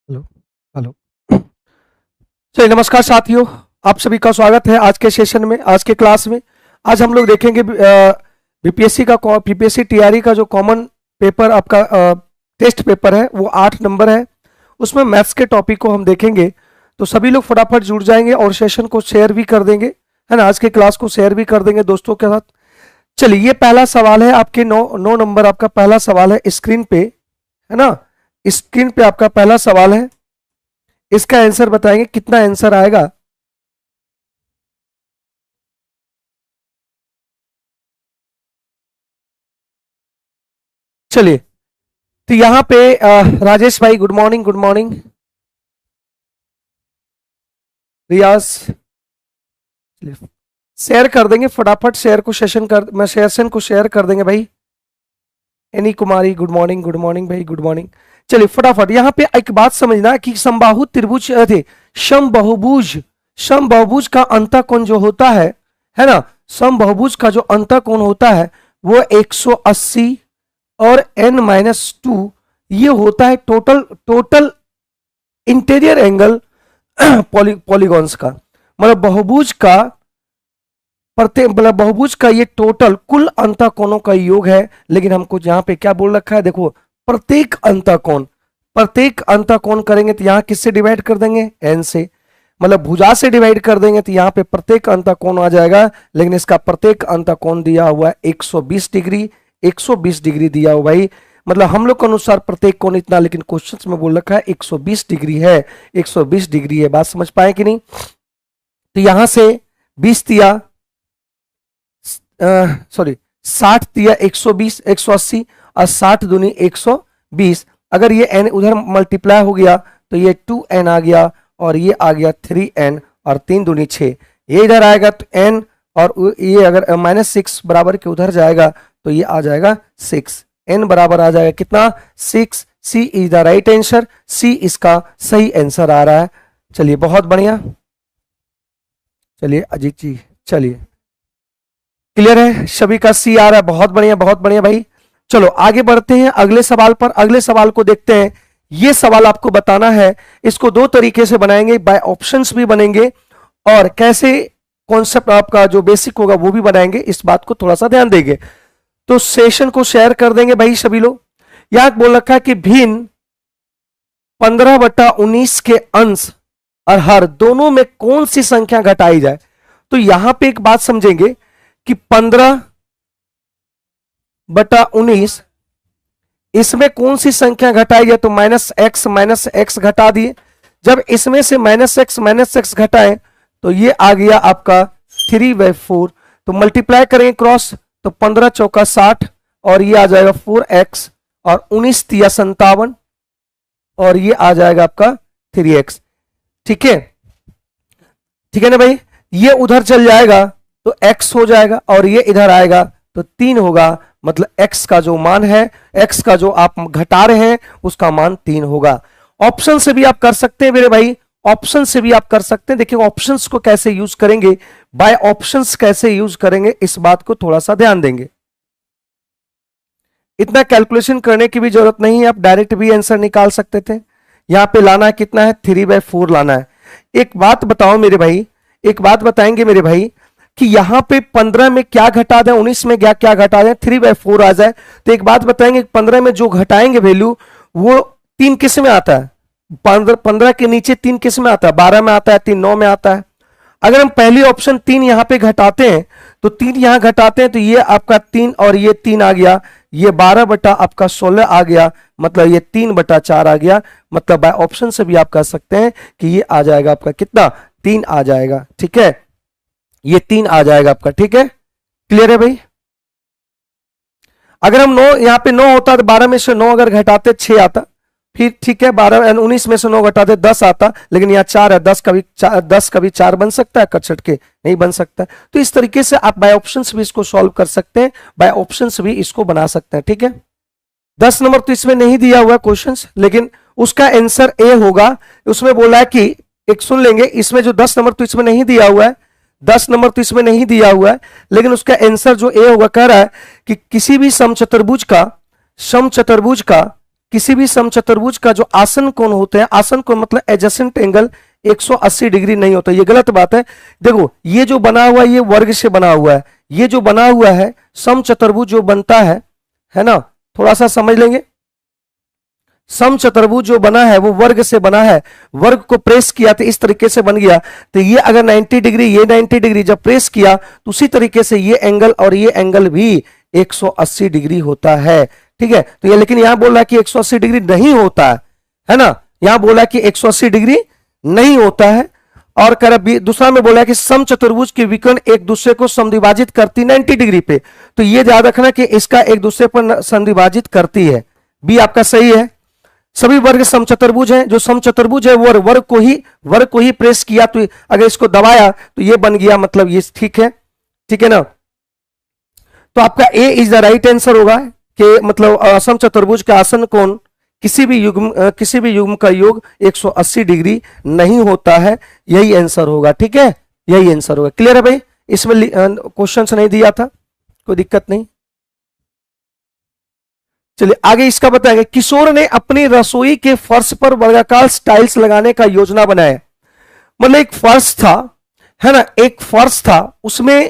Hello. Hello. चलिए, नमस्कार साथियों। आप सभी का स्वागत है आज के सेशन में, आज के क्लास में। आज हम लोग देखेंगे बीपीएससी टीआरई का जो कॉमन पेपर आपका टेस्ट पेपर है वो 8 नंबर है। उसमें मैथ्स के टॉपिक को हम देखेंगे, तो सभी लोग फटाफट जुड़ जाएंगे और सेशन को शेयर भी कर देंगे, है ना। आज के क्लास को शेयर भी कर देंगे दोस्तों के साथ। चलिए, ये पहला सवाल है आपके 9 नंबर, आपका पहला सवाल है स्क्रीन पे, है ना। स्क्रीन पे आपका पहला सवाल है, इसका आंसर बताएंगे, कितना आंसर आएगा। चलिए, तो यहाँ पे राजेश भाई, गुड मॉर्निंग, गुड मॉर्निंग। रियाज, शेयर कर देंगे फटाफट, शेयर को मैं सेशन को शेयर कर देंगे भाई। एनी कुमारी, गुड मॉर्निंग, गुड मॉर्निंग भाई, गुड मॉर्निंग। चलिए फटाफट, यहाँ पे एक बात समझना कि समबाहु त्रिभुज थे, समबाहुभुज का अंतःकोण जो होता है ना। समबाहुभुज का जो अंतःकोण होता है वो 180 और n-2 ये होता है टोटल इंटीरियर एंगल पॉलीगॉन्स का। मतलब बहुभुज का बहुभुज का ये टोटल कुल अंतःकोणों का योग है। लेकिन हमको यहाँ पे क्या बोल रखा है, देखो, प्रत्येक अंतःकोण करेंगे तो यहाँ किससे डिवाइड कर देंगे, n से। मतलब भुजा से डिवाइड कर देंगे तो यहाँ पे प्रत्येक अंतःकोण आ जाएगा। लेकिन इसका प्रत्येक अंतःकोण दिया हुआ है 120 डिग्री, 120 डिग्री दिया हुआ भाई। मतलब हम लोग के अनुसार प्रत्येक कोण इतना, लेकिन क्वेश्चंस में बोल रखा है 120 डिग्री है, 120 डिग्री है। बात समझ पाए कि नहीं। तो यहां से 20 दिया, सॉरी 60 दिया, 120, 180 और 60 दूनी 120। अगर ये n उधर मल्टीप्लाई हो गया तो ये 2n आ गया और ये आ गया 3n और 3 दूनी 6। ये इधर आएगा तो n, और ये अगर -6 बराबर के उधर जाएगा तो ये आ जाएगा 6। n बराबर आ जाएगा कितना, 6। सी इज द राइट आंसर, सी इसका सही आंसर आ रहा है। चलिए, बहुत बढ़िया। चलिए अजीत जी, चलिए क्लियर है, सभी का सी आ रहा है। बहुत बढ़िया, बहुत बढ़िया भाई। चलो आगे बढ़ते हैं अगले सवाल पर। अगले सवाल को देखते हैं। ये सवाल आपको बताना है, इसको 2 तरीके से बनाएंगे, बाय ऑप्शंस भी बनेंगे और कैसे कॉन्सेप्ट आपका जो बेसिक होगा वो भी बनाएंगे। इस बात को थोड़ा सा ध्यान देंगे। तो सेशन को शेयर कर देंगे भाई सभी लोग। यहां बोल रखा है कि भिन्न 15/19 के अंश और हर दोनों में कौन सी संख्या घटाई जाए। तो यहां पे एक बात समझेंगे कि 15/19 इसमें कौन सी संख्या घटाई जाए, तो -x घटा दिए। जब इसमें से -x घटाए तो ये आ गया आपका 3/4। तो मल्टीप्लाई करेंगे क्रॉस, तो 15 चौका 60 और ये आ जाएगा 4x और 19 तिया 57 और ये आ जाएगा आपका 3x। ठीक है, ठीक है ना भाई। ये उधर चल जाएगा तो x हो जाएगा और ये इधर आएगा तो 3 होगा। मतलब x का जो मान है, x का जो आप घटा रहे हैं उसका मान 3 होगा। ऑप्शन से भी आप कर सकते हैं मेरे भाई, ऑप्शन से भी आप कर सकते हैं। देखिए ऑप्शंस को कैसे यूज करेंगे, बाय ऑप्शंस कैसे यूज करेंगे, इस बात को थोड़ा सा ध्यान देंगे। इतना कैलकुलेशन करने की भी जरूरत नहीं है, आप डायरेक्ट भी आंसर निकाल सकते थे। यहां पे लाना है कितना है, 3/4 लाना है। एक बात बताओ मेरे भाई, एक बात बताएंगे मेरे भाई कि यहां पे 15 में क्या घटा दें, 19 में क्या घटा दें, 3/4 आ जाए। तो एक बात बताएंगे, 15 में जो घटाएंगे वैल्यू वो 3 किस में आता है, 15 के नीचे 3 किस में आता है, 12 में आता है, 3 9 में आता है। अगर हम पहली ऑप्शन 3 यहां पे घटाते हैं तो 3 यहां घटाते हैं तो ये आपका 3 और ये 3 आ गया, ये 12 बटा आपका 16 आ गया। मतलब ये 3/4 आ गया। मतलब बाय ऑप्शन से भी आप कह सकते हैं कि ये आ जाएगा आपका कितना, 3 आ जाएगा। ठीक है, ये 3 आ जाएगा आपका। ठीक है, क्लियर है भाई। अगर हम 9 यहां पे 9 होता तो 12 में से 9 अगर घटाते 6 आता, फिर ठीक है 19 में से 9 घटाते 10 आता। लेकिन यहाँ 4 है, 10 कभी 4 बन सकता है, कट के नहीं बन सकता। तो इस तरीके से आप बाय ऑप्शंस भी इसको सॉल्व कर सकते हैं, बाय ऑप्शंस भी इसको बना सकते हैं। ठीक है, 10 नंबर तो इसमें नहीं दिया हुआ क्वेश्चन, लेकिन उसका आंसर ए होगा। उसमें बोला है कि एक सुन लेंगे, इसमें जो 10 नंबर तो इसमें नहीं दिया हुआ है, 10 नंबर तो इसमें नहीं दिया हुआ है, लेकिन उसका आंसर जो ए होगा, कह रहा है कि किसी भी समचतुर्भुज का किसी भी समचतुर्भुज का जो आसन कोण होते हैं, आसन कोण मतलब एडजेसेंट एंगल 180 डिग्री नहीं होता, ये गलत बात है। देखो ये जो बना हुआ है ये वर्ग से बना हुआ है, ये जो बना हुआ है समचतुर्भुज जो बनता है ना, थोड़ा सा समझ लेंगे। समचतुर्भुज जो बना है वो वर्ग से बना है, वर्ग को प्रेस किया तो इस तरीके से बन गया। तो ये अगर 90 डिग्री, ये 90 डिग्री जब प्रेस किया तो उसी तरीके से ये एंगल और ये एंगल भी 180 डिग्री होता है, ठीक है। तो ये लेकिन यहां बोल रहा है कि 180 डिग्री नहीं होता है ना, यहां बोला कि 180 डिग्री नहीं होता है। और दूसरा में बोला कि समचतुर्भुज के विकर्ण एक दूसरे को समद्विभाजित करती 90 डिग्री पे, तो ये याद रखना कि इसका एक दूसरे पर समद्विभाजित करती है। बी आपका सही है। सभी वर्ग समचतुर्भुज हैं, जो समचतुर्भुज है वो वर्ग को ही प्रेस किया तो अगर इसको दबाया तो ये बन गया, मतलब ये ठीक है ना। तो आपका ए इज द राइट आंसर होगा कि मतलब समचतुर्भुज का आसन कोण किसी भी युग्म का योग 180 डिग्री नहीं होता है, यही आंसर होगा, ठीक है, यही आंसर होगा। क्लियर है भाई, इसमें क्वेश्चन नहीं दिया था, कोई दिक्कत नहीं। चलिए आगे इसका बताएंगे। किशोर ने अपनी रसोई के फर्श पर वर्गाकार टाइल्स लगाने का योजना बनाया। मतलब एक फर्श था, है ना, एक फर्श था, उसमें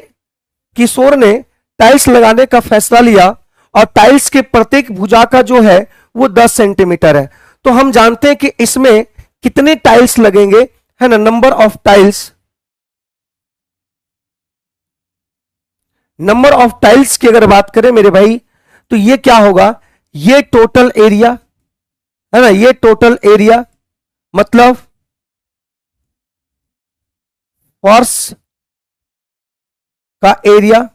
किशोर ने टाइल्स लगाने का फैसला लिया और टाइल्स के प्रत्येक भुजा का जो है वो 10 सेंटीमीटर है। तो हम जानते हैं कि इसमें कितने टाइल्स लगेंगे, है ना, number of tiles. Number of tiles की अगर बात करें मेरे भाई तो ये क्या होगा, ये टोटल एरिया है ना, ये टोटल एरिया मतलब फर्श का एरिया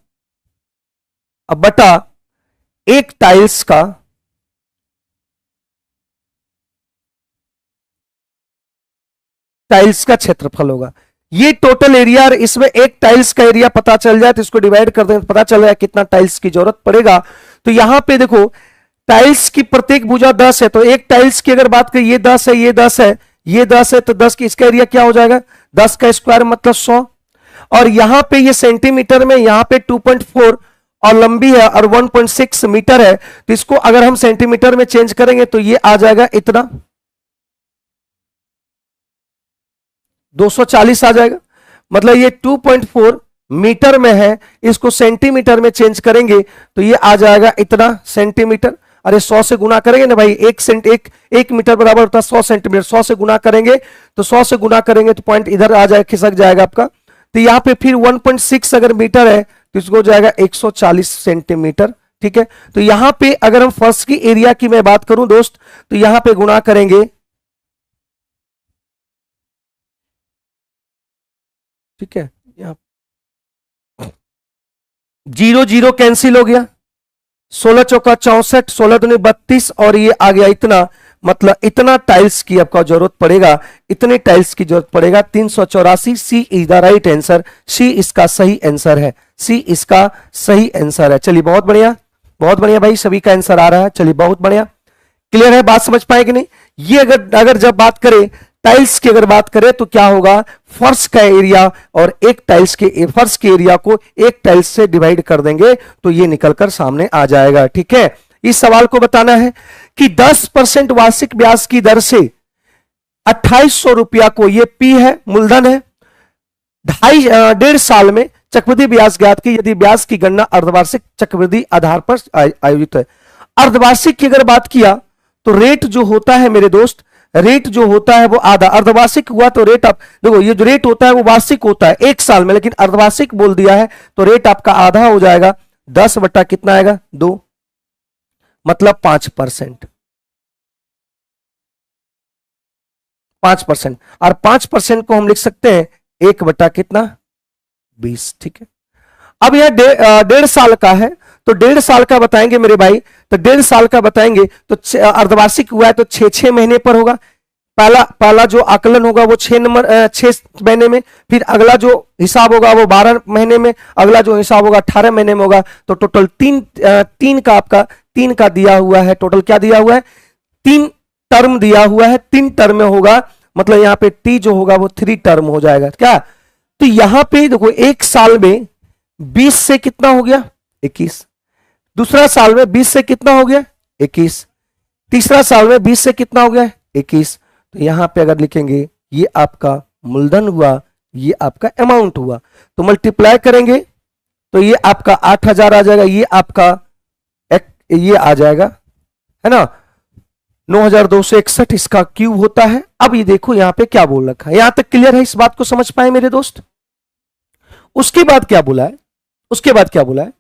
अब बटा एक टाइल्स का क्षेत्रफल होगा। ये टोटल एरिया और इसमें एक टाइल्स का एरिया पता चल जाए तो इसको डिवाइड कर दें, पता चल जाए कितना टाइल्स की जरूरत पड़ेगा। तो यहां पे देखो टाइल्स की प्रत्येक भुजा 10 है, तो एक टाइल्स की अगर बात करें ये 10 है, ये 10 है, ये 10 है, तो 10 की इसका एरिया क्या हो जाएगा, 10 का स्क्वायर मतलब 100। और यहां पे ये सेंटीमीटर में, यहां पे 2.4 और लंबी है और 1.6 मीटर है, तो इसको अगर हम सेंटीमीटर में चेंज करेंगे तो ये आ जाएगा इतना 240 आ जाएगा। मतलब ये 2.4 मीटर में है, इसको सेंटीमीटर में चेंज करेंगे तो ये आ जाएगा इतना सेंटीमीटर। अरे 100 से गुना करेंगे ना भाई, एक मीटर बराबर होता है 100 सेंटीमीटर, 100 से गुना करेंगे तो 100 से गुना करेंगे तो पॉइंट इधर आ जाएगा, खिसक जाएगा आपका। तो यहाँ पे फिर 1.6 अगर मीटर है तो इसको हो जाएगा 140 सेंटीमीटर, ठीक है। तो यहां पे अगर हम फर्श की एरिया की मैं बात करूं दोस्त, तो यहां पे गुना करेंगे, ठीक है, यहां 0 0 कैंसिल हो गया, 16 चौका 64, 16 दूनी 32 और ये आ गया इतना, मतलब इतना टाइल्स की आपका जरूरत पड़ेगा, इतने टाइल्स की जरूरत पड़ेगा 384। सी इज द राइट आंसर, सी इसका सही आंसर है, सी इसका सही आंसर है। चलिए बहुत बढ़िया भाई, सभी का आंसर आ रहा है, चलिए बहुत बढ़िया। क्लियर है, बात समझ पाए कि नहीं। ये अगर जब बात करें टाइल्स की अगर बात करें तो क्या होगा, फर्श का एरिया और एक टाइल्स के फर्श के एरिया को एक टाइल्स से डिवाइड कर देंगे तो ये निकलकर सामने आ जाएगा, ठीक है। इस सवाल को बताना है कि 10% वार्षिक ब्याज की दर से 2800 रुपया को, ये पी है, मूलधन है, 1.5 साल में चक्रवृद्धि ब्याज ज्ञात की, यदि ब्याज की गणना अर्धवार्षिक चक्रवृद्धि आधार पर आयोजित है। अर्धवार्षिक की अगर बात किया तो रेट जो होता है मेरे दोस्त, रेट जो होता है वो आधा, अर्धवार्षिक हुआ तो रेट आप देखो, ये जो रेट होता है वो वार्षिक होता है 1 साल में, लेकिन अर्धवार्षिक बोल दिया है तो रेट आपका आधा हो जाएगा, 10 बटा कितना आएगा 2, मतलब 5%, 5%। और 5% को हम लिख सकते हैं 1 बटा कितना 20, ठीक है। अब यह 1.5 साल का है तो 1.5 साल का बताएंगे मेरे भाई, तो 1.5 साल का बताएंगे तो अर्धवार्षिक हुआ है तो 6 महीने पर होगा। पहला जो आकलन होगा वो 6 महीने में, फिर अगला जो हिसाब होगा वो 12 महीने में, अगला जो हिसाब होगा 18 महीने में होगा। तो टोटल 3 का आपका 3 का दिया हुआ है, टोटल क्या दिया हुआ है 3 टर्म दिया हुआ है, 3 टर्म में होगा, मतलब यहाँ पे टी जो होगा वो 3 टर्म हो जाएगा क्या। तो यहां पे देखो 1 साल में 20 से कितना हो गया 21, दूसरा साल में 20 से कितना हो गया 21, तीसरा साल में 20 से कितना हो गया 21। तो यहां पे अगर लिखेंगे ये आपका मूलधन हुआ, ये आपका अमाउंट हुआ, तो मल्टीप्लाई करेंगे तो ये आपका 8000 आ जाएगा, ये आपका ये आ जाएगा, है ना 9261 इसका क्यूब होता है। अब ये देखो यहां पे क्या बोल रखा है, यहां तक क्लियर है, इस बात को समझ पाए मेरे दोस्त। उसके बाद क्या बोला है, उसके बाद क्या बोला है,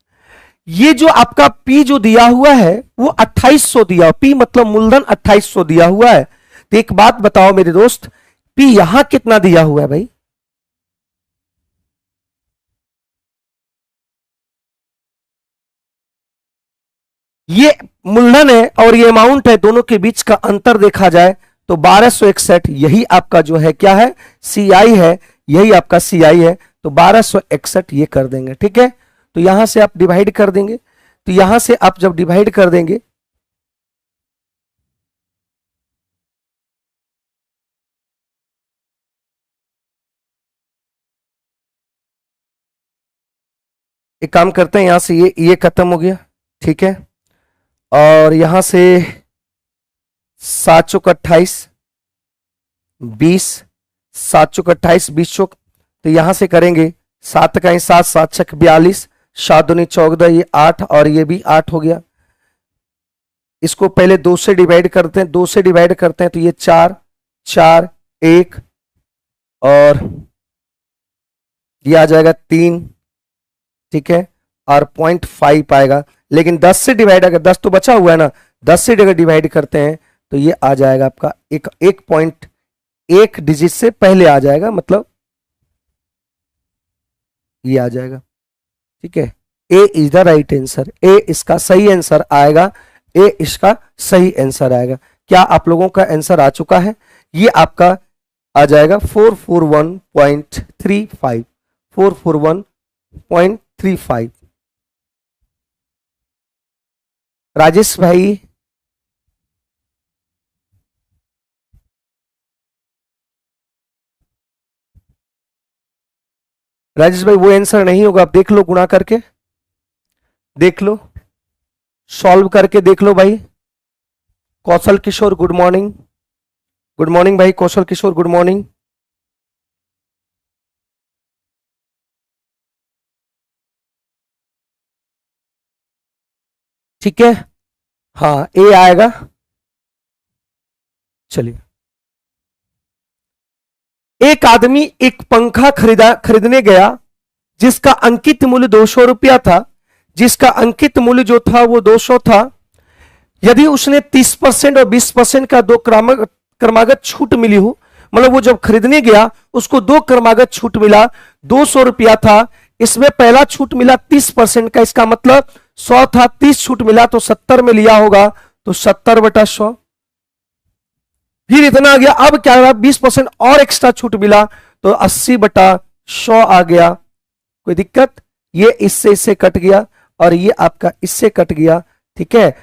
ये जो आपका पी जो दिया हुआ है वो 2800 दिया, पी मतलब मूलधन 2800 दिया हुआ है। तो एक बात बताओ मेरे दोस्त, पी यहां कितना दिया हुआ है भाई, ये मूलधन है और ये अमाउंट है, दोनों के बीच का अंतर देखा जाए तो 1261, यही आपका जो है क्या है सी आई है, यही आपका सी आई है। तो 1261 ये कर देंगे, ठीक है। तो यहां से आप डिवाइड कर देंगे, तो यहां से आप जब डिवाइड कर देंगे एक काम करते हैं, यहां से ये खत्म हो गया, ठीक है। और यहां से 7 चौक 28 20, 7 चौक 28 20 चौक, तो यहां से करेंगे 7 का 7, 7 छक 42, 7 दूनी 14, ये 8 और ये भी 8 हो गया। इसको पहले 2 से डिवाइड करते हैं, 2 से डिवाइड करते हैं तो ये 4 4 1 और ये आ जाएगा 3, ठीक है, और 0.5 आएगा। लेकिन 10 से डिवाइड, अगर 10 तो बचा हुआ है ना, 10 से अगर डिवाइड करते हैं तो ये आ जाएगा आपका 1 डिजिट से पहले आ जाएगा, मतलब ये आ जाएगा, ठीक है। ए इज द राइट आंसर, ए इसका सही आंसर आएगा, ए इसका सही आंसर आएगा। क्या आप लोगों का आंसर आ चुका है? ये आपका आ जाएगा 441.35, 441.35। राजेश भाई, राजेश भाई वो आंसर नहीं होगा, आप देख लो गुणा करके, देख लो सॉल्व करके देख लो भाई। Kaushal Kishore good morning, good morning भाई कौशल किशोर, गुड मॉर्निंग। ठीक है, हाँ ए आएगा। चलिए, एक आदमी एक पंखा खरीदने गया जिसका अंकित मूल्य 200 रुपया था, जिसका अंकित मूल्य जो था वो 200 था। यदि उसने 30% और 20% का दो क्रमागत छूट मिली हो, मतलब वो जब खरीदने गया उसको 2 क्रमागत छूट मिला, 200 रुपया था, इसमें पहला छूट मिला 30% का, इसका मतलब 100 था, 30 छूट मिला तो 70 में लिया होगा, तो 70/100। फिर इतना आ गया, अब क्या हुआ 20% और एक्स्ट्रा छूट मिला तो 80/100 आ गया। कोई दिक्कत? ये इससे कट गया और ये आपका इससे कट गया, ठीक है।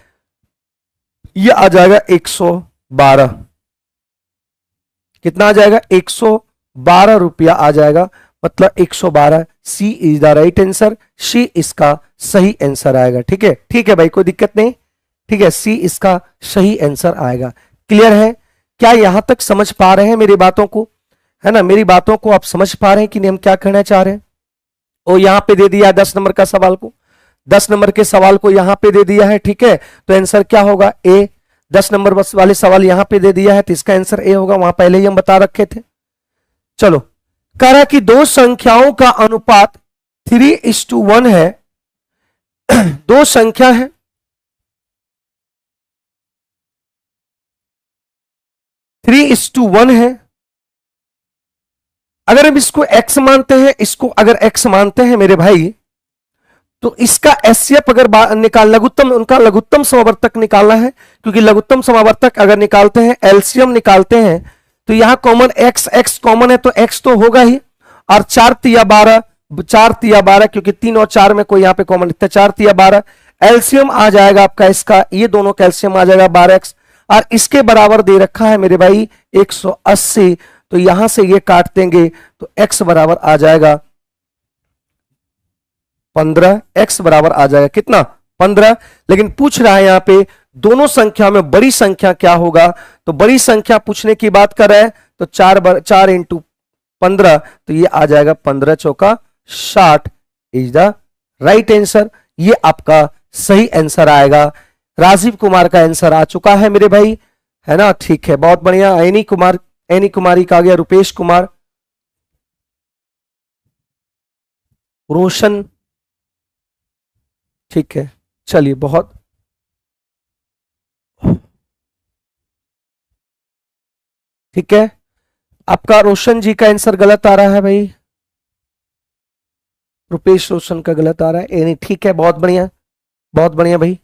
ये आ जाएगा 112, कितना आ जाएगा 112 रुपया आ जाएगा, मतलब 112। सी इज द राइट आंसर, सी इसका सही आंसर आएगा, ठीक है। ठीक है भाई, कोई दिक्कत नहीं, ठीक है, सी इसका सही आंसर आएगा। क्लियर है? क्या यहां तक समझ पा रहे हैं मेरी बातों को? है ना, मेरी बातों को आप समझ पा रहे हैं कि नहीं, हम क्या कहना चाह रहे हैं? और यहां पे दे दिया 10 नंबर का सवाल को, 10 नंबर के सवाल को यहां पे दे दिया है, ठीक है। तो आंसर क्या होगा? ए। 10 नंबर वाले सवाल यहां पे दे दिया है तो इसका आंसर ए होगा, वहां पहले ही हम बता रखे थे। चलो, कह रहा कि दो संख्याओं का अनुपात 3:1 है। दो संख्या है, थ्री इज टू वन है। अगर हम इसको x मानते हैं, इसको अगर x मानते हैं मेरे भाई, तो इसका एचसीएफ अगर लघुत्तम, उनका लघुत्तम समावर्तक निकालना है, क्योंकि लघुत्तम समावर्तक अगर निकालते हैं, एलसीएम निकालते हैं, तो यहां कॉमन x कॉमन है तो x तो होगा ही, और 4 तिया 12, 4 तिया 12, क्योंकि 3 और 4 में कोई यहां पे कॉमन है, 4 तिया 12 एलसीएम आ जाएगा आपका इसका, ये दोनों कैल्शियम आ जाएगा 12x, और इसके बराबर दे रखा है मेरे भाई 180। तो यहां से ये काट देंगे तो x बराबर आ जाएगा 15, x बराबर आ जाएगा कितना? 15। लेकिन पूछ रहा है यहां पे दोनों संख्या में बड़ी संख्या क्या होगा, तो बड़ी संख्या पूछने की बात कर रहे हैं तो 4 इंटू 15, तो ये आ जाएगा 15 चौका 60 इज द राइट आंसर। ये आपका सही आंसर आएगा। राजीव कुमार का आंसर आ चुका है मेरे भाई, है ना, ठीक है, बहुत बढ़िया। एनी कुमारी का आ गया, रुपेश कुमार, रोशन, ठीक है, चलिए बहुत ठीक है। आपका रोशन जी का आंसर गलत आ रहा है भाई, रुपेश रोशन का गलत आ रहा है, एनी, ठीक है, बहुत बढ़िया, बहुत बढ़िया भाई।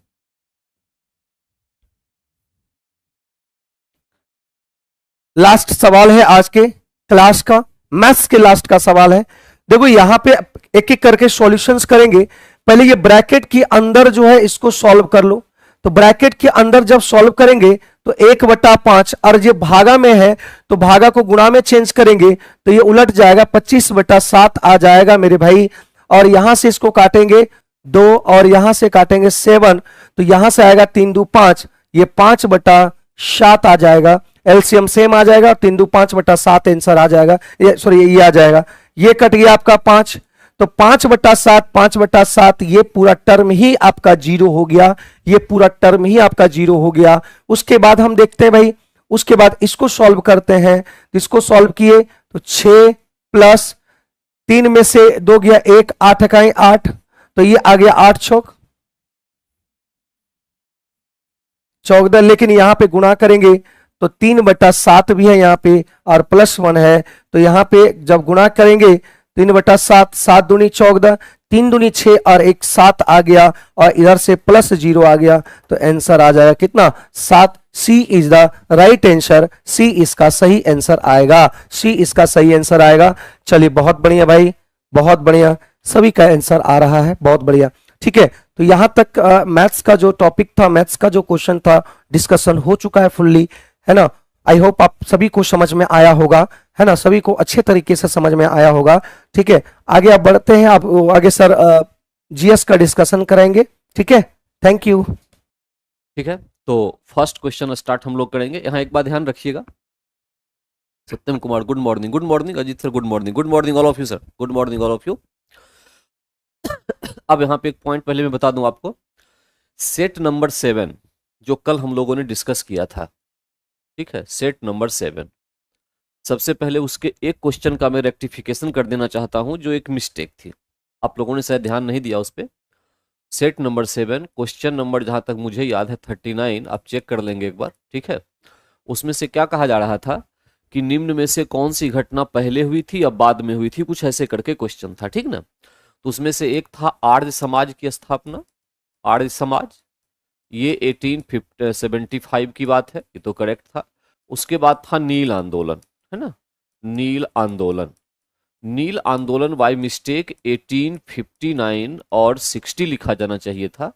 लास्ट सवाल है आज के क्लास का, मैथ्स के लास्ट का सवाल है। देखो यहां पे एक एक करके सॉल्यूशंस करेंगे। पहले ये ब्रैकेट के अंदर जो है इसको सॉल्व कर लो। तो ब्रैकेट के अंदर जब सॉल्व करेंगे तो 1/5, और ये भागा में है तो भागा को गुणा में चेंज करेंगे तो ये उलट जाएगा, 25/7 आ जाएगा मेरे भाई। और यहां से इसको काटेंगे 2 और यहां से काटेंगे 7, तो यहां से आएगा 3 2 5, ये 5/7 आ जाएगा। एलसीएम सेम आ जाएगा, 3 2 5/7 आंसर आ जाएगा। ये आ जाएगा, ये कट गया आपका 5, तो 5/7 ये पूरा टर्म ही आपका 0 हो गया, ये पूरा टर्म ही आपका 0 हो गया। उसके बाद हम देखते हैं भाई, उसके बाद इसको सॉल्व करते हैं। इसको सॉल्व किए तो 6 प्लस 3 में से 2 गया 1, 8 इकाई 8, तो ये आ गया 8 चौक 14। लेकिन यहां पे गुणा करेंगे तो 3/7 भी है यहाँ पे और +1 है, तो यहाँ पे जब गुणा करेंगे 3/7, 7 दूनी 14, 3 दूनी 6 और 1 7 आ गया, और इधर से +0 आ गया, तो आंसर आ जाएगा कितना, 7। सी इज द राइट आंसर, सी इसका सही आंसर आएगा, सी इसका सही आंसर आएगा। चलिए बहुत बढ़िया भाई, बहुत बढ़िया, सभी का आंसर आ रहा है, बहुत बढ़िया, ठीक है। तो यहां तक मैथ्स का जो टॉपिक था, मैथ्स का जो क्वेश्चन था, डिस्कशन हो चुका है फुल्ली, है ना। आई होप आप सभी को समझ में आया होगा, है ना, सभी को अच्छे तरीके से समझ में आया होगा, ठीक है। आगे आप बढ़ते हैं, आप आगे सर जीएस का डिस्कशन करेंगे, ठीक है, थैंक यू। ठीक है, तो फर्स्ट क्वेश्चन स्टार्ट हम लोग करेंगे। यहाँ एक बात ध्यान रखिएगा, Satyam Kumar good morning, good morning Ajit sir, good morning, good morning all of you sir, good morning all of you. अब यहाँ पे एक पॉइंट पहले मैं बता दूं आपको, सेट नंबर 7 जो कल हम लोगों ने डिस्कस किया था, ठीक है, सेट नंबर 7, सबसे पहले उसके एक क्वेश्चन का मैं रेक्टिफिकेशन कर देना चाहता हूं, जो एक मिस्टेक थी, आप लोगों ने शायद ध्यान नहीं दिया उस पर। सेट नंबर 7 क्वेश्चन नंबर जहां तक मुझे याद है 39, आप चेक कर लेंगे एक बार, ठीक है। उसमें से क्या कहा जा रहा था कि निम्न में से कौन सी घटना पहले हुई थी या बाद में हुई थी, कुछ ऐसे करके क्वेश्चन था, ठीक ना। तो उसमें से एक था आर्य समाज की स्थापना, आर्य समाज, ये 1875 की बात है, ये तो करेक्ट था। उसके बाद था नील आंदोलन, है ना, नील आंदोलन, नील आंदोलन बाय मिस्टेक 1859 और 60 लिखा जाना चाहिए था,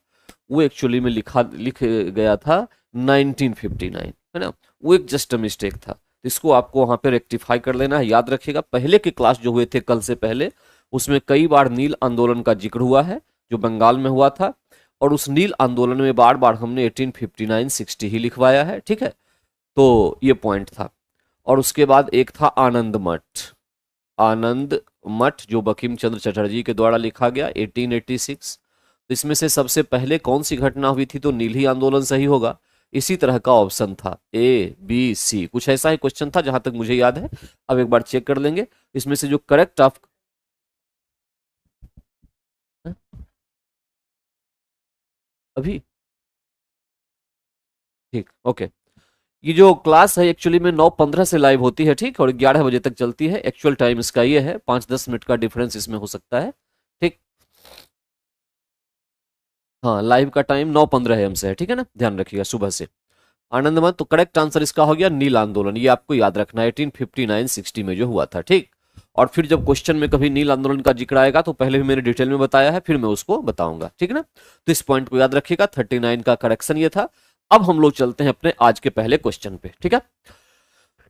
वो एक्चुअली में लिख गया था 1959, है ना, वो एक जस्ट मिस्टेक था। इसको आपको वहां पे रेक्टिफाई कर लेना है। याद रखिएगा पहले के क्लास जो हुए थे कल से पहले, उसमें कई बार नील आंदोलन का जिक्र हुआ है जो बंगाल में हुआ था, और उस नील आंदोलन में बार बार हमने 1859-60 ही लिखवाया है, ठीक है। तो ये पॉइंट था। और उसके बाद एक था आनंद मठ, आनंद मठ जो बंकिम चंद्र चटर्जी के द्वारा लिखा गया 1886। तो इसमें से सबसे पहले कौन सी घटना हुई थी, तो नील ही आंदोलन सही होगा। इसी तरह का ऑप्शन था ए बी सी, कुछ ऐसा ही क्वेश्चन था जहां तक मुझे याद है। अब एक बार चेक कर लेंगे इसमें से जो करेक्ट आप अभी, ठीक, ओके। ये जो क्लास है एक्चुअली में 9:15 से लाइव होती है, ठीक, और 11 बजे तक चलती है। एक्चुअल टाइम इसका ये है, 5-10 मिनट का डिफरेंस इसमें हो सकता है, ठीक। हाँ, लाइव का टाइम 9:15 AM से है, ठीक है ना, ध्यान रखिएगा सुबह से। आनंद मत, तो करेक्ट आंसर इसका हो गया नील आंदोलन, ये आपको याद रखना है 1859-60 में जो हुआ था, ठीक। और फिर जब क्वेश्चन में कभी नील आंदोलन का जिक्र आएगा तो पहले भी मैंने डिटेल में बताया है, फिर मैं उसको बताऊंगा, ठीक है ना। तो इस पॉइंट को याद रखिएगा, 39 का करेक्शन ये था। अब हम लोग चलते हैं अपने आज के पहले क्वेश्चन पे, ठीक है।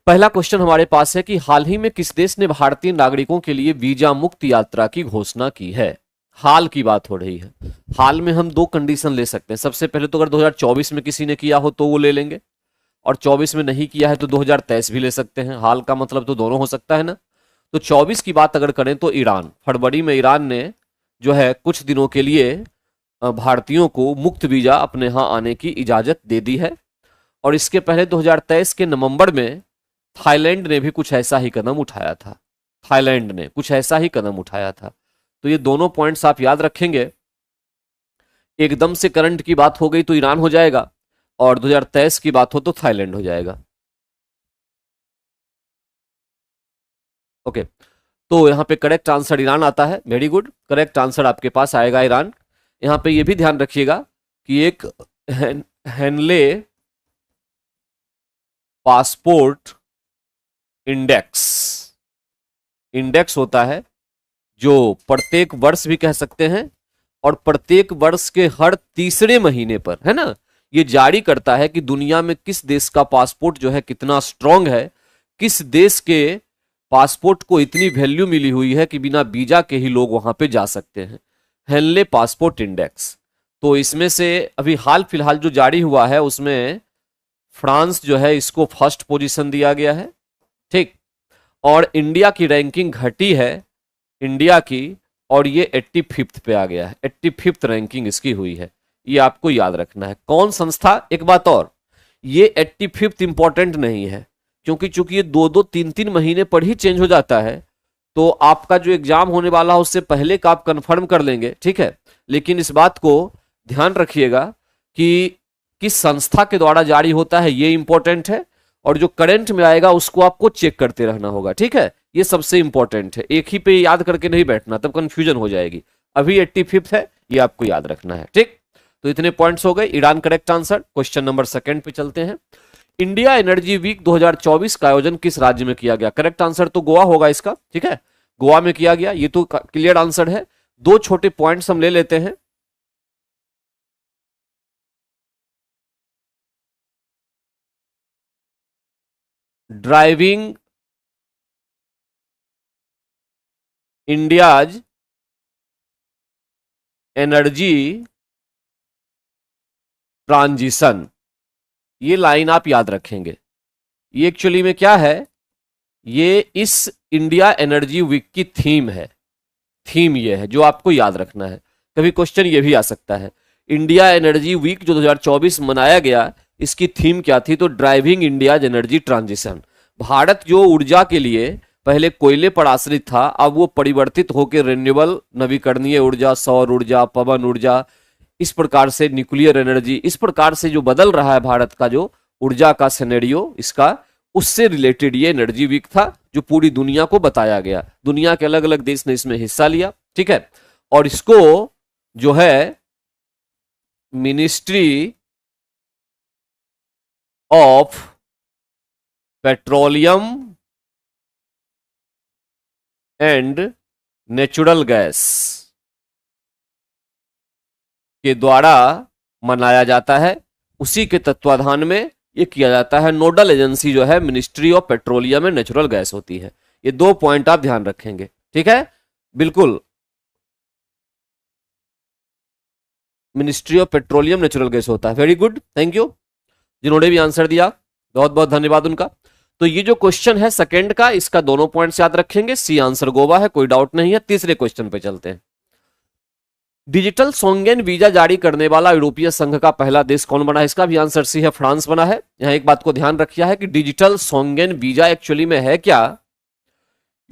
पहला क्वेश्चन हमारे पास है कि हाल ही में किस देश ने भारतीय नागरिकों के लिए वीजा मुक्त यात्रा की घोषणा की है। हाल की बात हो रही है। हाल में हम दो कंडीशन ले सकते हैं। सबसे पहले तो अगर 2024 में किसी ने किया हो तो वो ले लेंगे, और 24 में नहीं किया है तो 2023 भी ले सकते हैं। हाल का मतलब तो दोनों हो सकता है ना। तो 24 की बात अगर करें तो ईरान, फरवरी में ईरान ने जो है कुछ दिनों के लिए भारतीयों को मुक्त वीजा अपने यहाँ आने की इजाजत दे दी है। और इसके पहले 2023 के नवंबर में थाईलैंड ने भी कुछ ऐसा ही कदम उठाया था। थाईलैंड ने कुछ ऐसा ही कदम उठाया था। तो ये दोनों पॉइंट्स आप याद रखेंगे। एकदम से करंट की बात हो गई तो ईरान हो जाएगा, और 2023 की बात हो तो थाईलैंड हो जाएगा। ओके, तो यहां पे करेक्ट आंसर ईरान आता है। वेरी गुड, करेक्ट आंसर आपके पास आएगा ईरान। यहां पे ये भी ध्यान रखिएगा कि एक हेनले पासपोर्ट इंडेक्स इंडेक्स होता है, जो प्रत्येक वर्ष भी कह सकते हैं, और प्रत्येक वर्ष के हर तीसरे महीने पर, है ना, ये जारी करता है कि दुनिया में किस देश का पासपोर्ट जो है कितना स्ट्रांग है, किस देश के पासपोर्ट को इतनी वैल्यू मिली हुई है कि बिना वीजा के ही लोग वहां पे जा सकते हैं। Henley passport index. तो इसमें से अभी हाल फिलहाल जो जारी हुआ है उसमें फ्रांस जो है इसको फर्स्ट पोजीशन दिया गया है, ठीक। और इंडिया की रैंकिंग घटी है, इंडिया की, और ये 85th पे आ गया है। 85th रैंकिंग इसकी हुई है, ये आपको याद रखना है। कौन संस्था, एक बात और, ये 85th इंपॉर्टेंट नहीं है, क्योंकि चूंकि ये 2-2, 3-3 महीने पर ही चेंज हो जाता है, तो आपका जो एग्जाम होने वाला है उससे पहले का आप कंफर्म कर लेंगे, ठीक है। लेकिन इस बात को ध्यान रखिएगा कि किस संस्था के द्वारा जारी होता है, ये इंपॉर्टेंट है, और जो करंट में आएगा उसको आपको चेक करते रहना होगा, ठीक है। ये सबसे इंपॉर्टेंट है, एक ही पे याद करके नहीं बैठना, तब कंफ्यूजन हो जाएगी। अभी 85th है, ये आपको याद रखना है, ठीक। तो इतने पॉइंट्स हो गए, Iran correct answer. Question number 2 पे चलते हैं। इंडिया एनर्जी वीक 2024 का आयोजन किस राज्य में किया गया? करेक्ट आंसर तो गोवा होगा इसका, ठीक है, गोवा में किया गया, ये तो क्लियर आंसर है। दो छोटे पॉइंट्स हम ले लेते हैं। ड्राइविंग इंडियाज एनर्जी ट्रांजिशन, ये लाइन आप याद रखेंगे। ये एक्चुअली में क्या है, ये इस इंडिया एनर्जी वीक की थीम है। थीम ये है जो आपको याद रखना है। कभी क्वेश्चन ये भी आ सकता है, इंडिया एनर्जी वीक जो 2024 मनाया गया, इसकी थीम क्या थी? तो driving India energy transition. Bharat जो ऊर्जा के लिए पहले कोयले पर आश्रित था, अब वो परिवर्तित होकर रिन्यूएबल नवीकरणीय ऊर्जा, सौर ऊर्जा, पवन ऊर्जा, इस प्रकार से न्यूक्लियर एनर्जी, इस प्रकार से जो बदल रहा है भारत का जो ऊर्जा का सिनेरियो इसका, उससे रिलेटेड ये एनर्जी वीक था, जो पूरी दुनिया को बताया गया। दुनिया के अलग अलग देश ने इसमें हिस्सा लिया, ठीक है। और इसको जो है ministry of petroleum and natural gas के द्वारा मनाया जाता है। उसी के तत्वाधान में ये किया जाता है। नोडल एजेंसी जो है ministry of petroleum and natural gas होती है। ये दो पॉइंट आप ध्यान रखेंगे, ठीक है, बिल्कुल। Ministry of petroleum natural gas होता है। वेरी गुड, थैंक यू जिन्होंने भी आंसर दिया, बहुत बहुत धन्यवाद उनका। तो ये जो क्वेश्चन है सेकंड का, इसका दोनों पॉइंट्स याद रखेंगे। सी आंसर गोवा है, कोई डाउट नहीं है। तीसरे क्वेश्चन पे चलते हैं। डिजिटल सोंगेन वीजा जारी करने वाला यूरोपीय संघ का पहला देश कौन बना है? इसका भी आंसर सी है, फ्रांस बना है। यहां एक बात को ध्यान रखिया है कि डिजिटल सोंगेन वीजा एक्चुअली में है क्या,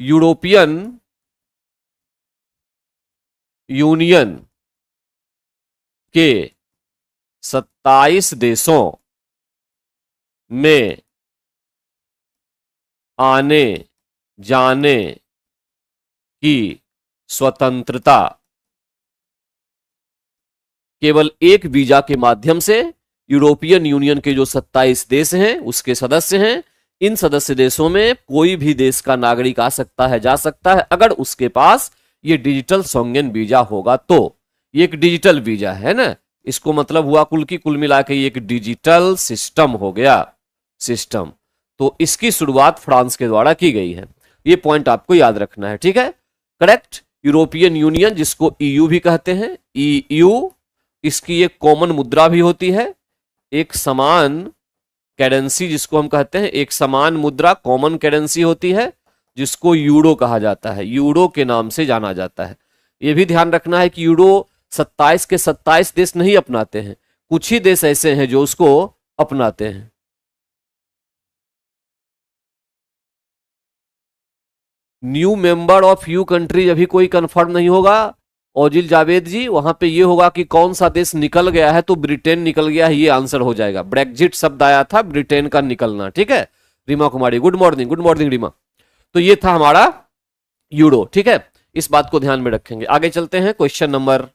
यूरोपियन यूनियन के 27 देशों में आने जाने की स्वतंत्रता केवल एक वीजा के माध्यम से यूरोपियन यूनियन के जो 27 देश हैं उसके सदस्य हैं। इन सदस्य देशों में कोई भी देश का नागरिक आ सकता है, जा सकता है, अगर उसके पास ये डिजिटल सोंगेन वीजा होगा तो। ये एक डिजिटल वीजा है ना, इसको मतलब हुआ कुल की कुल मिला के एक डिजिटल सिस्टम हो गया, सिस्टम। तो इसकी शुरुआत फ्रांस के द्वारा की गई है। ये पॉइंट आपको याद रखना है, ठीक है। करेक्ट, यूरोपियन यूनियन जिसको ईयू भी कहते हैं, ईयू, इसकी एक कॉमन मुद्रा भी होती है, एक समान करेंसी जिसको हम कहते हैं, एक समान मुद्रा कॉमन करेंसी होती है जिसको यूरो कहा जाता है, यूरो के नाम से जाना जाता है। यह भी ध्यान रखना है कि यूरो 27 के 27 देश नहीं अपनाते हैं, कुछ ही देश ऐसे हैं जो उसको अपनाते हैं। New member of you country अभी कोई कंफर्म नहीं होगा ओजिल जावेद जी, वहां पे ये होगा कि कौन सा देश निकल गया है, तो ब्रिटेन निकल गया है, ये आंसर हो जाएगा। ब्रेक्जिट शब्द आया था, ब्रिटेन का निकलना, ठीक है। Reema Kumari good morning, good morning Reema. तो ये था हमारा यूरो, ठीक है, इस बात को ध्यान में रखेंगे। आगे चलते हैं क्वेश्चन नंबर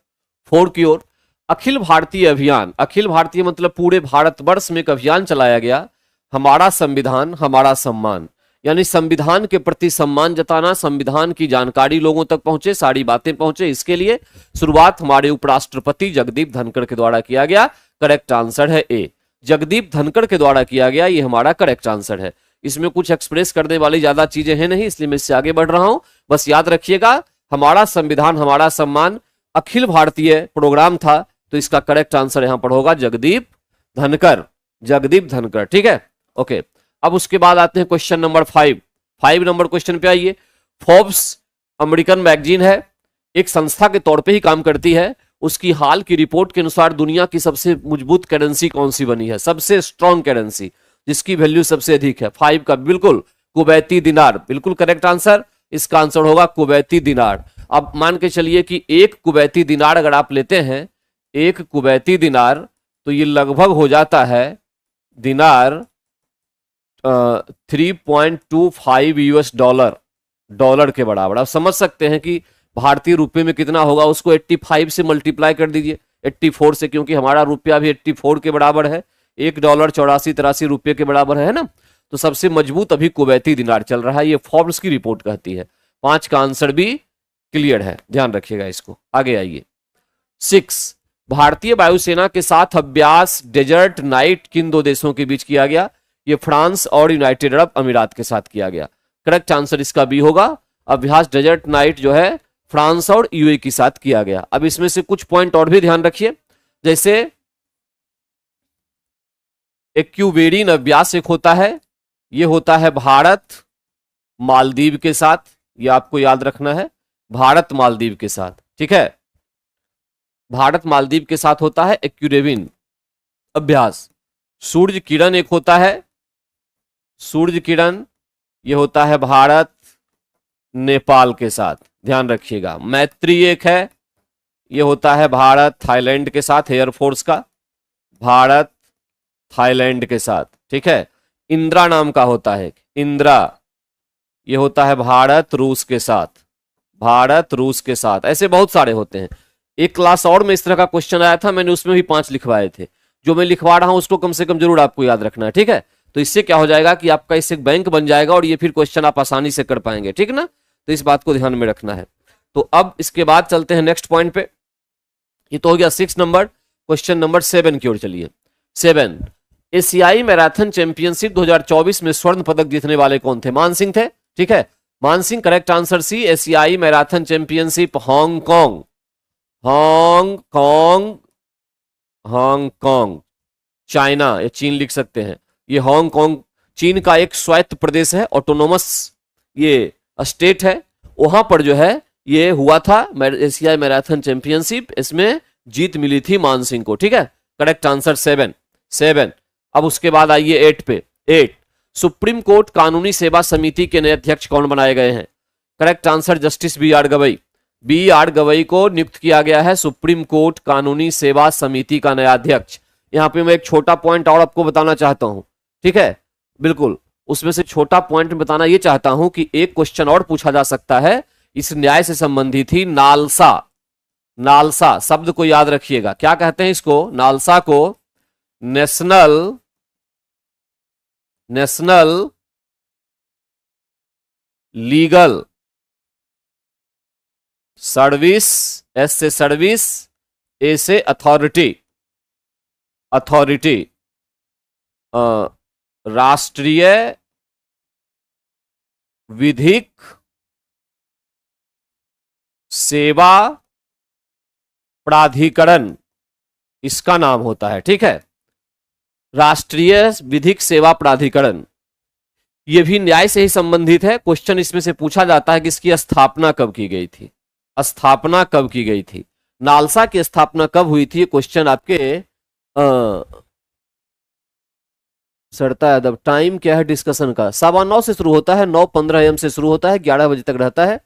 4 की ओर। अखिल भारतीय अभियान, अखिल भारतीय मतलब पूरे भारतवर्ष में एक अभियान चलाया गया, हमारा संविधान हमारा सम्मान, यानी संविधान के प्रति सम्मान जताना, संविधान की जानकारी लोगों तक पहुंचे, सारी बातें पहुंचे, इसके लिए शुरुआत हमारे उपराष्ट्रपति जगदीप धनखड़ के द्वारा किया गया। करेक्ट आंसर है ए, जगदीप धनखड़ के द्वारा किया गया, ये हमारा करेक्ट आंसर है। इसमें कुछ एक्सप्रेस करने वाली ज्यादा चीजें हैं नहीं, इसलिए मैं इससे आगे बढ़ रहा हूं। बस याद रखिएगा, हमारा संविधान हमारा सम्मान अखिल भारतीय प्रोग्राम था, तो इसका करेक्ट आंसर यहां पर होगा जगदीप धनखड़, जगदीप धनखड़, ठीक है, ओके। अब उसके बाद आते हैं क्वेश्चन नंबर 5 नंबर क्वेश्चन पे आइए। फोर्ब्स अमेरिकन मैगजीन है, एक संस्था के तौर पे ही काम करती है, उसकी हाल की रिपोर्ट के अनुसार दुनिया की सबसे मजबूत करेंसी कौन सी बनी है, सबसे स्ट्रॉन्ग करेंसी जिसकी वैल्यू सबसे अधिक है। 5 का बिल्कुल कुवैती दिनार, बिल्कुल करेक्ट आंसर, इसका आंसर होगा कुवैती दिनार। अब मान के चलिए कि एक कुवैती दिनार अगर आप लेते हैं, एक कुवैती दिनार, तो ये लगभग हो जाता है दिनार 3.25 यूएस डॉलर के बराबर। आप समझ सकते हैं कि भारतीय रुपए में कितना होगा, उसको 85 से मल्टीप्लाई कर दीजिए, 84 से, क्योंकि हमारा रुपया भी 84 के बराबर है, $1 84-83 रुपये के बराबर है ना। तो सबसे मजबूत अभी कुवैती दिनार चल रहा है, ये फोर्ब्स की रिपोर्ट कहती है। 5 का आंसर भी क्लियर है, ध्यान रखिएगा इसको। आगे आइए 6, भारतीय वायुसेना के साथ अभ्यास डेजर्ट नाइट किन 2 देशों के बीच किया गया, ये फ्रांस और यूनाइटेड अरब अमीरात के साथ किया गया। करेक्ट आंसर इसका बी होगा, अभ्यास डेजर्ट नाइट जो है फ्रांस और यूए के साथ किया गया। अब इसमें से कुछ पॉइंट और भी ध्यान रखिए, जैसे एक्यूवेरिन अभ्यास एक होता है, ये होता है भारत मालदीव के साथ, ये आपको याद रखना है, भारत मालदीव के साथ, ठीक है, भारत मालदीव के साथ होता है एक्यूरेविन अभ्यास। सूर्य किरण एक होता है, सूर्य किरण ये होता है भारत नेपाल के साथ, ध्यान रखिएगा। मैत्री एक है, ये होता है भारत थाईलैंड के साथ, एयरफोर्स का, भारत थाईलैंड के साथ, ठीक है। इंदिरा नाम का होता है, इंदिरा ये होता है भारत रूस के साथ, भारत रूस के साथ, ऐसे बहुत सारे होते हैं। एक क्लास और में इस तरह का क्वेश्चन आया था, मैंने उसमें भी 5 लिखवाए थे, जो मैं लिखवा रहा हूं उसको कम से कम जरूर आपको याद रखना है, ठीक है। तो इससे क्या हो जाएगा कि आपका इससे बैंक बन जाएगा और ये फिर क्वेश्चन आप आसानी से कर पाएंगे, ठीक ना। तो इस बात को ध्यान में रखना है। तो अब इसके बाद चलते हैं नेक्स्ट पॉइंट पे, ये तो हो गया 6 नंबर। क्वेश्चन नंबर 7 की ओर चलिए। 7, एशियाई मैराथन चैंपियनशिप 2024 में स्वर्ण पदक जीतने वाले कौन थे, मान सिंह थे, ठीक है, मान सिंह करेक्ट आंसर सी। एशियाई marathon championship Hong Kong, Hong Kong, Hong Kong China या चीन लिख सकते हैं, ये हांगकांग चीन का एक स्वायत्त प्रदेश है, ऑटोनोमस ये स्टेट है, वहां पर जो है ये हुआ था एशियाई मैराथन चैंपियनशिप, इसमें जीत मिली थी मान सिंह को, ठीक है, करेक्ट आंसर 7। अब उसके बाद आइए 8 पे। 8, सुप्रीम कोर्ट कानूनी सेवा समिति के नए अध्यक्ष कौन बनाए गए हैं, correct answer justice B R. Gavai, B R. Gavai को नियुक्त किया गया है सुप्रीम कोर्ट कानूनी सेवा समिति का नया अध्यक्ष। यहां पे मैं एक छोटा पॉइंट और आपको बताना चाहता हूं, ठीक है, बिल्कुल उसमें से छोटा पॉइंट बताना यह चाहता हूं कि एक क्वेश्चन और पूछा जा सकता है इस न्याय से संबंधित ही, नालसा, नालसा शब्द को याद रखिएगा, क्या कहते हैं इसको, नालसा को नेशनल लीगल सर्विस, एस से सर्विस, ए से अथॉरिटी, राष्ट्रीय विधिक सेवा प्राधिकरण इसका नाम होता है, ठीक है। राष्ट्रीय विधिक सेवा प्राधिकरण, यह भी न्याय से ही संबंधित है। क्वेश्चन इसमें से पूछा जाता है कि इसकी स्थापना कब की गई थी, स्थापना कब की गई थी, नालसा की स्थापना कब हुई थी। क्वेश्चन आपके सड़ता है। अब टाइम क्या है डिस्कशन का, 9:15 से शुरू होता है, 9:15 AM से शुरू होता है, 11 बजे तक रहता है,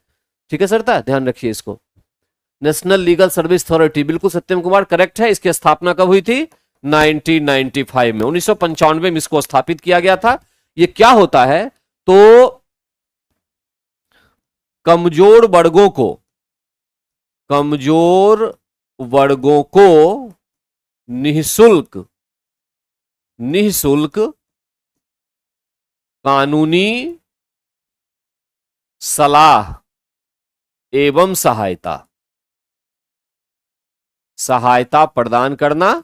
ठीक है सरता है, ध्यान रखिए इसको। नेशनल लीगल सर्विस अथॉरिटी, बिल्कुल सत्यम कुमार करेक्ट है। इसकी स्थापना कब हुई थी, 1995 में, 1995 में इसको स्थापित किया गया था। ये क्या होता है, तो कमजोर वर्गों को निःशुल्क कानूनी सलाह एवं सहायता प्रदान करना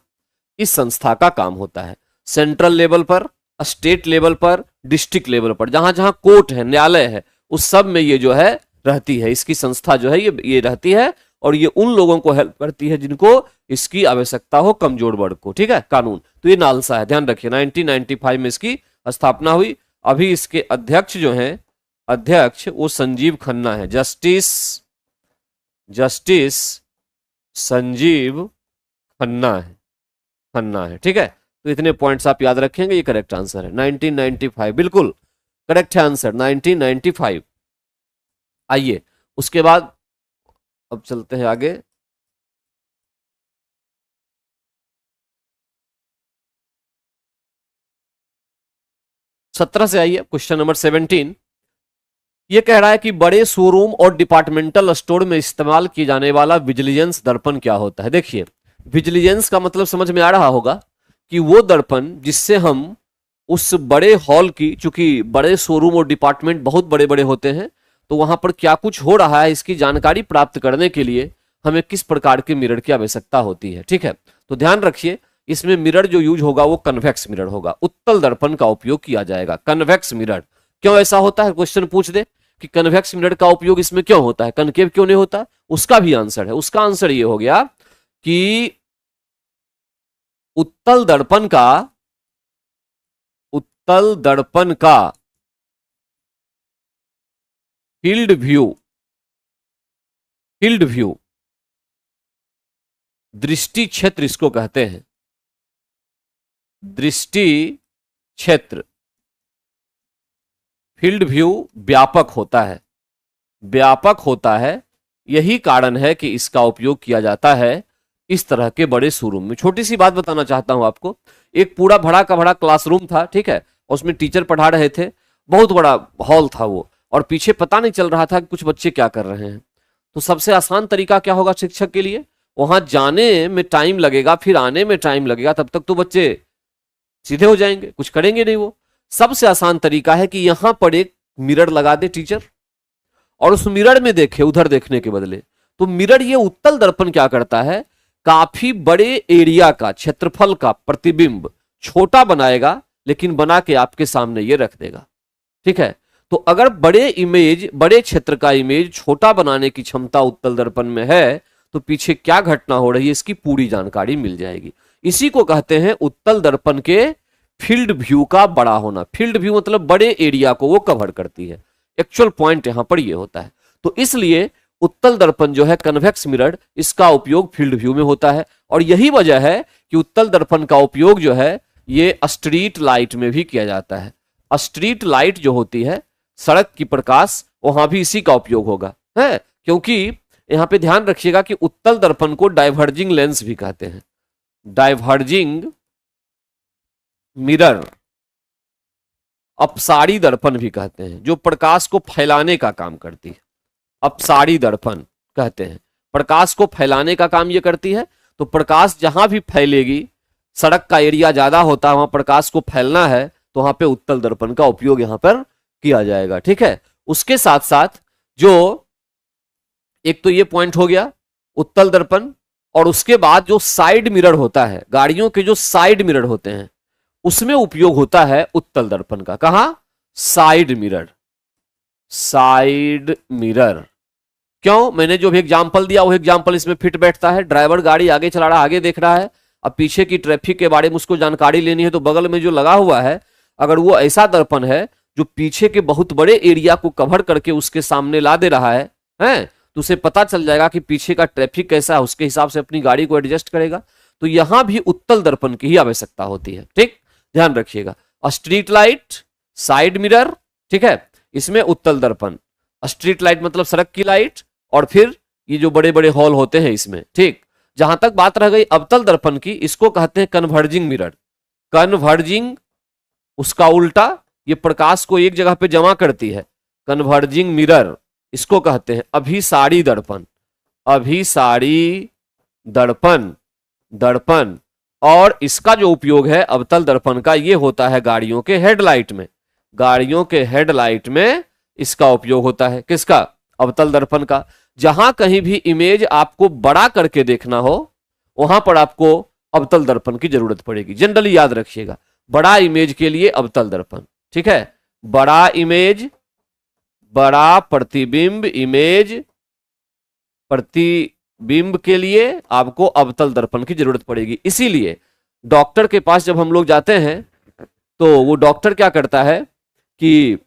इस संस्था का काम होता है। सेंट्रल लेवल पर, स्टेट लेवल पर, डिस्ट्रिक्ट लेवल पर, जहां जहां कोर्ट है, न्यायालय है, उस सब में ये जो है रहती है, इसकी संस्था जो है ये रहती है। और ये उन लोगों को हेल्प करती है जिनको इसकी आवश्यकता हो, कमजोर वर्ग को, ठीक है, कानून। तो ये नालसा है, ध्यान रखिए, 1995 में इसकी स्थापना हुई। अभी इसके अध्यक्ष जो हैं, अध्यक्ष वो संजीव खन्ना है, जस्टिस संजीव खन्ना है, ठीक है। तो इतने पॉइंट्स आप याद रखेंगे, ये करेक्ट आंसर है 1995, बिल्कुल करेक्ट है आंसर 1995। आइए उसके बाद अब चलते हैं आगे। सत्रह से आइए, क्वेश्चन नंबर 17। ये कह रहा है कि बड़े शोरूम और डिपार्टमेंटल स्टोर में इस्तेमाल किए जाने वाला विजिलेंस दर्पण क्या होता है। देखिए, विजिलेंस का मतलब समझ में आ रहा होगा कि वो दर्पण जिससे हम उस बड़े हॉल की, चूंकि बड़े शोरूम और डिपार्टमेंट बहुत बड़े बड़े होते हैं, तो वहां पर क्या कुछ हो रहा है इसकी जानकारी प्राप्त करने के लिए हमें किस प्रकार के मिरर की आवश्यकता होती है, ठीक है। तो ध्यान रखिए, इसमें मिरर जो यूज होगा वो कन्वेक्स मिरर होगा, उत्तल दर्पण का उपयोग किया जाएगा। कन्वेक्स मिरर क्यों ऐसा होता है, क्वेश्चन पूछ दे कि कन्वेक्स मिरर का उपयोग इसमें क्यों होता है, कनकेव क्यों नहीं होता, उसका भी आंसर है। उसका आंसर ये हो गया कि उत्तल दर्पण का फील्ड व्यू दृष्टि क्षेत्र इसको कहते हैं, दृष्टि क्षेत्र, फील्ड व्यू व्यापक होता है। यही कारण है कि इसका उपयोग किया जाता है इस तरह के बड़े शोरूम में। छोटी सी बात बताना चाहता हूं आपको, एक पूरा भरा का भरा क्लासरूम था, ठीक है, उसमें टीचर पढ़ा रहे थे, बहुत बड़ा हॉल था वो, और पीछे पता नहीं चल रहा था कि कुछ बच्चे क्या कर रहे हैं। तो सबसे आसान तरीका क्या होगा शिक्षक के लिए, वहां जाने में टाइम लगेगा, फिर आने में टाइम लगेगा, तब तक तो बच्चे सीधे हो जाएंगे, कुछ करेंगे नहीं वो। सबसे आसान तरीका है कि यहां पर एक मिरर लगा दे टीचर, और उस मिरर में देखे उधर देखने के बदले। तो मिरर, ये उत्तल दर्पण क्या करता है, काफी बड़े एरिया का, क्षेत्रफल का प्रतिबिंब छोटा बनाएगा, लेकिन बना के आपके सामने ये रख देगा, ठीक है। तो अगर बड़े क्षेत्र का इमेज छोटा बनाने की क्षमता उत्तल दर्पण में है, तो पीछे क्या घटना हो रही है इसकी पूरी जानकारी मिल जाएगी। इसी को कहते हैं उत्तल दर्पण के फील्ड व्यू का बड़ा होना। फील्ड व्यू मतलब बड़े एरिया को वो कवर करती है, एक्चुअल पॉइंट यहां पर ये होता है। तो इसलिए उत्तल दर्पण जो है, कन्वेक्स मिरर, इसका उपयोग फील्ड व्यू में होता है। और यही वजह है कि उत्तल दर्पण का उपयोग जो है ये स्ट्रीट लाइट में भी किया जाता है। स्ट्रीट लाइट जो होती है, सड़क की प्रकाश, वहां भी इसी का उपयोग होगा, है। क्योंकि यहां पे ध्यान रखिएगा कि उत्तल दर्पण को डाइवर्जिंग लेंस भी कहते हैं, डाइवर्जिंग मिरर, अपसारी दर्पण भी कहते हैं, जो प्रकाश को फैलाने का काम करती है, अपसारी दर्पण कहते हैं, प्रकाश को फैलाने का काम ये करती है। तो प्रकाश जहां भी फैलेगी, सड़क का एरिया ज्यादा होता है, वहां प्रकाश को फैलना है, तो वहां पे उत्तल दर्पण का उपयोग यहां पर किया जाएगा, ठीक है। उसके साथ साथ जो एक तो ये पॉइंट हो गया उत्तल दर्पण, और उसके बाद जो साइड मिरर होता है, गाड़ियों के जो साइड मिरर होते हैं, उसमें उपयोग होता है उत्तल दर्पण का। कहां, साइड मिरर, साइड मिरर। क्यों? मैंने जो भी एग्जाम्पल दिया वो एग्जाम्पल इसमें फिट बैठता है। ड्राइवर गाड़ी आगे चला रहा है, आगे देख रहा है, अब पीछे की ट्रैफिक के बारे में उसको जानकारी लेनी है, तो बगल में जो लगा हुआ है अगर वो ऐसा दर्पण है जो पीछे के बहुत बड़े एरिया को कवर करके उसके सामने ला दे रहा है, तो उसे पता चल जाएगा कि पीछे का ट्रैफिक कैसा है, उसके हिसाब से अपनी गाड़ी को एडजस्ट करेगा। तो यहां भी उत्तल दर्पण की ही आवश्यकता होती है। ठीक, ध्यान रखिएगा। स्ट्रीट लाइट, साइड मिरर, ठीक है, इसमें उत्तल दर्पण। स्ट्रीट लाइट मतलब सड़क की लाइट, और फिर ये जो बड़े बड़े हॉल होते हैं इसमें। ठीक, जहां तक बात रह गई अवतल दर्पण की, इसको कहते हैं कन्वर्जिंग मिरर। कन्वर्जिंग, उसका उल्टा, ये प्रकाश को एक जगह पे जमा करती है। कन्वर्जिंग मिरर इसको कहते हैं अभिसारी दर्पण। अभिसारी दर्पण, दर्पण। और इसका जो उपयोग है अवतल दर्पण का, ये होता है गाड़ियों के हेडलाइट में। गाड़ियों के हेडलाइट में इसका उपयोग होता है। किसका? अवतल दर्पण का। जहां कहीं भी इमेज आपको बड़ा करके देखना हो वहां पर आपको अवतल दर्पण की जरूरत पड़ेगी। जनरली याद रखिएगा, बड़ा इमेज के लिए अवतल दर्पण। ठीक है, बड़ा इमेज, बड़ा प्रतिबिंब इमेज, प्रतिबिंब के लिए आपको अवतल दर्पण की जरूरत पड़ेगी। इसीलिए डॉक्टर के पास जब हम लोग जाते हैं तो वो डॉक्टर क्या करता है कि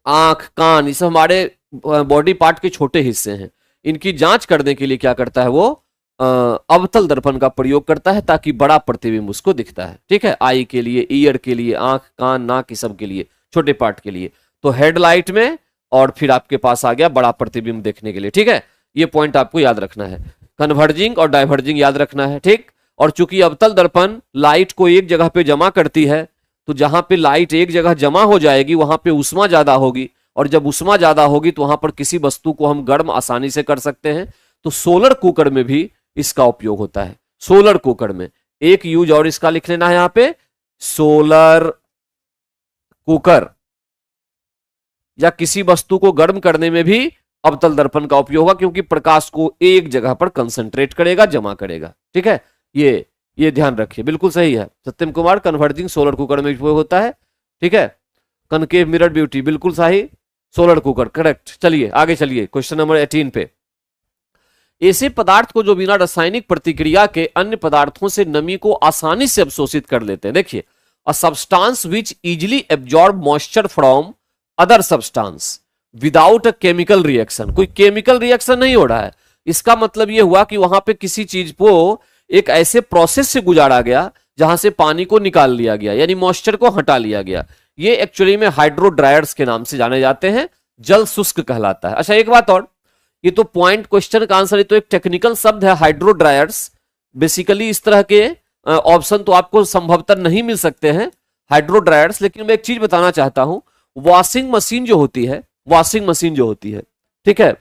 आंख, कान, ये सब हमारे बॉडी पार्ट के छोटे हिस्से हैं, इनकी जांच करने के लिए क्या करता है वो अवतल दर्पण का प्रयोग करता है, ताकि बड़ा प्रतिबिंब उसको दिखता है। ठीक है, आई के लिए, ईयर के लिए, आंख, कान, नाक, ये सब के लिए, छोटे पार्ट के लिए। तो हेडलाइट में, और फिर आपके पास आ गया बड़ा प्रतिबिंब देखने के लिए। ठीक है, ये पॉइंट आपको याद रखना है। कन्वर्जिंग और डाइवर्जिंग याद रखना है। ठीक, और चूंकि अवतल दर्पण लाइट को एक जगह पे जमा करती है, तो जहां पे लाइट एक जगह जमा हो जाएगी वहां पे ऊष्मा ज्यादा होगी, और जब ऊष्मा ज्यादा होगी तो वहां पर किसी वस्तु को हम गर्म आसानी से कर सकते हैं। तो सोलर कुकर में भी इसका उपयोग होता है। सोलर कुकर में एक यूज और इसका लिख लेना है यहां पे, सोलर कुकर, या किसी वस्तु को गर्म करने में भी अवतल दर्पण का उपयोग होगा, क्योंकि प्रकाश को एक जगह पर कंसंट्रेट करेगा, जमा करेगा। ठीक है, ये ध्यान रखिए, बिल्कुल सही है सत्यम कुमार। कन्वर्जिंग सोलर कुकर में उपयोग होता है। ठीक है, कनकेव मिरर ब्यूटी, बिल्कुल सही, सोलर कुकर करेक्ट। चलिए आगे चलिए, क्वेश्चन नंबर 18 पे। ऐसे पदार्थ को जो बिना रासायनिक प्रतिक्रिया के अन्य पदार्थों से नमी को आसानी से अवशोषित कर लेते हैं। देखिए, a substance which easily absorb moisture from other substance without a chemical reaction. कोई केमिकल रिएक्शन नहीं हो रहा है, इसका मतलब यह हुआ कि वहां पे किसी चीज को एक ऐसे प्रोसेस से गुजारा गया जहां से पानी को निकाल लिया गया, यानी मॉइस्चर को हटा लिया गया। ये एक्चुअली में हाइड्रो ड्रायर्स के नाम से जाने जाते हैं, जल शुष्क कहलाता है। अच्छा, एक बात और, ये तो पॉइंट क्वेश्चन का आंसर, ये तो एक टेक्निकल शब्द है हाइड्रो ड्रायर्स। बेसिकली इस तरह के ऑप्शन तो आपको संभवतः नहीं मिल सकते हैं हाइड्रो ड्रायर्स। लेकिन मैं एक चीज बताना चाहता हूं, वॉशिंग मशीन जो होती है, वॉशिंग मशीन जो होती है, ठीक है,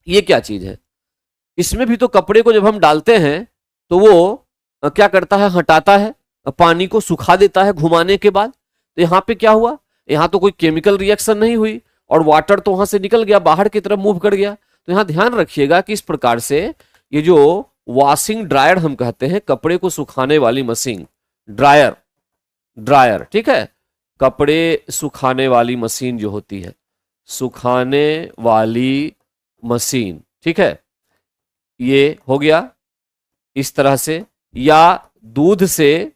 ये क्या चीज है? इसमें भी तो कपड़े को जब हम डालते हैं तो वो क्या करता है, हटाता है, पानी को सुखा देता है घुमाने के बाद। तो यहां पे क्या हुआ, यहां तो कोई केमिकल रिएक्शन नहीं हुई, और वाटर तो वहां से निकल गया, बाहर की तरफ मूव कर गया। तो यहां ध्यान रखिएगा कि इस प्रकार से ये जो वॉशिंग ड्रायर हम कहते हैं, कपड़े को सुखाने वाली मशीन, ड्रायर, ड्रायर, ठीक है, कपड़े सुखाने वाली मशीन जो होती है, सुखाने वाली मशीन, ठीक है, ये हो गया इस तरह से। या दूध से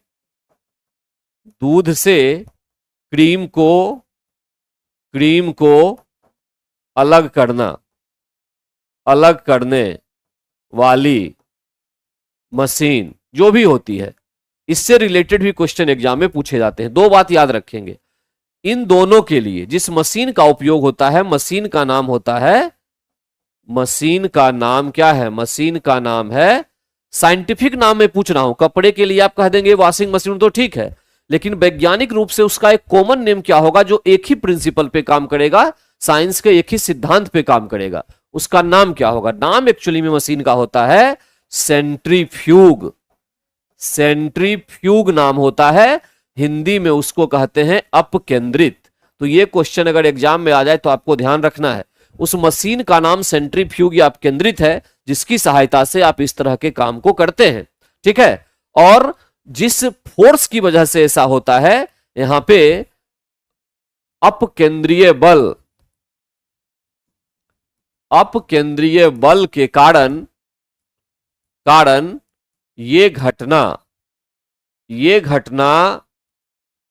क्रीम को अलग करने वाली मशीन जो भी होती है, इससे रिलेटेड भी क्वेश्चन एग्जाम में पूछे जाते हैं। दो बात याद रखेंगे, इन दोनों के लिए जिस मशीन का उपयोग होता है, मशीन का नाम होता है, मशीन का नाम क्या है? मशीन का नाम है, साइंटिफिक नाम में पूछ रहा हूं। कपड़े के लिए आप कह देंगे वॉशिंग मशीन, तो ठीक है, लेकिन वैज्ञानिक रूप से उसका एक कॉमन नेम क्या होगा जो एक ही प्रिंसिपल पे काम करेगा, साइंस के एक ही सिद्धांत पे काम करेगा, उसका नाम क्या होगा? नाम एक्चुअली में मशीन का होता है सेंट्रीफ्यूग। सेंट्रीफ्यूग नाम होता है, हिंदी में उसको कहते हैं अपकेंद्रित। तो ये क्वेश्चन अगर एग्जाम में आ जाए तो आपको ध्यान रखना है, उस मशीन का नाम सेंट्रीफ्यूग या अपकेंद्रित है, जिसकी सहायता से आप इस तरह के काम को करते हैं। ठीक है, और जिस फोर्स की वजह से ऐसा होता है, यहां पे अपकेंद्रीय बल, अपकेंद्रीय बल के कारण ये घटना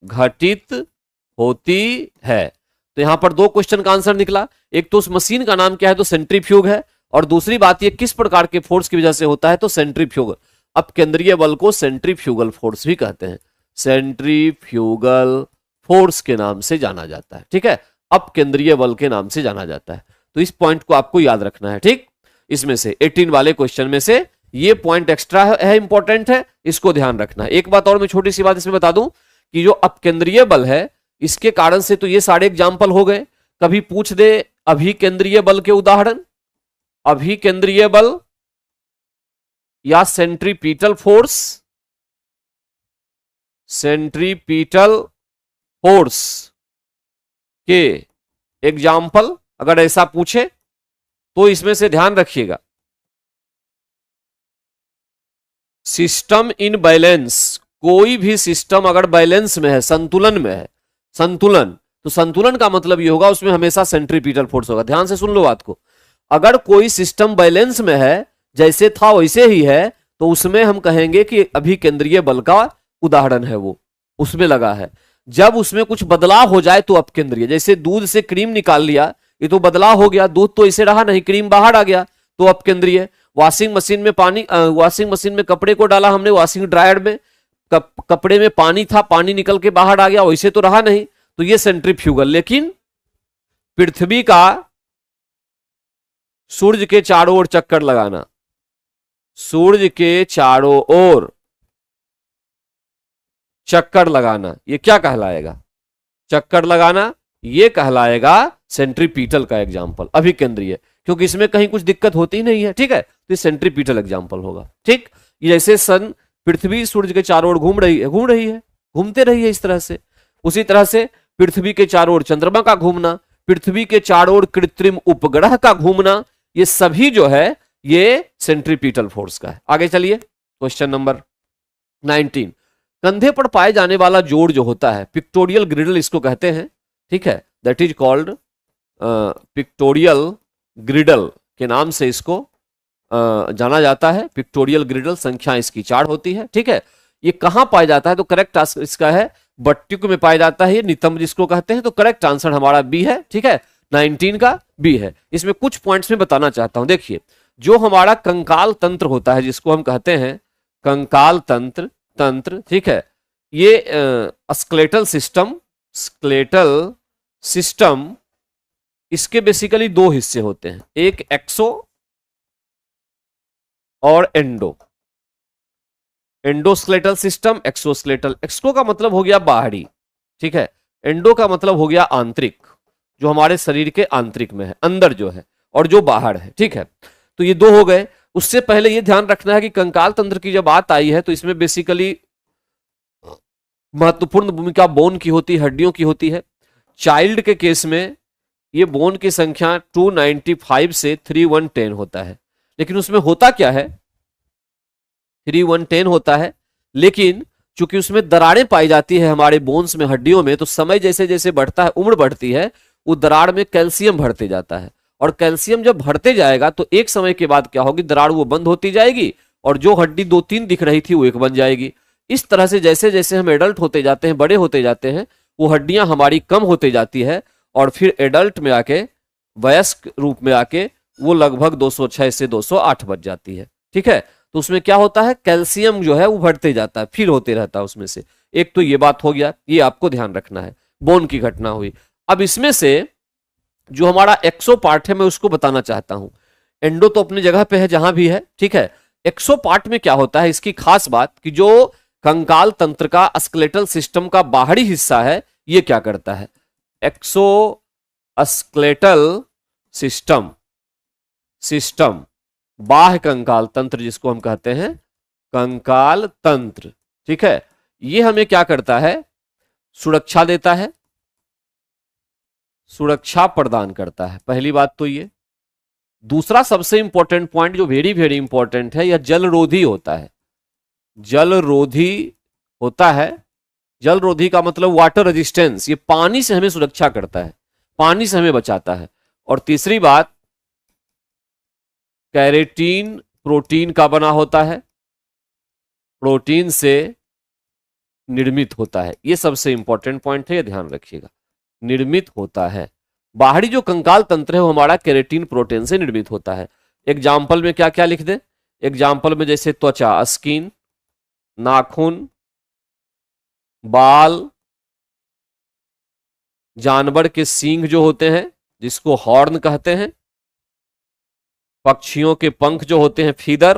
घटित होती है। तो यहां पर दो क्वेश्चन का आंसर निकला। एक तो उस मशीन का नाम क्या है, तो सेंट्रीफ्यूग है, और दूसरी बात ये किस प्रकार के फोर्स की वजह से होता है, तो सेंट्रीफ्यूग। अपकेंद्रीय बल को सेंट्रीफ्यूगल फोर्स भी कहते हैं, सेंट्रीफ्यूगल फोर्स के नाम से जाना जाता है। ठीक है, अपकेंद्रीय बल के नाम से जाना जाता है। तो इस पॉइंट को आपको याद रखना है। ठीक, इसमें से 18 वाले क्वेश्चन में से ये पॉइंट एक्स्ट्रा है, इंपॉर्टेंट है, इसको ध्यान रखना है। एक बात और मैं छोटी सी बात इसमें बता दूं कि जो अपकेंद्रीय बल है इसके कारण से तो ये सारे एग्जाम्पल हो गए। कभी पूछ दे अभिकेंद्रीय बल के उदाहरण, अभिकेंद्रीय बल या सेंट्रीपिटल फोर्स, सेंट्रीपिटल फोर्स के एग्जाम्पल अगर ऐसा पूछे तो इसमें से ध्यान रखिएगा, सिस्टम इन बैलेंस, कोई भी सिस्टम अगर बैलेंस में है, संतुलन में है, संतुलन, तो संतुलन का मतलब ये होगा उसमें हमेशा सेंट्रीपिटल फोर्स होगा। ध्यान से सुन लो बात को। अगर कोई सिस्टम बैलेंस में है, जैसे था वैसे ही है, तो उसमें हम कहेंगे कि अभिकेंद्रीय बल का उदाहरण है, वो उसमें लगा है। जब उसमें कुछ बदलाव हो जाए तो अपकेंद्रीय, जैसे दूध से क्रीम निकाल लिया, ये तो बदलाव हो गया, दूध तो इसे रहा नहीं, क्रीम बाहर आ गया, तो अपकेंद्रीय। वॉशिंग मशीन में वॉशिंग मशीन में कपड़े को डाला हमने, वॉशिंग ड्रायर में कपड़े में पानी था, पानी निकल के बाहर आ गया, वैसे तो रहा नहीं, तो ये सेंट्रीफ्यूगल। लेकिन पृथ्वी का सूर्य के चारों ओर चक्कर लगाना, सूर्य के चारों ओर चक्कर लगाना, ये क्या कहलाएगा, चक्कर लगाना, ये कहलाएगा सेंट्रीपिटल का एग्जाम्पल, अभिकेंद्रीय, क्योंकि इसमें कहीं कुछ दिक्कत होती नहीं है। ठीक है, तो ये सेंट्रीपिटल एग्जाम्पल होगा। ठीक, ये जैसे सन पृथ्वी सूर्य के चारों ओर घूम रही है, घूमते रही है इस तरह से। उसी तरह से पृथ्वी के चारों ओर चंद्रमा का घूमना, पृथ्वी के चारों ओर कृत्रिम उपग्रह का घूमना, ये सभी जो है ये सेंट्रीपिटल फोर्स का है। आगे चलिए, क्वेश्चन नंबर 19। कंधे पर पाए जाने वाला जोड़ जो होता है, पिक्टोरियल ग्रिडल इसको कहते हैं। ठीक है, दैट इज कॉल्ड पिक्टोरियल ग्रिडल के नाम से इसको जाना जाता है। पिक्टोरियल ग्रिडल, संख्या इसकी 4 होती है। ठीक है, ये कहां पाया जाता है, तो करेक्ट आंसर इसका है बट्टुक में पाया जाता है, ये नितंब जिसको कहते हैं। तो करेक्ट आंसर हमारा बी है। ठीक है, 19 का बी है। इसमें कुछ पॉइंट्स में बताना चाहता हूं। देखिए, जो हमारा कंकाल तंत्र होता है, जिसको हम कहते हैं कंकाल तंत्र, ठीक है, ये स्केलेटल सिस्टम, इसके बेसिकली 2 हिस्से होते हैं, एक एक्सो और एंडोस्केलेटल सिस्टम, एक्सोस्केलेटल। एक्सो का मतलब हो गया बाहरी, ठीक है, एंडो का मतलब हो गया आंतरिक, जो हमारे शरीर के आंतरिक में है, अंदर जो है, और जो बाहर है। ठीक है, तो ये 2 हो गए। उससे पहले ये ध्यान रखना है कि कंकाल तंत्र की जब बात आई है तो इसमें बेसिकली महत्वपूर्ण भूमिका बोन की होती है, हड्डियों की होती है। चाइल्ड के केस में ये बोन की संख्या 295 से 3110 होता है। लेकिन उसमें होता क्या है, 3110 होता है, लेकिन चूंकि उसमें दरारें पाई जाती है हमारे बोन्स में, हड्डियों में, तो समय जैसे जैसे बढ़ता है, उम्र बढ़ती है, वो दरार में कैल्शियम बढ़ते जाता है। और कैल्शियम जब बढ़ते जाएगा तो एक समय के बाद क्या होगी, दरार वो बंद होती जाएगी, और जो हड्डी 2-3 दिख रही थी वो एक बन जाएगी। इस तरह से जैसे जैसे हम एडल्ट होते जाते हैं, बड़े होते जाते हैं, वो हड्डियां हमारी कम होती जाती है, और फिर एडल्ट में आके, वयस्क रूप में आके, वो लगभग 206 से 208 बच जाती है। ठीक है, तो उसमें क्या होता है, कैल्शियम जो है वो बढ़ते जाता है, फिर होते रहता है उसमें से। एक तो ये बात हो गया, ये आपको ध्यान रखना है, बोन की घटना हुई। अब इसमें से जो हमारा एक्सो पार्ट है, मैं उसको बताना चाहता हूं। एंडो तो अपनी जगह पे है जहां भी है, ठीक है। एक्सो पार्ट में क्या होता है, इसकी खास बात कि जो कंकाल तंत्र का स्केलेटल सिस्टम का बाहरी हिस्सा है, ये क्या करता है, एक्सो स्केलेटल सिस्टम बाह्य कंकाल तंत्र, जिसको हम कहते हैं कंकाल तंत्र, ठीक है, ये हमें क्या करता है, सुरक्षा देता है, सुरक्षा प्रदान करता है। पहली बात तो ये। दूसरा सबसे इंपॉर्टेंट पॉइंट जो वेरी वेरी इंपॉर्टेंट है, यह जलरोधी होता है। जलरोधी होता है, जलरोधी का मतलब वाटर रेजिस्टेंस, ये पानी से हमें सुरक्षा करता है, पानी से हमें बचाता है। और तीसरी बात, कैरेटीन प्रोटीन का बना होता है, प्रोटीन से निर्मित होता है। ये सबसे इंपॉर्टेंट पॉइंट है, ये ध्यान रखिएगा, निर्मित होता है। बाहरी जो कंकाल तंत्र है वो हमारा केरेटीन प्रोटीन से निर्मित होता है। एग्जाम्पल में क्या क्या लिख दे? एग्जाम्पल में जैसे त्वचा, स्किन, नाखून, बाल, जानवर के सींग जो होते हैं जिसको हॉर्न कहते हैं, पक्षियों के पंख जो होते हैं फीदर,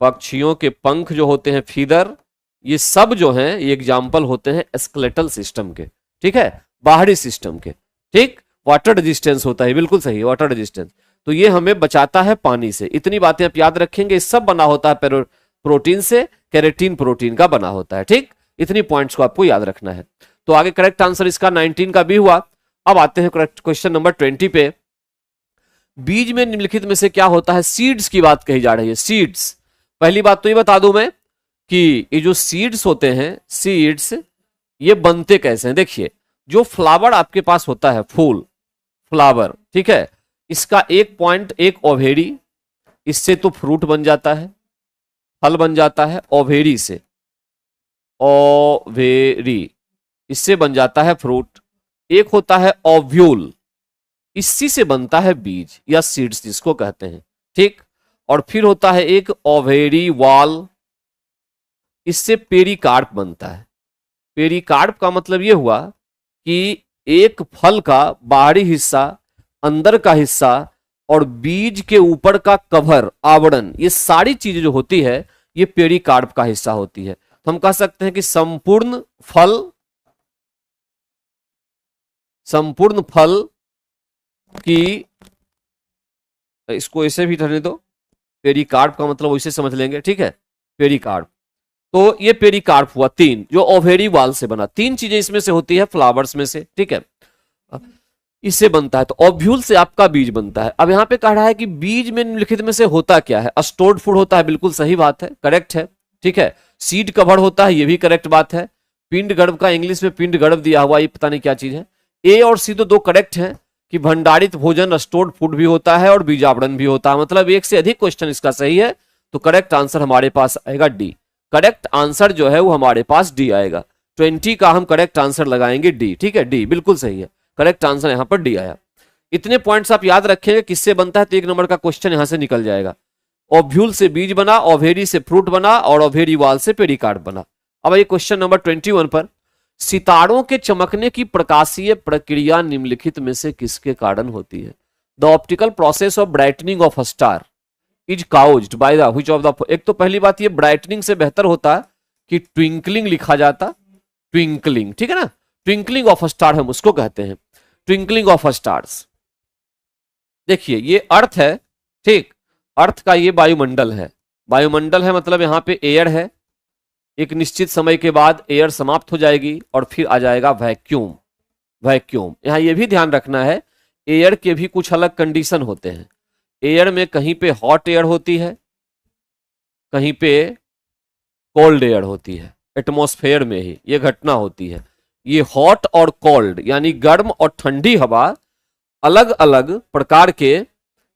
पक्षियों के पंख जो होते हैं फीदर, ये सब जो हैं ये एग्जाम्पल होते हैं स्केलेटल सिस्टम के, ठीक है, बाहरी सिस्टम के, ठीक। वाटर रेजिस्टेंस होता है, बिल्कुल सही, वाटर रेजिस्टेंस। तो ये हमें बचाता है पानी से। इतनी बातें आप याद रखेंगे, सब बना होता है प्रोटीन से, केरेटीन प्रोटीन का बना होता है, ठीक। इतनी पॉइंट्स को आपको याद रखना है। तो आगे करेक्ट आंसर इसका 19 का भी हुआ। अब आते हैं करेक्ट क्वेश्चन नंबर 20 पे। बीज में निम्नलिखित में से क्या होता है? सीड्स की बात कही जा रही है, सीड्स। पहली बात तो ये बता दूं मैं कि ये जो सीड्स होते हैं, सीड्स ये बनते कैसे हैं? देखिए, जो फ्लावर आपके पास होता है, फूल, फ्लावर, ठीक है, इसका एक पॉइंट, एक ओवेरी, इससे तो फ्रूट बन जाता है, फल बन जाता है। ओवेरी से, ओवेरी, इससे बन जाता है फ्रूट। एक होता है ओव्यूल, इसी से बनता है बीज या सीड्स जिसको कहते हैं, ठीक। और फिर होता है एक ओवेरी वॉल, इससे पेरिकार्प बनता है। पेरिकार्प का मतलब यह हुआ कि एक फल का बाहरी हिस्सा, अंदर का हिस्सा और बीज के ऊपर का कवर, आवरण, ये सारी चीजें जो होती है ये पेरिकार्प का हिस्सा होती है। तो हम कह सकते हैं कि संपूर्ण फल की, इसको ऐसे भी रहने दो, पेरिकार्प का मतलब वैसे समझ लेंगे, ठीक है, पेरिकार्प। तो ये पेरिकार्प हुआ तीन, जो ओवेरी वाल से बना। तीन चीजें इसमें से होती है, फ्लावर्स में से, ठीक है, इससे बनता है। तो ओव्यूल से आपका बीज बनता है। अब यहां पे कह रहा है कि बीज में निम्नलिखित में से होता क्या है? स्टोर्ड फूड होता है, बिल्कुल सही बात है, करेक्ट है, ठीक है। सीड कवर होता है, ये भी करेक्ट बात है। पिंड गर्भ का इंग्लिश में पिंड गर्भ दिया हुआ, ये पता नहीं क्या चीज है। ए और सी तो दो करेक्ट है कि भंडारित भोजन स्टोर्ड फूड भी होता है और बीजावरण भी होता है, मतलब एक से अधिक क्वेश्चन इसका सही है। तो करेक्ट आंसर हमारे पास आएगा डी। करेक्ट आंसर जो है वो हमारे पास डी आएगा। 20 का हम करेक्ट आंसर लगाएंगे डी, ठीक है, डी बिल्कुल सही है, करेक्ट आंसर यहां पर डी आया। इतने पॉइंट्स आप याद रखेंगे, किससे बनता है तो 1 नंबर का क्वेश्चन यहां से निकल जाएगा। ओव्यूल से बीज बना, ओवेरी से फ्रूट बना और ओवेरी वाल से पेरिकार्प बना। अब ये क्वेश्चन नंबर 21 पर, सितारों के चमकने की प्रकाशीय प्रक्रिया निम्नलिखित में से किसके कारण होती है? The optical process of brightening of a star is caused by the which of the, एक तो पहली बात ये ब्राइटनिंग से बेहतर होता है कि ट्विंकलिंग लिखा जाता, ट्विंकलिंग, ठीक है ना, ट्विंकलिंग ऑफ अ स्टार हम उसको कहते हैं, ट्विंकलिंग ऑफ अ स्टार्स। देखिए ये अर्थ है, ठीक, अर्थ का ये वायुमंडल है, वायुमंडल है मतलब यहां पे एयर है, एक निश्चित समय के बाद एयर समाप्त हो जाएगी और फिर आ जाएगा वैक्यूम। वैक्यूम, यहां ये भी ध्यान रखना है, एयर के भी कुछ अलग कंडीशन होते हैं। एयर में कहीं पे हॉट एयर होती है, कहीं पे कोल्ड एयर होती है, एटमॉस्फेयर में ही ये घटना होती है। ये हॉट और कोल्ड यानी गर्म और ठंडी हवा अलग अलग प्रकार के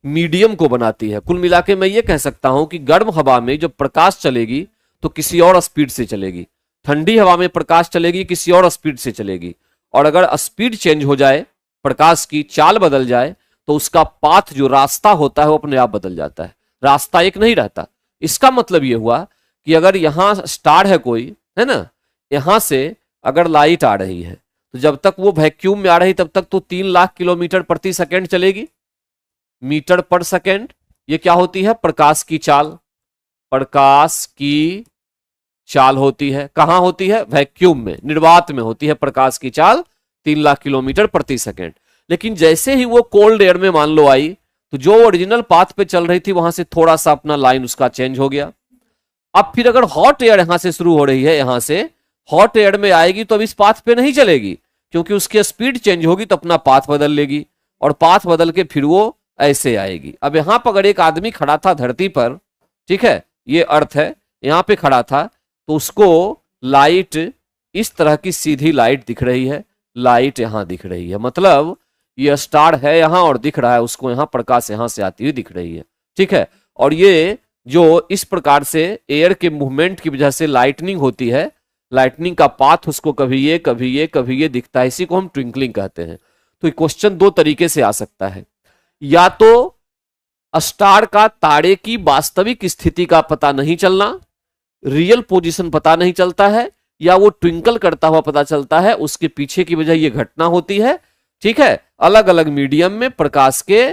मीडियम को बनाती है। कुल मिला के मैं ये कह सकता हूं कि गर्म हवा में जब प्रकाश चलेगी तो किसी और स्पीड से चलेगी, ठंडी हवा में प्रकाश चलेगी किसी और स्पीड से चलेगी, और अगर स्पीड चेंज हो जाए, प्रकाश की चाल बदल जाए, तो उसका पाथ जो रास्ता होता है वो अपने आप बदल जाता है, रास्ता एक नहीं रहता। इसका मतलब ये हुआ कि अगर यहां स्टार है कोई, है ना, यहां से अगर लाइट आ रही है तो जब तक वो वैक्यूम में आ रही तब तक तो 3 लाख किलोमीटर प्रति सेकेंड चलेगी, मीटर पर सेकेंड। ये क्या होती है? प्रकाश की चाल, प्रकाश की चाल होती है। कहां होती है? वैक्यूम में, निर्वात में होती है प्रकाश की चाल 3 लाख किलोमीटर प्रति सेकेंड। लेकिन जैसे ही वो कोल्ड एयर में मान लो आई, तो जो ओरिजिनल पाथ पे चल रही थी वहां से थोड़ा सा अपना लाइन उसका चेंज हो गया। अब फिर अगर हॉट एयर यहां से शुरू हो रही है, यहां से हॉट एयर में आएगी तो अब इस पाथ पे नहीं चलेगी, क्योंकि उसकी स्पीड चेंज होगी तो अपना पाथ बदल लेगी, और पाथ बदल के फिर वो ऐसे आएगी। अब यहां पर अगर एक आदमी खड़ा था धरती पर, ठीक है, ये अर्थ है, यहां पे खड़ा था, तो उसको लाइट इस तरह की सीधी लाइट दिख रही है, लाइट यहां दिख रही है, मतलब ये स्टार है यहां और दिख रहा है उसको, यहां प्रकाश यहां से आती हुई दिख रही है, ठीक है। और ये जो इस प्रकार से एयर के मूवमेंट की वजह से लाइटनिंग होती है, लाइटनिंग का पाथ उसको कभी ये कभी ये कभी ये दिखता है, इसी को हम ट्विंकलिंग कहते हैं। तो क्वेश्चन दो तरीके से आ सकता है, या तो स्टार का तारे की वास्तविक स्थिति का पता नहीं चलना, रियल पोजीशन पता नहीं चलता है, या वो ट्विंकल करता हुआ पता चलता है, उसके पीछे की वजह ये घटना होती है, ठीक है। अलग अलग मीडियम में प्रकाश के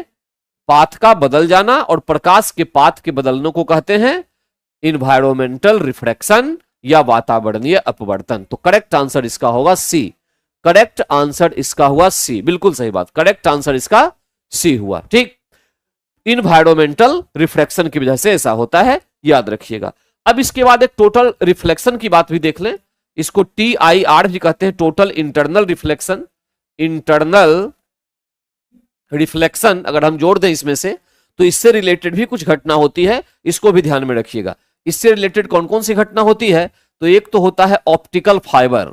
पाथ का बदल जाना, और प्रकाश के पाथ के बदलने को कहते हैं इन्वायरमेंटल रिफ्रैक्शन या वातावरणीय अपवर्तन। तो करेक्ट आंसर इसका होगा सी, करेक्ट आंसर इसका हुआ सी, बिल्कुल सही बात, करेक्ट आंसर इसका सी हुआ, ठीक। इन्वायरमेंटल रिफ्लेक्शन की वजह से ऐसा होता है, याद रखिएगा। अब इसके बाद एक टोटल रिफ्लेक्शन की बात भी देख लें, इसको TIR भी कहते हैं, total internal reflection. Internal reflection अगर हम जोड़ दें इसमें से, तो इससे रिलेटेड भी कुछ घटना होती है, इसको भी ध्यान में रखिएगा। इससे रिलेटेड कौन कौन सी घटना होती है, तो एक तो होता है ऑप्टिकल फाइबर।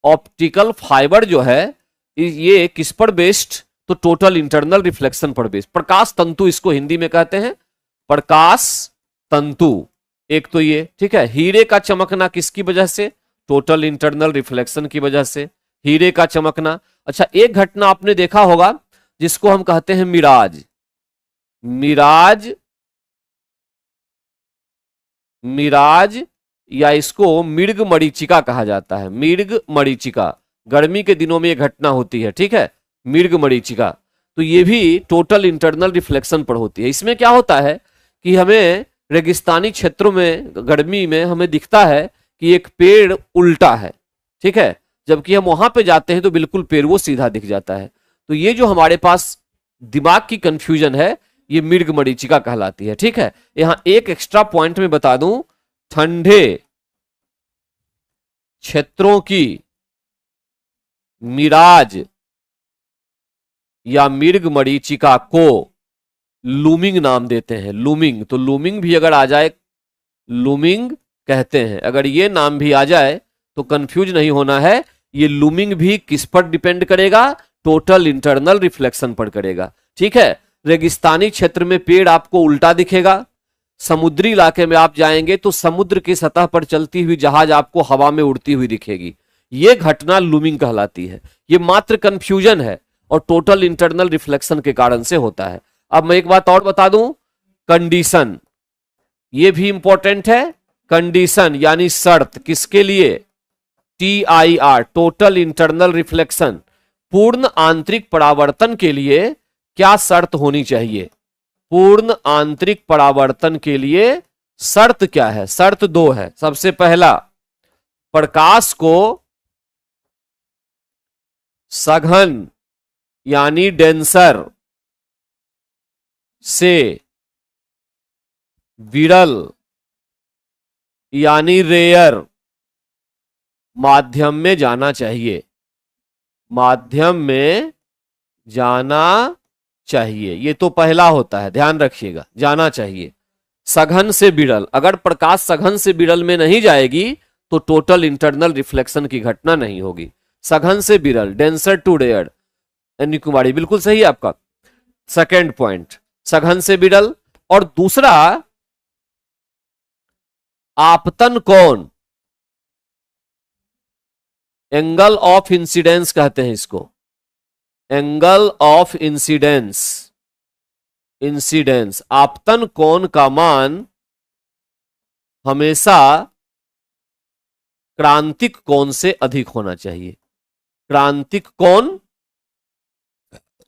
ऑप्टिकल फाइबर जो है ये किस पर बेस्ड, तो टोटल इंटरनल रिफ्लेक्शन पर बेस्ड। प्रकाश तंतु इसको हिंदी में कहते हैं, प्रकाश तंतु, एक तो ये, ठीक है। हीरे का चमकना किसकी वजह से, टोटल इंटरनल रिफ्लेक्शन की वजह से, हीरे का चमकना। अच्छा, एक घटना आपने देखा होगा जिसको हम कहते हैं मिराज। मिराज, मिराज या इसको मृग मरीचिका कहा जाता है, मृग मरीचिका। गर्मी के दिनों में यह घटना होती है, ठीक है, मृग मरीचिका। तो ये भी टोटल इंटरनल रिफ्लेक्शन पर होती है। इसमें क्या होता है कि हमें रेगिस्तानी क्षेत्रों में गर्मी में हमें दिखता है कि एक पेड़ उल्टा है, ठीक है, जबकि हम वहां पे जाते हैं तो बिल्कुल पेड़ वो सीधा दिख जाता है। तो ये जो हमारे पास दिमाग की कंफ्यूजन है, ये मृग मरीचिका कहलाती है, ठीक है। यहां एक एक्स्ट्रा पॉइंट में बता दूं, ठंडे क्षेत्रों की मिराज या मृग मरीचिका को लूमिंग नाम देते हैं, लूमिंग। तो लूमिंग भी अगर आ जाए, लूमिंग कहते हैं, अगर ये नाम भी आ जाए तो कंफ्यूज नहीं होना है, ये लूमिंग भी किस पर डिपेंड करेगा, टोटल इंटरनल रिफ्लेक्शन पर करेगा, ठीक है। रेगिस्तानी क्षेत्र में पेड़ आपको उल्टा दिखेगा, समुद्री इलाके में आप जाएंगे तो समुद्र की सतह पर चलती हुई जहाज आपको हवा में उड़ती हुई दिखेगी। यह घटना लूमिंग कहलाती है। यह मात्र कंफ्यूजन है और टोटल इंटरनल रिफ्लेक्शन के कारण से होता है। अब मैं एक बात और बता दूं, कंडीशन, यह भी इंपॉर्टेंट है। कंडीशन यानी शर्त, किसके लिए, TIR, टोटल इंटरनल रिफ्लेक्शन, पूर्ण आंतरिक परावर्तन के लिए क्या शर्त होनी चाहिए, पूर्ण आंतरिक परावर्तन के लिए शर्त क्या है, शर्त दो है। सबसे पहला, प्रकाश को सघन यानी डेंसर से विरल यानी रेयर माध्यम में जाना चाहिए, माध्यम में जाना चाहिए। ये तो पहला होता है, ध्यान रखिएगा, जाना चाहिए। सघन से विरल, अगर प्रकाश सघन से विरल में नहीं जाएगी तो टोटल इंटरनल रिफ्लेक्शन की घटना नहीं होगी। सघन से विरल, डेंसर टू रेयर, एनी कुमारी बिल्कुल सही है आपका। सेकेंड पॉइंट, सघन से विरल। और दूसरा, आपतन कोण, एंगल ऑफ इंसिडेंस कहते हैं इसको, एंगल ऑफ इंसिडेंस, इंसिडेंस। आपतन कोण का मान हमेशा क्रांतिक कोण से अधिक होना चाहिए। क्रांतिक कोण,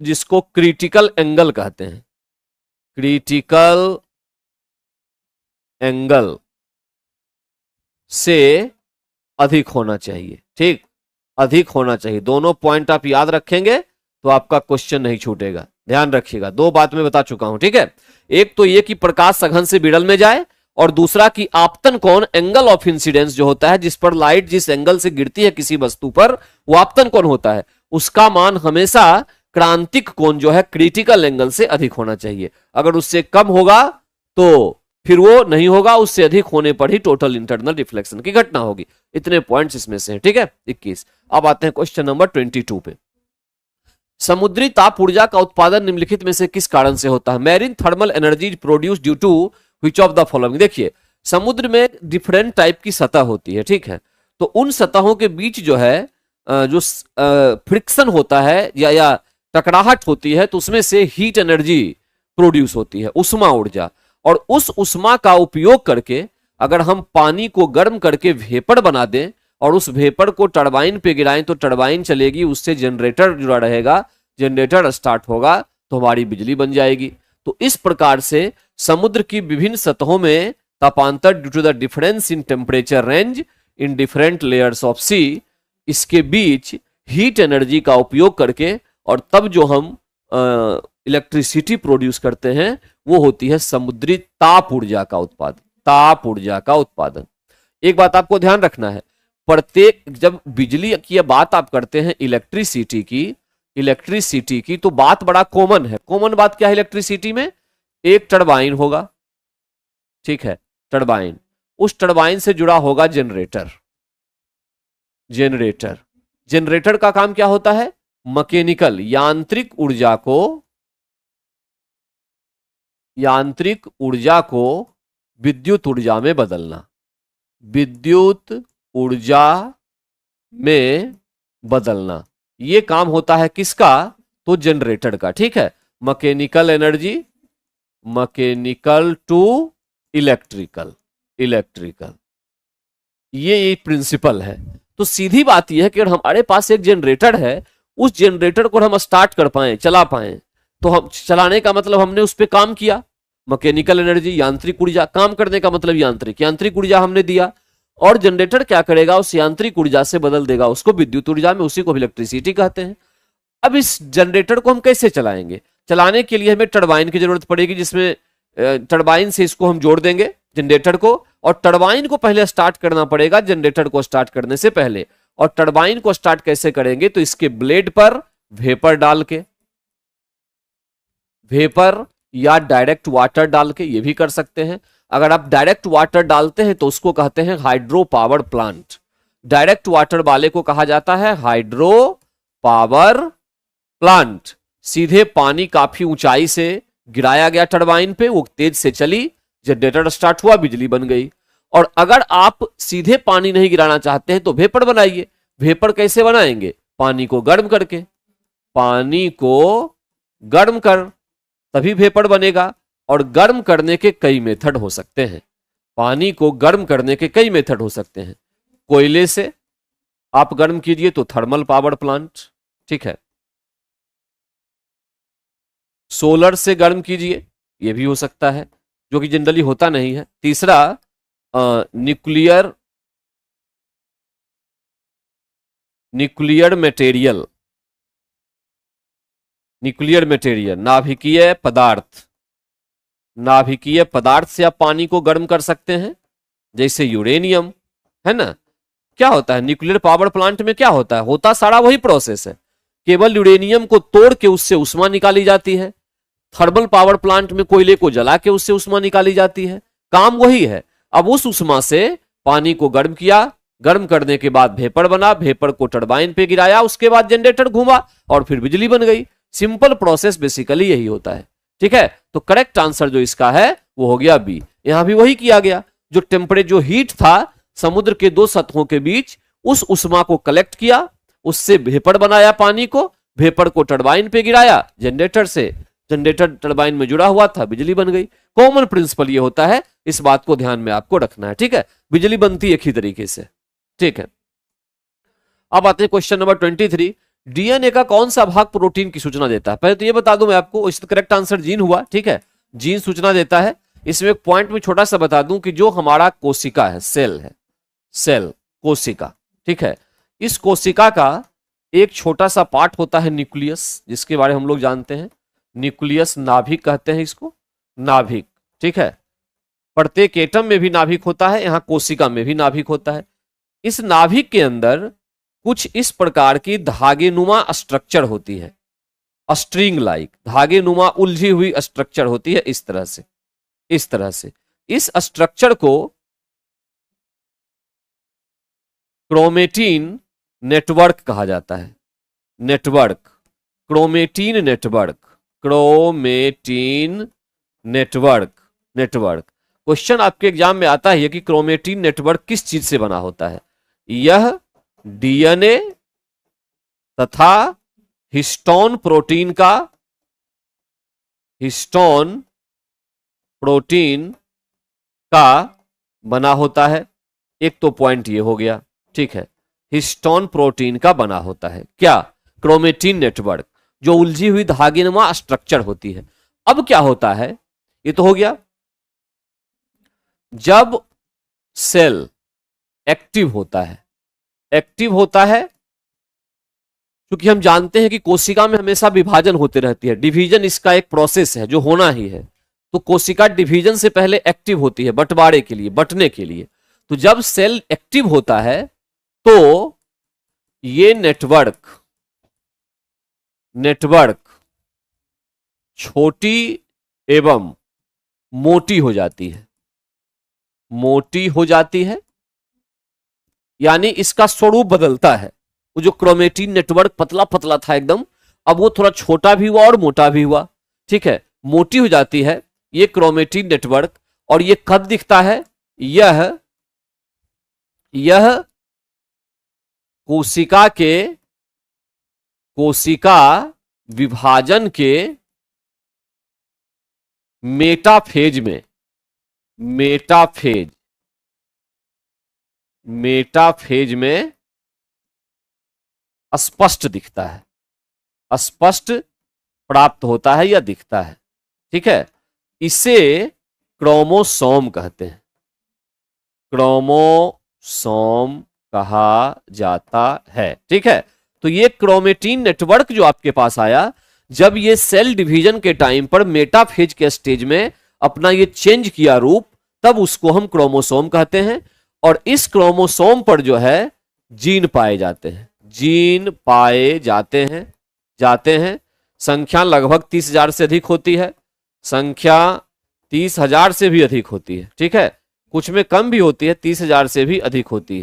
जिसको क्रिटिकल एंगल कहते हैं, क्रिटिकल एंगल से अधिक होना चाहिए, ठीक, अधिक होना चाहिए। दोनों पॉइंट आप याद रखेंगे तो आपका क्वेश्चन नहीं छूटेगा, ध्यान रखिएगा। दो बात मैं बता चुका हूं, ठीक है। एक तो ये कि प्रकाश सघन से विरल में जाए, और दूसरा कि आपतन कोण, एंगल ऑफ इंसिडेंस जो होता है, जिस पर लाइट जिस एंगल से गिरती है किसी वस्तु पर, वो आपतन कोण होता है, उसका मान हमेशा क्रांतिक कोण जो है क्रिटिकल एंगल से अधिक होना चाहिए। अगर उससे कम होगा तो फिर वो नहीं होगा, उससे अधिक होने पर ही टोटल इंटरनल रिफ्लेक्शन की घटना होगी। इतने पॉइंट्स इसमें से हैं, ठीक है। 21। अब आते हैं क्वेश्चन नंबर 22 पे। समुद्री ताप ऊर्जा का उत्पादन निम्नलिखित में से किस कारण से होता है? Marine thermal energy produce due to which of the following. देखिए, समुद्र में डिफरेंट टाइप की सतह होती है, ठीक है, तो उन सतहों के बीच जो है जो फ्रिक्शन होता है या टकराहट होती है, तो उसमें से हीट एनर्जी प्रोड्यूस होती है, उष्मा ऊर्जा, और उस उष्मा का उपयोग करके अगर हम पानी को गर्म करके वेपर बना दें और उस वेपर को टरबाइन पे गिराएं तो टरबाइन चलेगी, उससे जनरेटर जुड़ा रहेगा, जनरेटर स्टार्ट होगा तो हमारी बिजली बन जाएगी। तो इस प्रकार से समुद्र की विभिन्न सतहों में तापांतर due to the difference in temperature range in different layers of sea, इसके बीच हीट एनर्जी का उपयोग करके और तब जो हम इलेक्ट्रिसिटी प्रोड्यूस करते हैं वो होती है समुद्री ताप ऊर्जा का उत्पादन। ताप ऊर्जा का उत्पादन। एक बात आपको ध्यान रखना है, प्रत्येक जब बिजली की बात आप करते हैं इलेक्ट्रिसिटी की तो बात बड़ा कॉमन है। कॉमन बात क्या है इलेक्ट्रिसिटी में? एक टरबाइन होगा, ठीक है, टरबाइन, उस टरबाइन से जुड़ा होगा जनरेटर। जनरेटर का काम क्या होता है? मैकेनिकल, यांत्रिक ऊर्जा को विद्युत ऊर्जा में बदलना, विद्युत ऊर्जा में बदलना, ये काम होता है किसका? तो जनरेटर का, ठीक है। Mechanical energy, mechanical to electrical, ये प्रिंसिपल है। तो सीधी बात यह है कि अगर हमारे पास एक जनरेटर है, उस जनरेटर को हम स्टार्ट कर पाए, चला पाए, तो हम चलाने का मतलब हमने उस पर काम किया, मैकेनिकल एनर्जी, यांत्रिक ऊर्जा, काम करने का मतलब यांत्रिक ऊर्जा हमने दिया, और जनरेटर क्या करेगा? उस यांत्रिक ऊर्जा से बदल देगा उसको विद्युत ऊर्जा में, उसी को इलेक्ट्रिसिटी कहते हैं। अब इस जनरेटर को हम कैसे चलाएंगे? चलाने के लिए हमें टरबाइन की जरूरत पड़ेगी, जिसमें टरबाइन से इसको हम जोड़ देंगे जनरेटर को, और टरबाइन को पहले स्टार्ट करना पड़ेगा जनरेटर को स्टार्ट करने से पहले। और टरबाइन को स्टार्ट कैसे करेंगे? तो इसके ब्लेड पर वेपर डाल के, वेपर या डायरेक्ट वाटर डाल के, ये भी कर सकते हैं। अगर आप डायरेक्ट वाटर डालते हैं तो उसको कहते हैं hydro power plant. Direct water वाले को कहा जाता है हाइड्रो पावर प्लांट। सीधे पानी काफी ऊंचाई से गिराया गया टरबाइन पे, वो तेज से चली, जनरेटर स्टार्ट हुआ, बिजली बन गई। और अगर आप सीधे पानी नहीं गिराना चाहते हैं तो वेपर बनाइए। वेपर कैसे बनाएंगे? पानी को गर्म करके, पानी को गर्म कर तभी वेपर बनेगा। और गर्म करने के कई मेथड हो सकते हैं, पानी को गर्म करने के कई मेथड हो सकते हैं। कोयले से आप गर्म कीजिए तो थर्मल पावर प्लांट, ठीक है। सोलर से गर्म कीजिए, यह भी हो सकता है, जो कि जनरली होता नहीं है। तीसरा न्यूक्लियर मटेरियल, नाभिकीय पदार्थ से आप पानी को गर्म कर सकते हैं, जैसे यूरेनियम, है ना। क्या होता है न्यूक्लियर पावर प्लांट में? क्या होता है? होता सारा वही प्रोसेस है, केवल यूरेनियम को तोड़ के उससे उष्मा निकाली जाती है। थर्मल पावर प्लांट में कोयले को जला के उससे उष्मा निकाली जाती है, काम वही है। अब उस उष्मा से पानी को गर्म किया, गर्म करने के बाद वेपर बना, वेपर को टरबाइन पे गिराया, उसके बाद जनरेटर घूमा और फिर बिजली बन गई। सिंपल प्रोसेस बेसिकली यही होता है, ठीक है। तो करेक्ट आंसर जो इसका है वो हो गया बी। यहां भी वही किया गया, जो टेम्परेचर, जो हीट था समुद्र के दो सतहों के बीच, उस उष्मा को कलेक्ट किया, उससे वेपर बनाया पानी को, वेपर को टरबाइन पे गिराया जनरेटर से, जनरेटर टरबाइन में जुड़ा हुआ था, बिजली बन गई। कॉमन प्रिंसिपल ये होता है, इस बात को ध्यान में आपको रखना है, ठीक है। बिजली बनती एक ही तरीके से, ठीक है। अब आते हैं क्वेश्चन नंबर 23। डीएनए का कौन सा भाग प्रोटीन की सूचना देता है? पहले तो ये बता दूं मैं आपको, इसका करेक्ट आंसर जीन हुआ, ठीक है। जीन सूचना देता है। इसमें एक पॉइंट में छोटा सा बता दूं कि जो हमारा कोशिका है, सेल है, सेल कोशिका, ठीक है, इस कोशिका का एक छोटा सा पार्ट होता है न्यूक्लियस, जिसके बारे में हम लोग जानते हैं, न्यूक्लियस, नाभिक कहते हैं इसको, नाभिक, ठीक है। प्रत्येक एटम में भी नाभिक होता है, यहां कोशिका में भी नाभिक होता है। इस नाभिक के अंदर कुछ इस प्रकार की धागेनुमा स्ट्रक्चर होती है, स्ट्रिंग लाइक, धागेनुमा उलझी हुई स्ट्रक्चर होती है, इस तरह से, इस तरह से। इस स्ट्रक्चर को क्रोमेटिन नेटवर्क कहा जाता है, network, chromatin network, chromatin network, network. Question आपके एग्जाम में आता है कि क्रोमेटीन नेटवर्क किस चीज से बना होता है। यह डीएनए तथा हिस्टोन प्रोटीन का, हिस्टोन प्रोटीन का बना होता है। एक तो पॉइंट ये हो गया, ठीक है, हिस्टोन प्रोटीन का बना होता है। क्या? क्रोमेटीन नेटवर्क, जो उलझी हुई धागेनुमा स्ट्रक्चर होती है। अब क्या होता है, ये तो हो गया। जब सेल एक्टिव होता है, एक्टिव होता है, क्योंकि हम जानते हैं कि कोशिका में हमेशा विभाजन होते रहती है, डिवीजन इसका एक प्रोसेस है जो होना ही है। तो कोशिका डिवीजन से पहले एक्टिव होती है, बंटवारे के लिए, बंटने के लिए। तो जब सेल एक्टिव होता है तो ये नेटवर्क छोटी एवं मोटी हो जाती है, मोटी हो जाती है, यानी इसका स्वरूप बदलता है। वो जो क्रोमेटीन नेटवर्क पतला पतला था एकदम, अब वो थोड़ा छोटा भी हुआ और मोटा भी हुआ, ठीक है, मोटी हो जाती है ये क्रोमेटीन नेटवर्क। और ये कब दिखता है? यह कोशिका विभाजन के मेटाफेज में, मेटाफेज में स्पष्ट दिखता है, स्पष्ट प्राप्त होता है या दिखता है, ठीक है। इसे क्रोमोसोम कहते हैं, क्रोमोसोम कहा जाता है, ठीक है। तो ये क्रोमेटीन नेटवर्क जो आपके पास आया, जब ये सेल डिवीजन के टाइम पर मेटाफेज के स्टेज में अपना ये चेंज किया रूप, तब उसको हम क्रोमोसोम कहते हैं। और इस क्रोमोसोम पर जो है जीन पाए जाते हैं, जीन पाए जाते हैं। संख्या लगभग 30,000 से अधिक होती है, संख्या 30,000 से भी अधिक होती है, ठीक है, कुछ में कम भी होती है, 30,000 से भी अधिक होती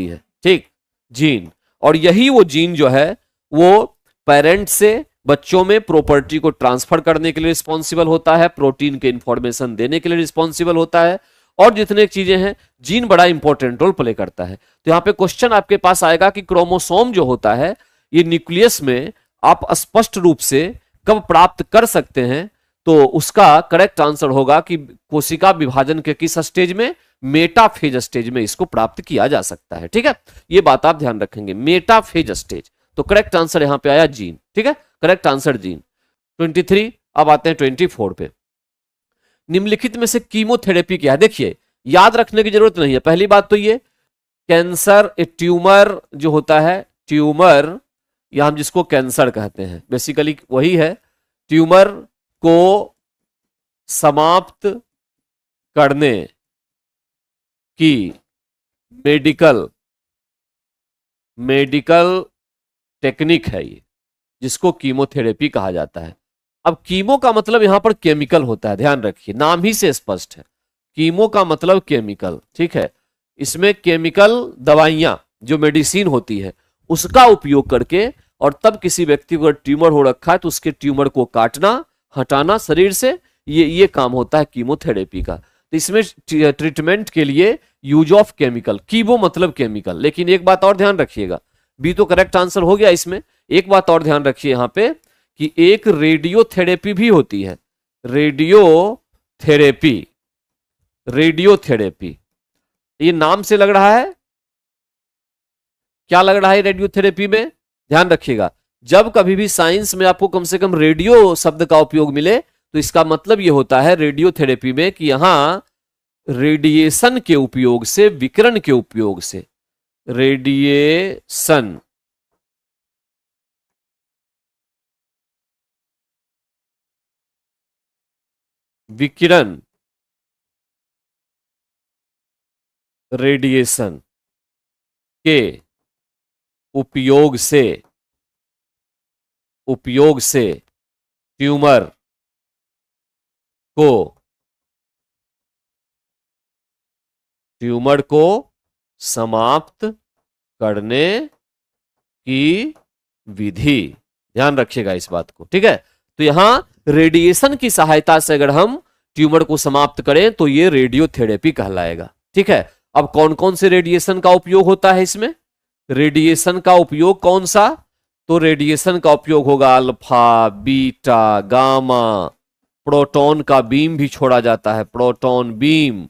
है, ठीक, जीन। और यही वो जीन जो है वो पेरेंट से बच्चों में प्रॉपर्टी को ट्रांसफर करने के लिए रिस्पॉन्सिबल होता है, प्रोटीन के इंफॉर्मेशन देने के लिए रिस्पॉन्सिबल होता है, और जितने चीजें हैं, जीन बड़ा इंपॉर्टेंट रोल प्ले करता है। तो यहां पे क्वेश्चन आपके पास आएगा कि क्रोमोसोम जो होता है ये न्यूक्लियस में आप स्पष्ट रूप से कब प्राप्त कर सकते हैं, तो उसका करेक्ट आंसर होगा कि कोशिका विभाजन के किस स्टेज में, मेटाफेज स्टेज में इसको प्राप्त किया जा सकता है, ठीक है। ये बात आप ध्यान रखेंगे, मेटाफेज स्टेज। तो करेक्ट आंसर यहां पे आया जीन, ठीक है, करेक्ट आंसर जीन। 23। अब आते हैं 24 पे। निम्नलिखित में से कीमोथेरेपी क्या है? देखिए, याद रखने की जरूरत नहीं है। पहली बात तो ये, कैंसर, ट्यूमर जो होता है, ट्यूमर या हम जिसको कैंसर कहते हैं, बेसिकली वही है, ट्यूमर को समाप्त करने की मेडिकल टेक्निक है ये, जिसको कीमोथेरेपी कहा जाता है। अब कीमो का मतलब यहां पर केमिकल होता है, ध्यान रखिए, नाम ही से स्पष्ट है, कीमो का मतलब केमिकल, ठीक है। इसमें केमिकल दवाइयां जो मेडिसिन होती है उसका उपयोग करके, और तब किसी व्यक्ति को ट्यूमर हो रखा है तो उसके ट्यूमर को काटना, हटाना शरीर से, ये काम होता है कीमोथेरेपी का। तो इसमें ट्रीटमेंट के लिए यूज ऑफ केमिकल, कीमो मतलब केमिकल। लेकिन एक बात और ध्यान रखिएगा, बी तो करेक्ट आंसर हो गया इसमें, एक बात और ध्यान रखिए यहां पे कि एक रेडियोथेरेपी भी होती है, रेडियोथेरेपी। ये नाम से लग रहा है, क्या लग रहा है रेडियोथेरेपी में? ध्यान रखिएगा, जब कभी भी साइंस में आपको कम से कम रेडियो शब्द का उपयोग मिले तो इसका मतलब यह होता है रेडियोथेरेपी में कि यहां रेडिएशन के उपयोग से, विकिरण के उपयोग से, रेडिएशन विकिरण, रेडिएशन के उपयोग से ट्यूमर को समाप्त करने की विधि, ध्यान रखिएगा इस बात को, ठीक है। तो यहां रेडिएशन की सहायता से अगर हम ट्यूमर को समाप्त करें तो ये रेडियोथेरेपी कहलाएगा, ठीक है। अब कौन कौन से रेडिएशन का उपयोग होता है इसमें? रेडिएशन का उपयोग कौन सा? तो रेडिएशन का उपयोग होगा अल्फा, बीटा, गामा, प्रोटॉन का बीम भी छोड़ा जाता है, प्रोटॉन बीम,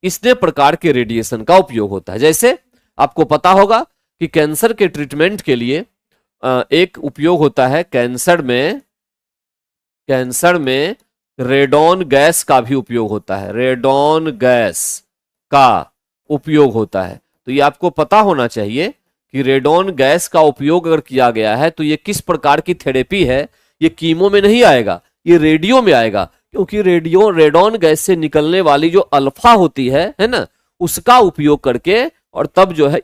इसने प्रकार के रेडिएशन का उपयोग होता है। जैसे आपको पता होगा कि कैंसर के ट्रीटमेंट के लिए एक उपयोग होता है, कैंसर में रेडॉन गैस का भी उपयोग होता है, रेडॉन गैस का उपयोग होता है। तो ये आपको पता होना चाहिए कि रेडॉन गैस का उपयोग अगर किया गया है तो ये किस प्रकार की थेरेपी है। ये कीमो में नहीं आएगा, ये रेडियो में आएगा, क्योंकि रेडॉन गैस से निकलने वाली जो अल्फा होती है ना, उसका उपयोग करके और तब जो है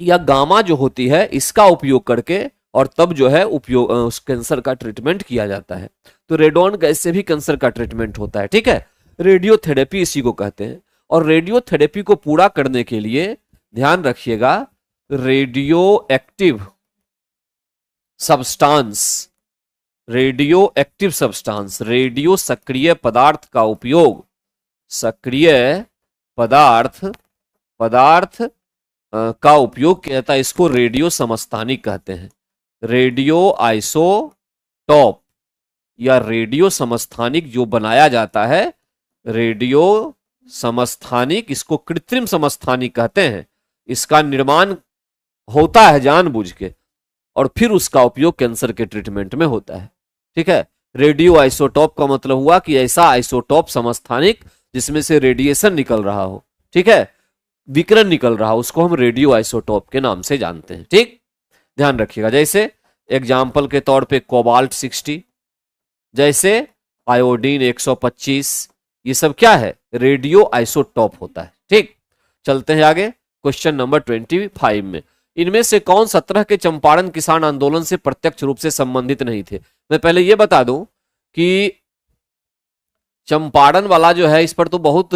या गामा जो होती है इसका उपयोग करके और तब जो है उपयोग उस कैंसर का ट्रीटमेंट किया जाता है। तो रेडॉन गैस से भी कैंसर का ट्रीटमेंट होता है, ठीक है। रेडियोथेरेपी इसी को कहते हैं। और रेडियोथेरेपी को पूरा करने के लिए ध्यान रखिएगा, रेडियो एक्टिव सब्सटेंस, रेडियो सक्रिय पदार्थ का उपयोग, सक्रिय पदार्थ का उपयोग किया जाता है। इसको रेडियो समस्थानिक कहते हैं। रेडियो आइसोटॉप या रेडियो समस्थानिक जो बनाया जाता है, रेडियो समस्थानिक, इसको कृत्रिम समस्थानिक कहते हैं। इसका निर्माण होता है जानबूझ के और फिर उसका उपयोग कैंसर के ट्रीटमेंट में होता है, ठीक है। रेडियो आइसोटॉप का मतलब हुआ कि ऐसा आइसोटॉप समस्थानिक जिसमें से रेडिएशन निकल रहा हो, ठीक है, विकिरण निकल रहा हो, उसको हम रेडियो आइसोटॉप के नाम से जानते हैं, ठीक। ध्यान रखिएगा। जैसे एग्जाम्पल के तौर पे कोबाल्ट 60, जैसे आयोडीन 125, ये सब क्या है? रेडियो आइसोटॉप होता है, ठीक। चलते हैं आगे क्वेश्चन नंबर 25 में। इनमें से कौन 17 के चंपारण किसान आंदोलन से प्रत्यक्ष रूप से संबंधित नहीं थे? मैं पहले यह बता दूं कि चंपारण वाला जो है, इस पर तो बहुत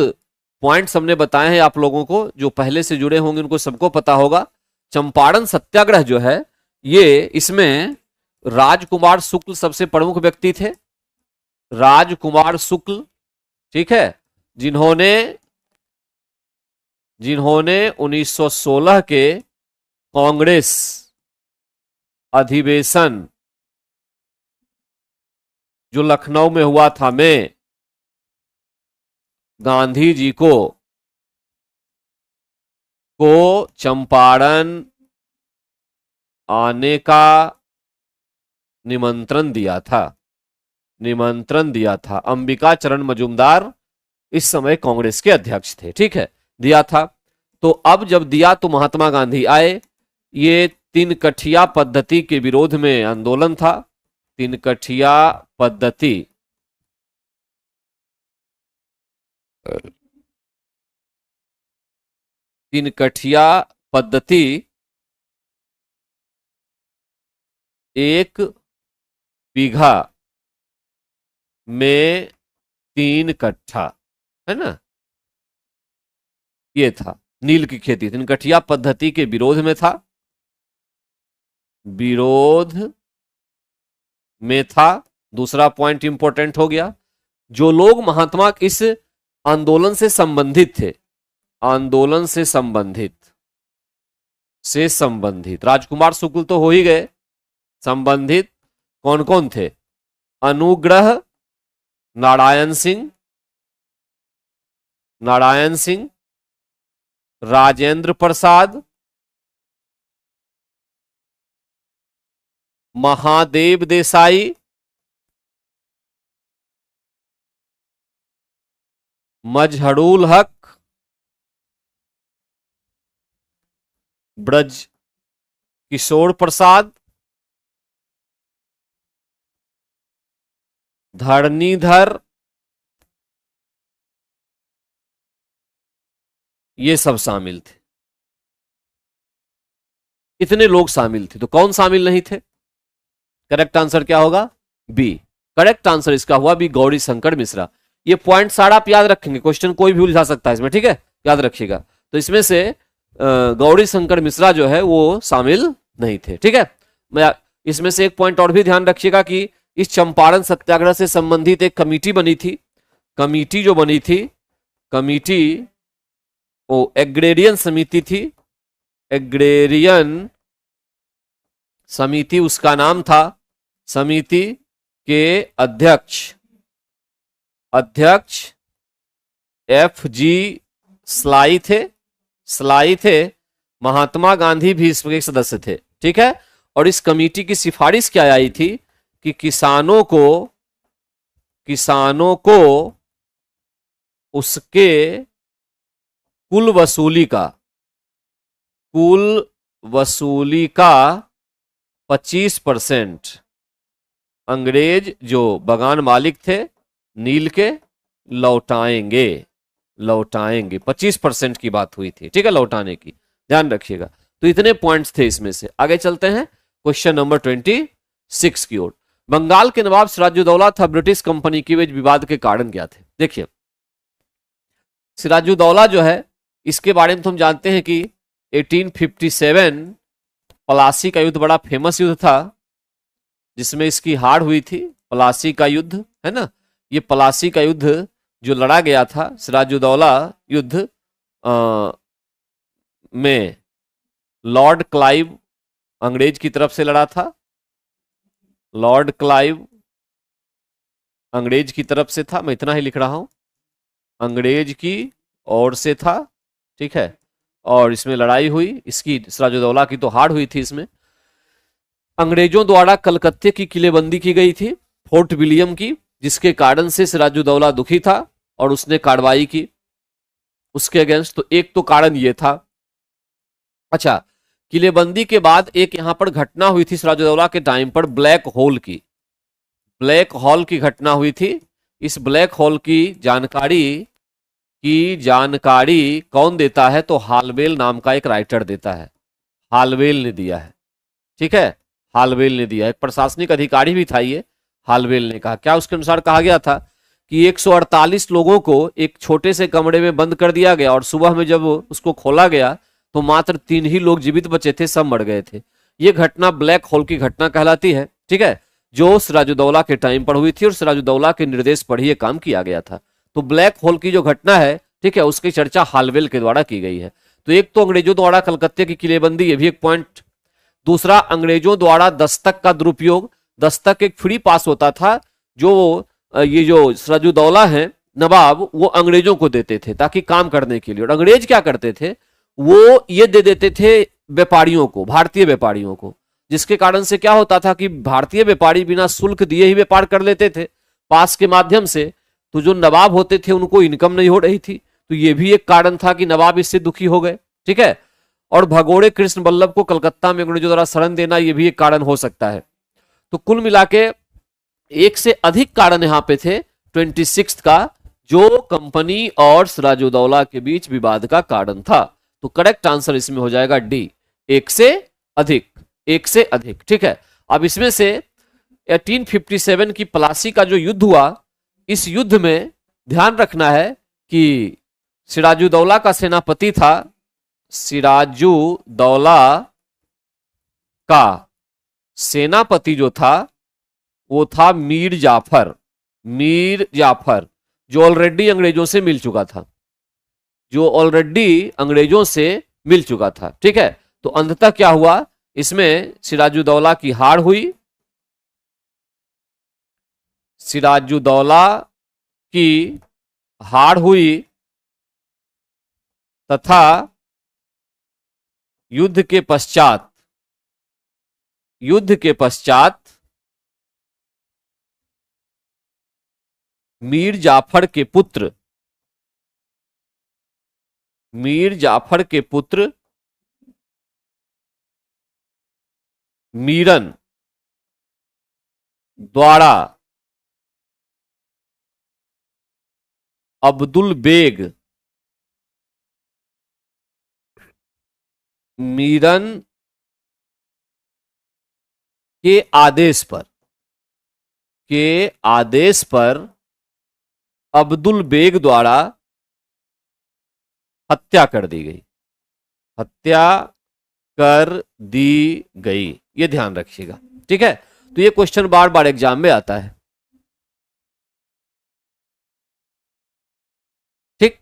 पॉइंट्स हमने बताए हैं आप लोगों को, जो पहले से जुड़े होंगे उनको सबको पता होगा। चंपारण सत्याग्रह जो है, ये इसमें राजकुमार शुक्ल सबसे प्रमुख व्यक्ति थे, राजकुमार शुक्ल, ठीक है, जिन्होंने 1916 के कांग्रेस अधिवेशन जो लखनऊ में हुआ था में गांधी जी को चंपारण आने का निमंत्रण दिया था। अंबिका चरण मजूमदार इस समय कांग्रेस के अध्यक्ष थे, ठीक है, दिया था। तो अब जब दिया तो महात्मा गांधी आए। ये 3 कठिया पद्धति के विरोध में आंदोलन था। 3 कठिया पद्धति, एक बीघा में 3 कट्ठा, है ना, ये था नील की खेती। 3 कठिया पद्धति के विरोध में था। दूसरा पॉइंट इंपॉर्टेंट हो गया, जो लोग महात्मा इस आंदोलन से संबंधित राजकुमार शुक्ल तो हो ही गए, संबंधित कौन कौन थे? अनुग्रह नारायण सिंह, राजेंद्र प्रसाद, महादेव देसाई, मजहरुल हक, ब्रज किशोर प्रसाद, धरणीधर, ये सब शामिल थे। इतने लोग शामिल थे। तो कौन शामिल नहीं थे? करेक्ट आंसर क्या होगा? बी। करेक्ट आंसर इसका हुआ बी, गौरी शंकर मिश्रा। ये पॉइंट सारा आप याद रखेंगे, क्वेश्चन कोई भी उलझा सकता है इसमें, ठीक है, याद रखिएगा। तो इसमें से गौरी शंकर मिश्रा जो है वो शामिल नहीं थे। ठीक है, मैं इसमें से एक पॉइंट और भी ध्यान रखिएगा कि इस चंपारण सत्याग्रह से संबंधित एक कमेटी बनी थी। कमेटी जो बनी थी, कमेटी वो एग्रेरियन समिति थी, एग्रेरियन समिति उसका नाम था। समिति के अध्यक्ष FG स्लाई थे। महात्मा गांधी भी इसमें एक सदस्य थे। ठीक है, और इस कमेटी की सिफारिश क्या आई थी कि किसानों को उसके कुल वसूली का 25% अंग्रेज जो बगान मालिक थे नील के लौटाएंगे। 25% की बात हुई थी। ठीक है, लौटाने की, ध्यान रखिएगा। तो इतने पॉइंट्स थे इसमें से। आगे चलते हैं क्वेश्चन नंबर 26 की ओर। बंगाल के नवाब सिराजुद्दौला था ब्रिटिश कंपनी के बीच विवाद के कारण क्या थे? देखिए, सिराजुद्दौला जो है, इसके बारे में तो हम जानते हैं कि 1857 प्लासी का युद्ध बड़ा फेमस युद्ध था, जिसमें इसकी हार हुई थी। प्लासी का युद्ध है ना, ये प्लासी का युद्ध जो लड़ा गया था, सिराजुद्दौला युद्ध में लॉर्ड क्लाइव अंग्रेज की तरफ से लड़ा था। लॉर्ड क्लाइव अंग्रेज की तरफ से था, मैं इतना ही लिख रहा हूं, अंग्रेज की ओर से था। ठीक है, और इसमें लड़ाई हुई, इसकी सिराजुद्दौला की तो हार हुई थी। इसमें अंग्रेजों द्वारा कलकत्ते की किलेबंदी की गई थी, फोर्ट विलियम की, जिसके कारण से सिराजुद्दौला दुखी था और उसने कार्रवाई की उसके अगेंस्ट। तो एक तो कारण ये था। अच्छा, किलेबंदी के बाद एक यहां पर घटना हुई थी सिराजुद्दौला के टाइम पर, ब्लैक होल की घटना हुई थी। इस ब्लैक होल की जानकारी कौन देता है? तो हालवेल नाम का एक राइटर देता है। हालवेल ने दिया है। ठीक है, हालवेल ने दिया है, प्रशासनिक अधिकारी भी था ये। हालवेल ने कहा क्या? उसके अनुसार कहा गया था कि 148 लोगों को एक छोटे से कमरे में बंद कर दिया गया और सुबह में जब उसको खोला गया तो मात्र 3 ही लोग जीवित बचे थे, सब मर गए थे। यह घटना ब्लैक होल की घटना कहलाती है। ठीक है, जो सिराजुद्दौला के टाइम पर हुई थी और सिराजुद्दौला के निर्देश पर ही यह काम किया गया था। तो ब्लैक होल की जो घटना है, ठीक है, उसकी चर्चा हालवेल के द्वारा की गई है। तो एक तो अंग्रेजों द्वारा कलकत्ते की किलेबंदी, ये भी एक पॉइंट। दूसरा, अंग्रेजों द्वारा दस्तक का दुरुपयोग। दस्तक एक फ्री पास होता था जो ये जो सिराजुद्दौला है नवाब, वो अंग्रेजों को देते थे ताकि काम करने के लिए। और अंग्रेज क्या करते थे, वो ये दे देते थे व्यापारियों को, भारतीय व्यापारियों को, जिसके कारण से क्या होता था कि भारतीय व्यापारी बिना शुल्क दिए ही व्यापार कर लेते थे पास के माध्यम से। तो जो नवाब होते थे उनको इनकम नहीं हो रही थी। तो ये भी एक कारण था कि नवाब इससे दुखी हो गए। ठीक है, और भगोड़े कृष्ण बल्लभ को कलकत्ता में अंग्रेजों द्वारा शरण देना, यह भी एक कारण हो सकता है। तो कुल मिला के एक से अधिक कारण यहां पे थे 26 का, जो कंपनी और सिराजुद्दौला के बीच विवाद का कारण था। तो करेक्ट आंसर इसमें हो जाएगा डी, एक से अधिक। ठीक है, अब इसमें से 1857 की प्लासी का जो युद्ध हुआ, इस युद्ध में ध्यान रखना है कि सिराजुद्दौला का सेनापति था, सिराजुद्दौला का सेनापति जो था वो था मीर जाफर, जो ऑलरेडी अंग्रेजों से मिल चुका था। ठीक है, तो अंततः क्या हुआ, इसमें सिराजुद्दौला की हार हुई। तथा युद्ध के पश्चात मीर जाफर के पुत्र मीरन द्वारा अब्दुल बेग मीरन के आदेश पर अब्दुल बेग द्वारा हत्या कर दी गई। कर दी गई। ये ध्यान रखिएगा, ठीक है। तो ये क्वेश्चन बार बार एग्जाम में आता है, ठीक।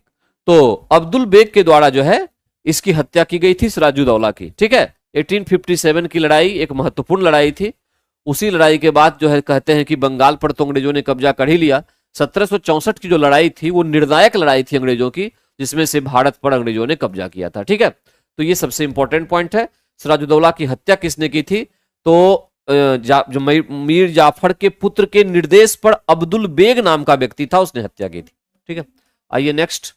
तो अब्दुल बेग के द्वारा जो है इसकी हत्या की गई थी सिराजुद्दौला की, ठीक है। 1857 की लड़ाई एक महत्वपूर्ण लड़ाई थी। उसी लड़ाई के बाद जो है कहते हैं कि बंगाल पर तो अंग्रेजों ने कब्जा कर ही लिया। 1764 की जो लड़ाई थी वो निर्णायक लड़ाई थी अंग्रेजों की, जिसमें से भारत पर अंग्रेजों ने कब्जा किया था, ठीक है। तो ये सबसे इंपॉर्टेंट पॉइंट है। सिराजुद्दौला की हत्या किसने की थी? तो जो मीर जाफर के पुत्र के निर्देश पर अब्दुल बेग नाम का व्यक्ति था, उसने हत्या की थी, ठीक है। आइए नेक्स्ट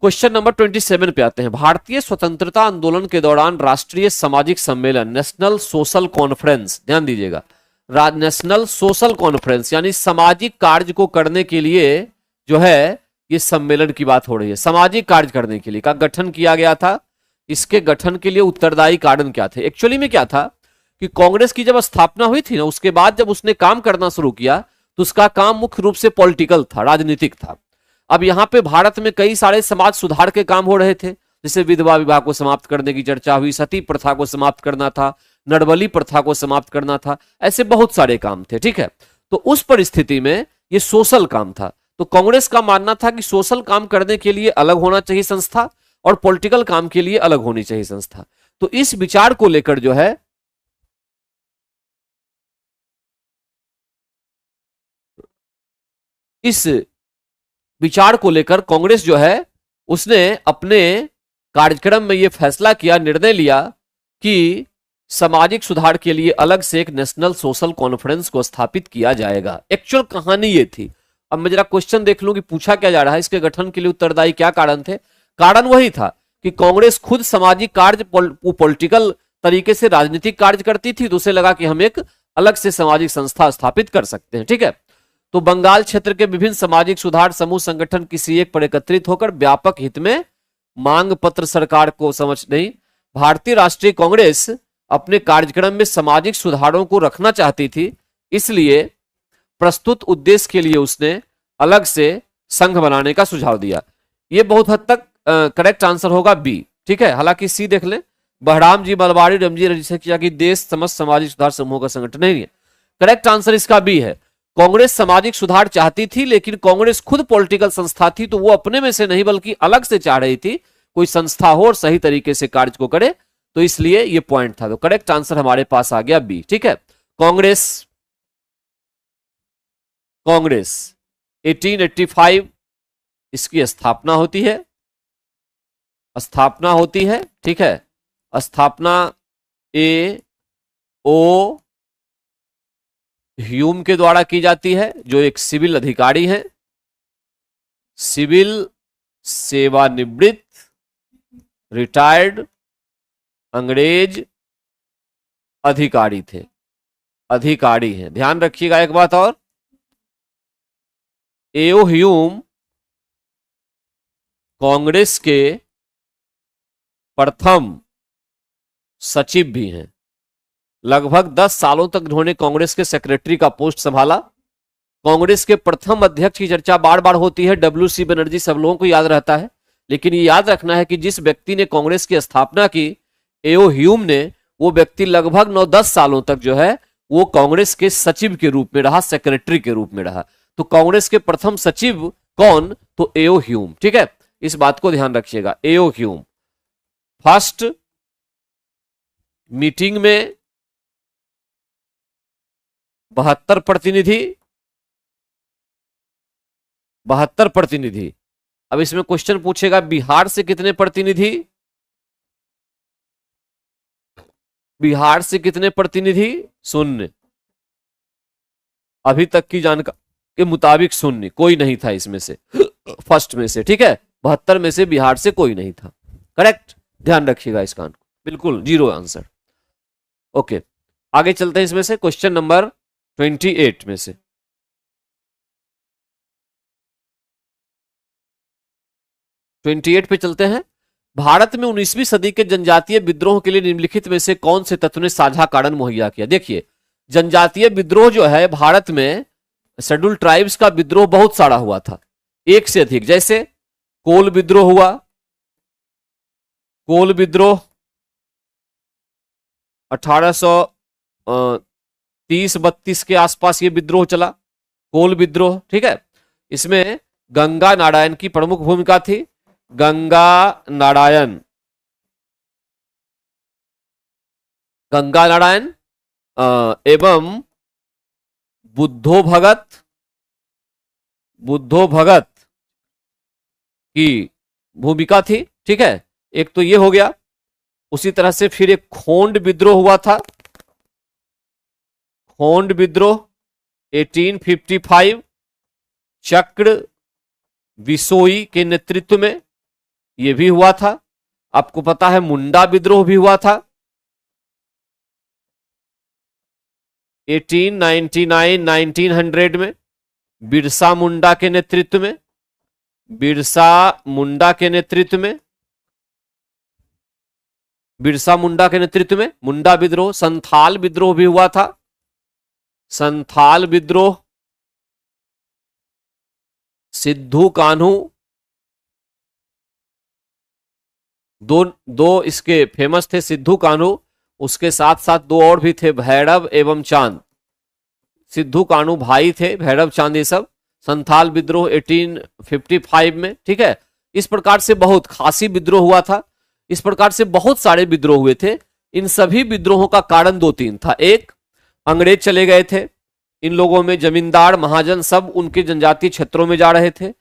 क्वेश्चन नंबर 27 पे आते हैं। भारतीय स्वतंत्रता आंदोलन के दौरान राष्ट्रीय सामाजिक सम्मेलन नेशनल सोशल कॉन्फ्रेंस, ध्यान दीजिएगा, नेशनल सोशल कॉन्फ्रेंस यानी सामाजिक कार्य को करने के लिए जो है ये सम्मेलन की बात हो रही है, सामाजिक कार्य करने के लिए का गठन किया गया था। इसके गठन के लिए उत्तरदायी कारण क्या थे? एक्चुअली में क्या था कि कांग्रेस की जब स्थापना हुई थी ना, उसके बाद जब उसने काम करना शुरू किया तो उसका काम मुख्य रूप से पॉलिटिकल था, राजनीतिक था। अब यहां पे भारत में कई सारे समाज सुधार के काम हो रहे थे, जैसे विधवा विवाह को समाप्त करने की चर्चा हुई, सती प्रथा को समाप्त करना था, नरबली प्रथा को समाप्त करना था, ऐसे बहुत सारे काम थे, ठीक है। तो उस परिस्थिति में ये सोशल काम था। तो कांग्रेस का मानना था कि सोशल काम करने के लिए अलग होना चाहिए संस्था और पॉलिटिकल काम के लिए अलग होनी चाहिए संस्था। तो इस विचार को लेकर जो है इस विचार को लेकर कांग्रेस जो है उसने अपने कार्यक्रम में यह फैसला किया, निर्णय लिया कि सामाजिक सुधार के लिए अलग से एक नेशनल सोशल कॉन्फ्रेंस को स्थापित किया जाएगा। एक्चुअल कहानी ये थी। अब मैं जरा क्वेश्चन देख लूं कि पूछा क्या जा रहा है, इसके गठन के लिए उत्तरदायी क्या कारण थे। कारण वही था कि कांग्रेस खुद सामाजिक कार्य पॉलिटिकल तरीके से राजनीतिक कार्य करती थी, तो उसे लगा कि हम एक अलग से सामाजिक संस्था स्थापित कर सकते हैं, ठीक है। तो बंगाल क्षेत्र के विभिन्न सामाजिक सुधार समूह संगठन किसी एक पर एकत्रित होकर व्यापक हित में मांग पत्र सरकार को समझ नहीं। भारतीय राष्ट्रीय कांग्रेस अपने कार्यक्रम में सामाजिक सुधारों को रखना चाहती थी, इसलिए प्रस्तुत उद्देश्य के लिए उसने अलग से संघ बनाने का सुझाव दिया। यह बहुत हद तक करेक्ट आंसर होगा बी, ठीक है। हालांकि सी देख लें, बहराम जी मलबारी रमजी रजिस्टर किया कि देश समस्त सामाजिक सुधार समूह का संगठन नहीं है। करेक्ट आंसर इसका बी है। कांग्रेस सामाजिक सुधार चाहती थी, लेकिन कांग्रेस खुद पॉलिटिकल संस्था थी, तो वो अपने में से नहीं बल्कि अलग से चाह रही थी कोई संस्था हो और सही तरीके से कार्य को करे, तो इसलिए ये पॉइंट था। तो करेक्ट आंसर हमारे पास आ गया बी, ठीक है। कांग्रेस 1885 इसकी स्थापना होती है, ठीक है। स्थापना ए ओ ह्यूम के द्वारा की जाती है, जो एक सिविल अधिकारी हैं, सिविल सेवानिवृत्त रिटायर्ड अंग्रेज अधिकारी थे, अधिकारी हैं। ध्यान रखिएगा एक बात और, एओ ह्यूम कांग्रेस के प्रथम सचिव भी हैं। लगभग 10 सालों तक उन्होंने कांग्रेस के सेक्रेटरी का पोस्ट संभाला। कांग्रेस के प्रथम अध्यक्ष की चर्चा बार बार होती है, WC बनर्जी सब लोगों को याद रहता है, लेकिन ये याद रखना है कि जिस व्यक्ति ने कांग्रेस की स्थापना की, एओ ह्यूम ने, वो व्यक्ति लगभग 9-10 सालों तक जो है वो कांग्रेस के सचिव के रूप में रहा, सेक्रेटरी के रूप में रहा। तो कांग्रेस के प्रथम सचिव कौन? तो एओ ह्यूम, ठीक है। इस बात को ध्यान रखिएगा, एओ ह्यूम। फर्स्ट मीटिंग में 72 प्रतिनिधि। अब इसमें क्वेश्चन पूछेगा बिहार से कितने प्रतिनिधि, बिहार से कितने प्रतिनिधि? 0। अभी तक की जानकारी के मुताबिक 0, कोई नहीं था इसमें से, फर्स्ट में से, ठीक है। 72 में से बिहार से कोई नहीं था, करेक्ट। ध्यान रखिएगा इसका, बिल्कुल 0 आंसर। ओके, आगे चलते हैं इसमें से क्वेश्चन नंबर 28 में से। पे चलते हैं। भारत में 19वीं सदी के जनजातीय विद्रोह के लिए निम्नलिखित में से कौन से तत्व ने साझा कारण मुहैया किया? देखिए, जनजातीय विद्रोह जो है भारत में शेड्यूल ट्राइब्स का विद्रोह बहुत सारा हुआ था, एक से अधिक। जैसे कोल विद्रोह हुआ, कोल विद्रोह, 1830-32 के आसपास ये विद्रोह चला, कोल विद्रोह। ठीक है, इसमें गंगा नारायण की प्रमुख भूमिका थी। गंगा नारायण एवं बुद्धो भगत की भूमिका थी। ठीक है, एक तो ये हो गया। उसी तरह से फिर एक खोंड विद्रोह हुआ था, खोंड विद्रोह 1855 चक्र विसोई के नेतृत्व में यह भी हुआ था। आपको पता है मुंडा विद्रोह भी हुआ था 1899-1900 में, बिरसा मुंडा के नेतृत्व में, मुंडा विद्रोह। संथाल विद्रोह भी हुआ था, संथाल विद्रोह सिद्धू कान्हू, दो इसके फेमस थे, सिद्धू कान्हू। उसके साथ साथ दो और भी थे, भैरव एवं चांद। सिद्धू कान्हू भाई थे, भैरव चांद, ये सब। संथाल विद्रोह 1855 में। ठीक है, इस प्रकार से बहुत खासी विद्रोह हुआ था। इस प्रकार से बहुत सारे विद्रोह हुए थे। इन सभी विद्रोहों का कारण 2-3 था। एक, अंग्रेज चले गए थे, इन लोगों में जमींदार महाजन सब उनके जनजातीय क्षेत्रों में जा रहे थे,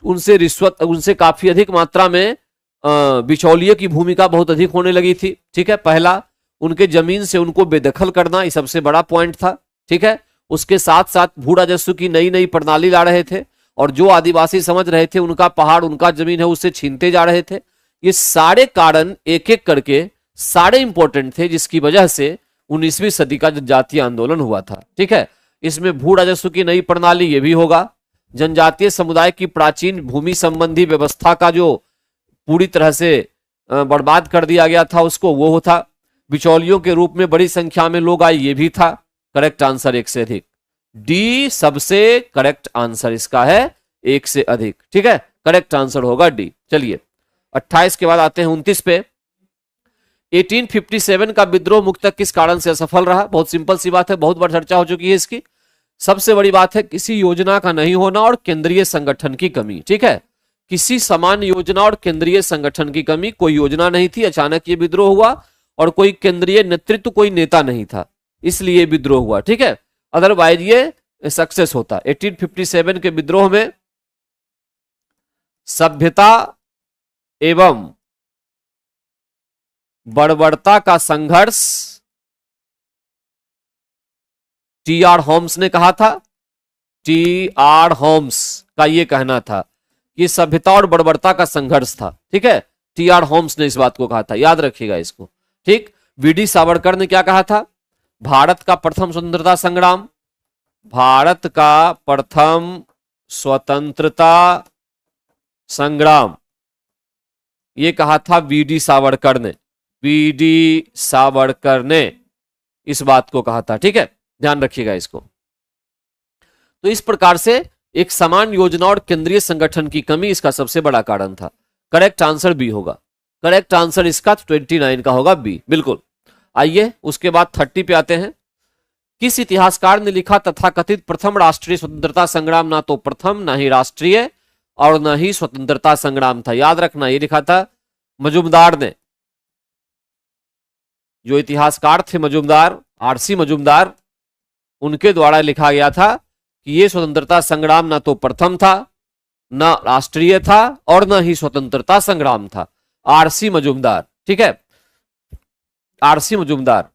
उनसे रिश्वत, उनसे काफी अधिक मात्रा में बिचौलिए की भूमिका बहुत अधिक होने लगी थी। ठीक है, पहला उनके जमीन से उनको बेदखल करना, ये सबसे बड़ा पॉइंट था। ठीक है, उसके साथ साथ भू राजस्व की नई नई प्रणाली ला रहे थे, और जो आदिवासी समझ रहे थे उनका पहाड़ उनका जमीन है उससे छीनते जा रहे थे। ये सारे कारण एक एक करके सारे इंपॉर्टेंट थे, जिसकी वजह से 19वीं सदी का जनजातीय आंदोलन हुआ था। ठीक है, इसमें भू राजस्व की नई प्रणाली ये भी होगा, जनजातीय समुदाय की प्राचीन भूमि संबंधी व्यवस्था का जो पूरी तरह से बर्बाद कर दिया गया था उसको, वो था। बिचौलियों के रूप में बड़ी संख्या में लोग आए, ये भी था। करेक्ट आंसर 1 से अधिक, डी सबसे करेक्ट आंसर इसका है, 1 से अधिक। ठीक है, करेक्ट आंसर होगा डी। चलिए 28 के बाद आते हैं 29 पे। 1857 का विद्रोह मुख्यतः किस कारण से असफल रहा? बहुत सिंपल सी बात है, बहुत बार चर्चा हो चुकी है इसकी। सबसे बड़ी बात है किसी योजना का नहीं होना और केंद्रीय संगठन की कमी। ठीक है, किसी समान योजना और केंद्रीय संगठन की कमी, कोई योजना नहीं थी, अचानक ये विद्रोह हुआ, और कोई केंद्रीय नेतृत्व, कोई नेता नहीं था, इसलिए विद्रोह हुआ। ठीक है, अदरवाइज ये सक्सेस होता। 1857 के विद्रोह में सभ्यता एवं बर्बरता का संघर्ष, टी.आर. होम्स ने कहा था, टी.आर. होम्स का यह कहना था कि सभ्यता और बर्बरता का संघर्ष था। ठीक है, टी.आर. होम्स ने इस बात को कहा था, याद रखिएगा इसको। ठीक, वी.डी. सावरकर ने क्या कहा था? भारत का प्रथम स्वतंत्रता संग्राम, भारत का प्रथम स्वतंत्रता संग्राम, ये कहा था वी.डी. सावरकर ने। वी.डी. सावरकर ने इस बात को कहा था। ठीक है, ध्यान रखिएगा इसको। तो इस प्रकार से एक समान योजना और केंद्रीय संगठन की कमी इसका सबसे बड़ा कारण था। करेक्ट आंसर बी होगा। करेक्ट आंसर इसका 29 का होगा, बी, बिल्कुल। आइए उसके बाद 30 पे आते हैं। किस इतिहासकार ने लिखा तथाकथित प्रथम राष्ट्रीय स्वतंत्रता संग्राम ना तो प्रथम, ना ही राष्ट्रीय और न ही स्वतंत्रता संग्राम था? याद रखना, ये लिखा था मजुमदार ने। जो इतिहासकार थे मजुमदार, आरसी मजुमदार, उनके द्वारा लिखा गया था कि यह स्वतंत्रता संग्राम ना तो प्रथम था, न राष्ट्रीय था और न ही स्वतंत्रता संग्राम था। आरसी मजुमदार। ठीक है, R C Majumdar.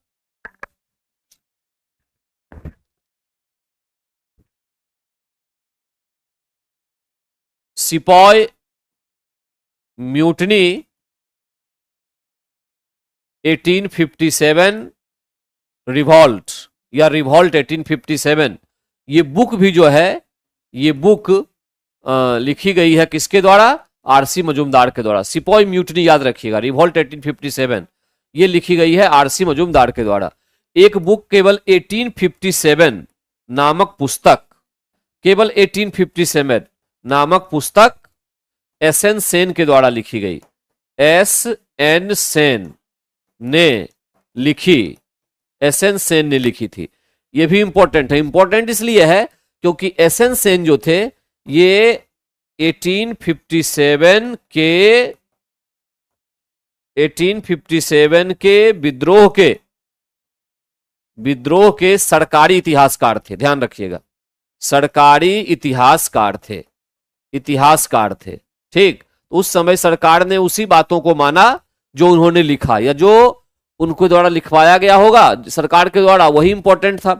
Sepoy mutiny 1857, revolt या रिवॉल्ट 1857, ये बुक भी जो है, ये बुक लिखी गई है किसके द्वारा? आरसी मजुमदार के द्वारा। सिपॉय म्यूटनी याद रखिएगा, रिवॉल्ट 1857, ये लिखी गई है आरसी मजुमदार के द्वारा। एक बुक केवल 1857 नामक पुस्तक, केवल 1857 नामक पुस्तक एस.एन. सेन के द्वारा लिखी गई। एस.एन. सेन ने लिखी एस एन सेन ने लिखी थी। ये भी इंपॉर्टेंट है। इंपॉर्टेंट इसलिए है क्योंकि एस एन सेन जो थे ये 1857 के विद्रोह के सरकारी इतिहासकार थे। ध्यान रखिएगा, सरकारी इतिहासकार थे। ठीक, उस समय सरकार ने उसी बातों को माना जो उन्होंने लिखा या जो उनको द्वारा लिखवाया गया होगा सरकार के द्वारा, वही इंपॉर्टेंट था।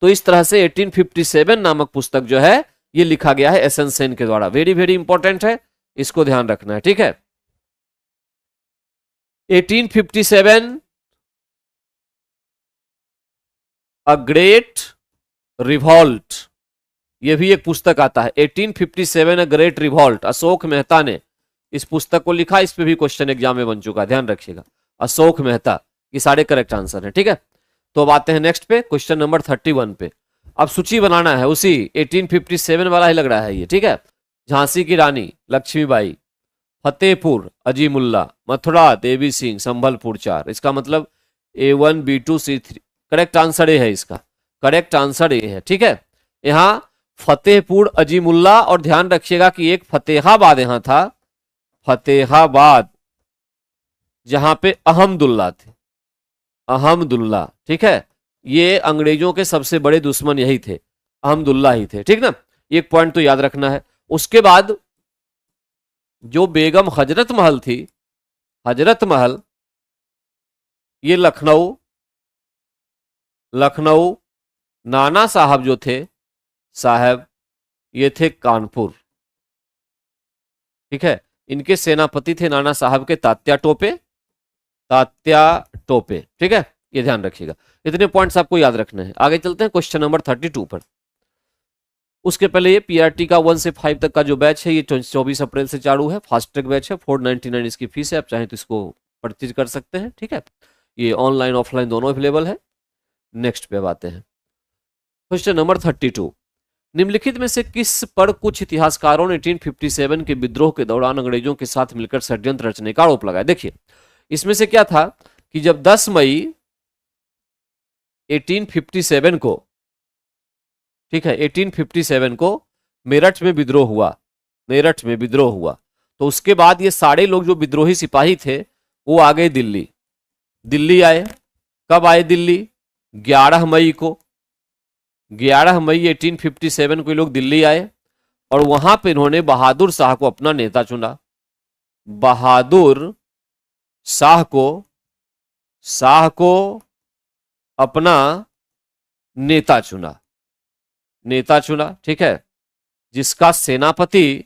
तो इस तरह से 1857 नामक पुस्तक जो है ये लिखा गया है एस एन सेन के द्वारा। वेरी वेरी इंपॉर्टेंट है, इसको ध्यान रखना है। ठीक है, 1857 अ ग्रेट रिवॉल्ट, यह भी एक पुस्तक आता है 1857 a great revolt. Ashok Mehta ने इस पुस्तक को लिखा। इस पे भी क्वेश्चन एग्जाम में बन चुका है, ध्यान रखिएगा। अशोक मेहता, ये सारे करेक्ट आंसर हैं। ठीक है, तो अब आते हैं नेक्स्ट पे, क्वेश्चन नंबर 31 पे। अब सूची बनाना है, उसी 1857 वाला ही लग रहा है ये। ठीक है, झांसी की रानी लक्ष्मीबाई, फतेहपुर अजीमुल्ला, मथुरा देवी सिंह, संभलपुर 4। इसका मतलब A1 B2 C3 correct answer A है। इसका करेक्ट आंसर ए है। ठीक है, यहां फतेहपुर अजीमुल्ला, और ध्यान रखिएगा कि एक फतेहाबाद यहां था, फतेहाबाद, जहां पे अहमदुल्ला थे, अहमदुल्ला। ठीक है, ये अंग्रेजों के सबसे बड़े दुश्मन यही थे, अहमदुल्ला ही थे। ठीक ना, एक पॉइंट तो याद रखना है। उसके बाद जो बेगम हजरत महल थी, हजरत महल, ये लखनऊ, नाना साहब जो थे साहब, ये थे कानपुर। ठीक है, इनके सेनापति थे नाना साहब के तात्या टोपे। ठीक है, ये ध्यान रखिएगा। इतने पॉइंट्स आपको याद रखने हैं। आगे चलते हैं क्वेश्चन नंबर 32 पर। उसके पहले ये पीआरटी का 1 से 5 तक का जो बैच है ये 24 अप्रैल से चालू है। फास्ट ट्रैक बैच है, 499 इसकी फीस है। आप चाहें तो इसको परचेज कर सकते हैं। ठीक है, ये ऑनलाइन ऑफलाइन दोनों अवेलेबल है। नेक्स्ट पे आते हैं, क्वेश्चन नंबर 32। निम्नलिखित में से किस पर कुछ इतिहासकारों ने 1857 के विद्रोह के दौरान अंग्रेजों के साथ मिलकर षड्यंत्र रचने का आरोप लगाया? देखिए, इसमें से क्या था कि जब 10 मई 1857 को, ठीक है, 1857 को मेरठ में विद्रोह हुआ, तो उसके बाद ये सारे लोग जो विद्रोही सिपाही थे वो आ गए दिल्ली आए। कब आए दिल्ली? 11 मई को, 11 मई 1857 को ये लोग दिल्ली आए और वहां पे इन्होंने बहादुर शाह को अपना नेता चुना। बहादुर शाह को अपना नेता चुना। ठीक है, जिसका सेनापति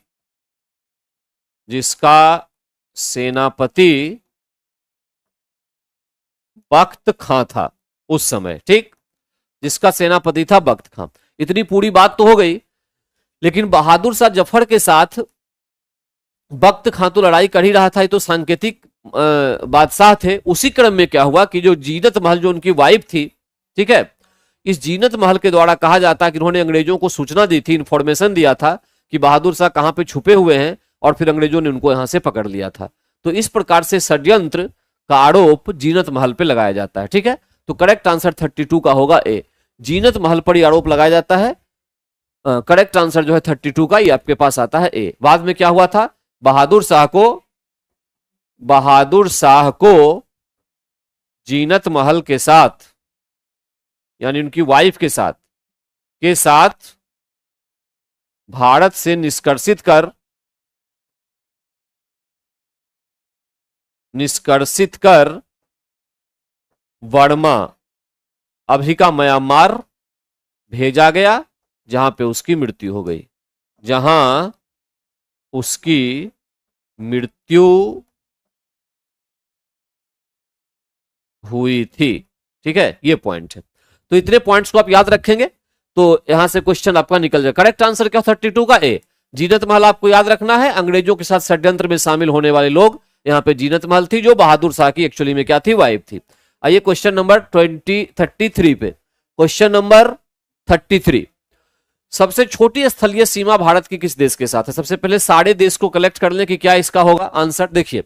बख्त खां था उस समय। ठीक, जिसका सेनापति था बख्त खां। इतनी पूरी बात तो हो गई, लेकिन बहादुर शाह जफर के साथ बख्त खां तो लड़ाई कर ही रहा था, ये तो सांकेतिक बादशाह थे। उसी क्रम में क्या हुआ कि जो जीनत महल, जो उनकी वाइफ थी, ठीक है, इस जीनत महल के द्वारा कहा जाता है कि उन्होंने अंग्रेजों को सूचना दी थी, इंफॉर्मेशन दिया था कि बहादुर शाह कहां पे छुपे हुए हैं, और फिर अंग्रेजों ने उनको यहां से पकड़ लिया था। तो इस प्रकार से षड्यंत्र का आरोप जीनत महल पे लगाया जाता है। ठीक है, तो करेक्ट आंसर 32 का होगा ए, जीनत महल पर आरोप लगाया जाता है। करेक्ट आंसर जो है 32 का, ये आपके पास आता है ए। बाद में क्या हुआ था? बहादुर शाह को जीनत महल के साथ, यानी उनकी वाइफ के साथ भारत से निष्कर्षित कर वर्मा, अभी का म्यांमार भेजा गया, जहां पे उसकी मृत्यु हो गई, हुई थी। ठीक है, ये पॉइंट है। तो इतने पॉइंट्स को आप याद रखेंगे तो यहां से क्वेश्चन आपका निकल जाए। करेक्ट आंसर क्या? 32 का ए, जीनत महल आपको याद रखना है। अंग्रेजों के साथ षड्यंत्र में शामिल होने वाले लोग, यहां पे जीनत महल थी जो बहादुर शाह की एक्चुअली में क्या थी? वाइफ थी। आइए क्वेश्चन नंबर 33 पे। क्वेश्चन नंबर 33, सबसे छोटी स्थलीय सीमा भारत की किस देश के साथ है? सबसे पहले सारे देश को कलेक्ट कर लें कि क्या इसका होगा आंसर। देखिए,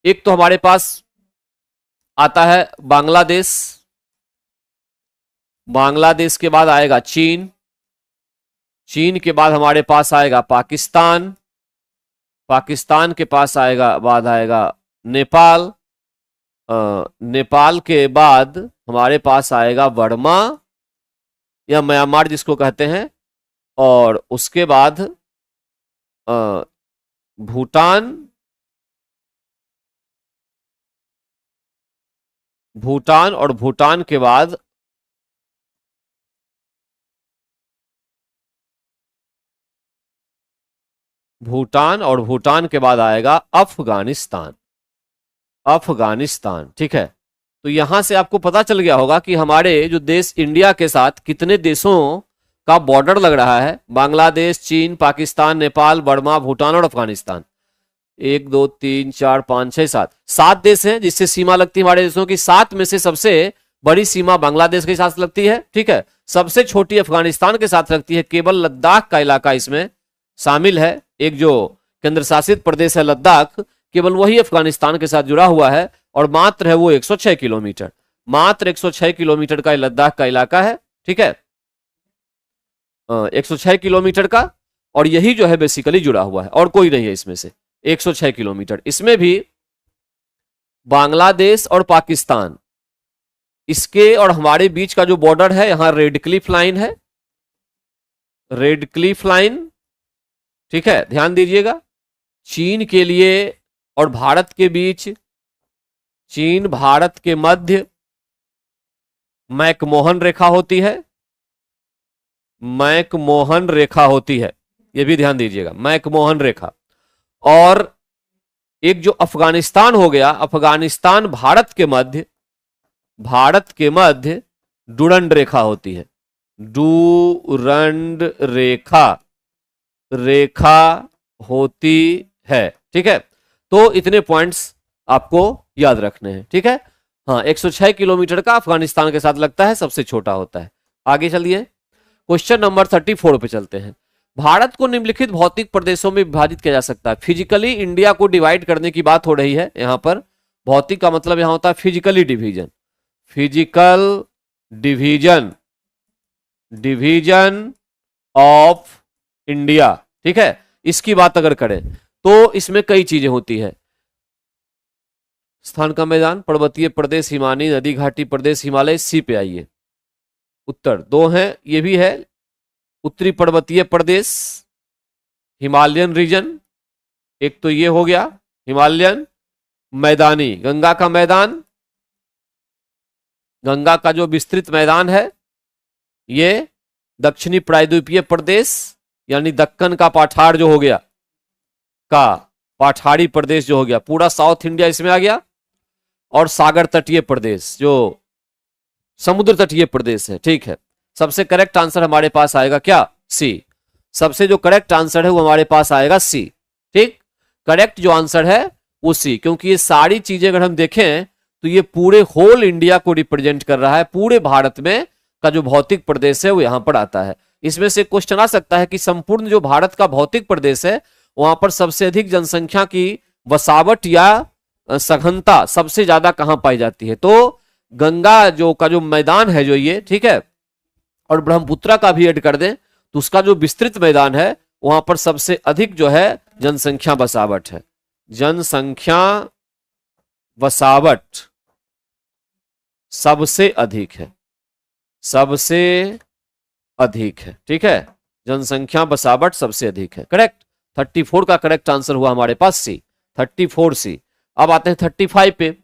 एक तो हमारे पास आता है बांग्लादेश, बांग्लादेश के बाद आएगा चीन, चीन के बाद हमारे पास आएगा पाकिस्तान, पाकिस्तान के पास बाद आएगा नेपाल, नेपाल के बाद हमारे पास आएगा बर्मा या म्यांमार जिसको कहते हैं, और उसके बाद भूटान, भूटान और भूटान के बाद आएगा अफगानिस्तान, अफगानिस्तान। ठीक है, तो यहां से आपको पता चल गया होगा कि हमारे जो देश इंडिया के साथ कितने देशों का बॉर्डर लग रहा है। बांग्लादेश, चीन, पाकिस्तान, नेपाल, बर्मा, भूटान और अफगानिस्तान। 1 2 3 4 5 6 7 7 देश हैं जिससे सीमा लगती है हमारे देशों की। 7 में से सबसे बड़ी सीमा बांग्लादेश के साथ लगती है, ठीक है, सबसे छोटी अफगानिस्तान के साथ लगती है। केवल लद्दाख का इलाका इसमें शामिल है, एक जो केंद्र शासित प्रदेश है लद्दाख, केवल वही अफगानिस्तान के साथ जुड़ा हुआ है, और मात्र है वो 106 किलोमीटर, मात्र 106 किलोमीटर का लद्दाख का इलाका है। ठीक है, 106 किलोमीटर का, और यही जो है बेसिकली जुड़ा हुआ है, और कोई नहीं है इसमें से। 106 किलोमीटर, इसमें भी बांग्लादेश और पाकिस्तान, इसके और हमारे बीच का जो बॉर्डर है, यहां रेड क्लिफ लाइन है, रेड क्लिफ लाइन। ठीक है, ध्यान दीजिएगा, चीन के लिए और भारत के बीच, चीन भारत के मध्य मैकमोहन रेखा होती है, मैकमोहन रेखा होती है, यह भी ध्यान दीजिएगा, मैकमोहन रेखा। और एक जो अफगानिस्तान हो गया, अफगानिस्तान भारत के मध्य, भारत के मध्य डुरंड रेखा होती है, डुरंड रेखा, रेखा होती है। ठीक है, तो इतने पॉइंट्स आपको याद रखने हैं। ठीक है, हाँ, 106 किलोमीटर का अफगानिस्तान के साथ लगता है, सबसे छोटा होता है। आगे चलिए, क्वेश्चन नंबर 34 पे चलते हैं। भारत को निम्नलिखित भौतिक प्रदेशों में विभाजित किया जा सकता है। फिजिकली इंडिया को डिवाइड करने की बात हो रही है यहां पर। भौतिक का मतलब यहां होता है physically division, physical division, division of India. ठीक है, इसकी बात अगर करें तो इसमें कई चीजें होती है। स्थान का मैदान, पर्वतीय प्रदेश, हिमानी, नदी घाटी प्रदेश, हिमालय। सी पे आइए, उत्तर 2 है, ये भी है, उत्तरी पर्वतीय प्रदेश, हिमालयन रीजन, एक तो ये हो गया हिमालयन। मैदानी, गंगा का मैदान, गंगा का जो विस्तृत मैदान है, ये दक्षिणी प्रायद्वीपीय प्रदेश यानी दक्कन का पठार जो हो गया, का पठारी प्रदेश जो हो गया, पूरा साउथ इंडिया इसमें आ गया। और सागर तटीय प्रदेश, जो समुद्र तटीय प्रदेश है। ठीक है, सबसे करेक्ट आंसर हमारे पास आएगा क्या? सी। सबसे जो करेक्ट आंसर है वो हमारे पास आएगा सी। ठीक, करेक्ट जो आंसर है वो सी, क्योंकि ये सारी चीजें अगर हम देखें तो ये पूरे होल इंडिया को रिप्रेजेंट कर रहा है। पूरे भारत में का जो भौतिक प्रदेश है वो यहां पर आता है। इसमें से क्वेश्चन आ सकता है कि संपूर्ण जो भारत का भौतिक प्रदेश है वहां पर सबसे अधिक जनसंख्या की बसावट या सघनता सबसे ज्यादा कहां पाई जाती है? तो गंगा जो का जो मैदान है जो ये, ठीक है, और ब्रह्मपुत्रा का भी ऐड कर दें तो उसका जो विस्तृत मैदान है वहां पर सबसे अधिक जो है जनसंख्या बसावट है। जनसंख्या बसावट सबसे अधिक है, सबसे अधिक है। ठीक है, जनसंख्या बसावट सबसे अधिक है। करेक्ट, 34 का करेक्ट आंसर हुआ हमारे पास सी, 34 सी। अब आते हैं 35 पे।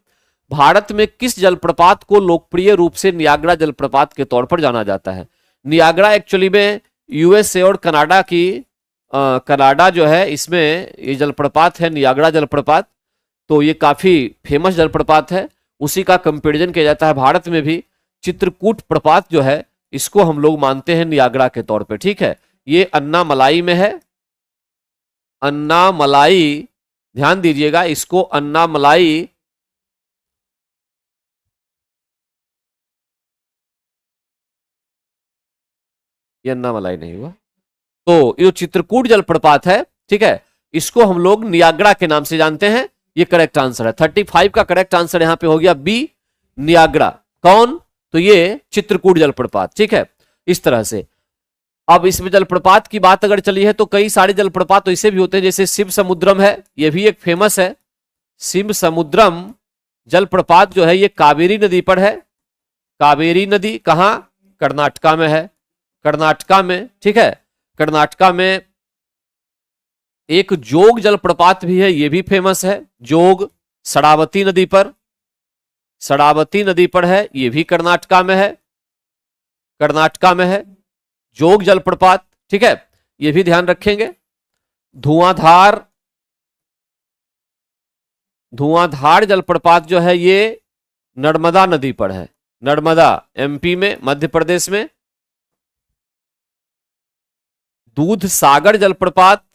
भारत में किस जलप्रपात को लोकप्रिय रूप से नियाग्रा जलप्रपात के तौर पर जाना जाता है? नियाग्रा एक्चुअली में यूएसए और कनाडा की कनाडा जो है इसमें ये जलप्रपात है नियाग्रा जलप्रपात, तो ये काफी फेमस जलप्रपात है। उसी का कंपैरिजन किया जाता है भारत में भी। चित्रकूट प्रपात जो है इसको हम लोग मानते हैं नियाग्रा के तौर पे। ठीक है, ये अन्नामलाई में है, अन्नामलाई, ध्यान दीजिएगा, इसको अन्नामलाई ये अन्नामलाई नहीं हुआ, तो ये चित्रकूट जलप्रपात है, ठीक है, इसको हम लोग नियाग्रा के नाम से जानते हैं। ये करेक्ट आंसर है। 35 का करेक्ट आंसर यहां पे हो गया बी, नियाग्रा। कौन? तो ये चित्रकूट जलप्रपात, ठीक है, इस तरह से। अब इसमें जलप्रपात की बात अगर चली है तो कई सारे जलप्रपात तो ऐसे भी होते हैं, जैसे शिव समुद्रम है, ये भी एक फेमस है। शिव समुद्रम जलप्रपात जो है ये कावेरी नदी पर है। कावेरी नदी कहां? कर्नाटका में है, कर्नाटका में, ठीक है। कर्नाटका में एक जोग जलप्रपात भी है, ये भी फेमस है। जोग शरावती नदी पर, शरावती नदी पर है, ये भी कर्नाटका में है, कर्नाटका में है जोग जलप्रपात, ठीक है, ये भी ध्यान रखेंगे। धुआंधार, धुआंधार जलप्रपात जो है ये नर्मदा नदी पर है, नर्मदा एमपी में, मध्य प्रदेश में। दूध सागर जलप्रपात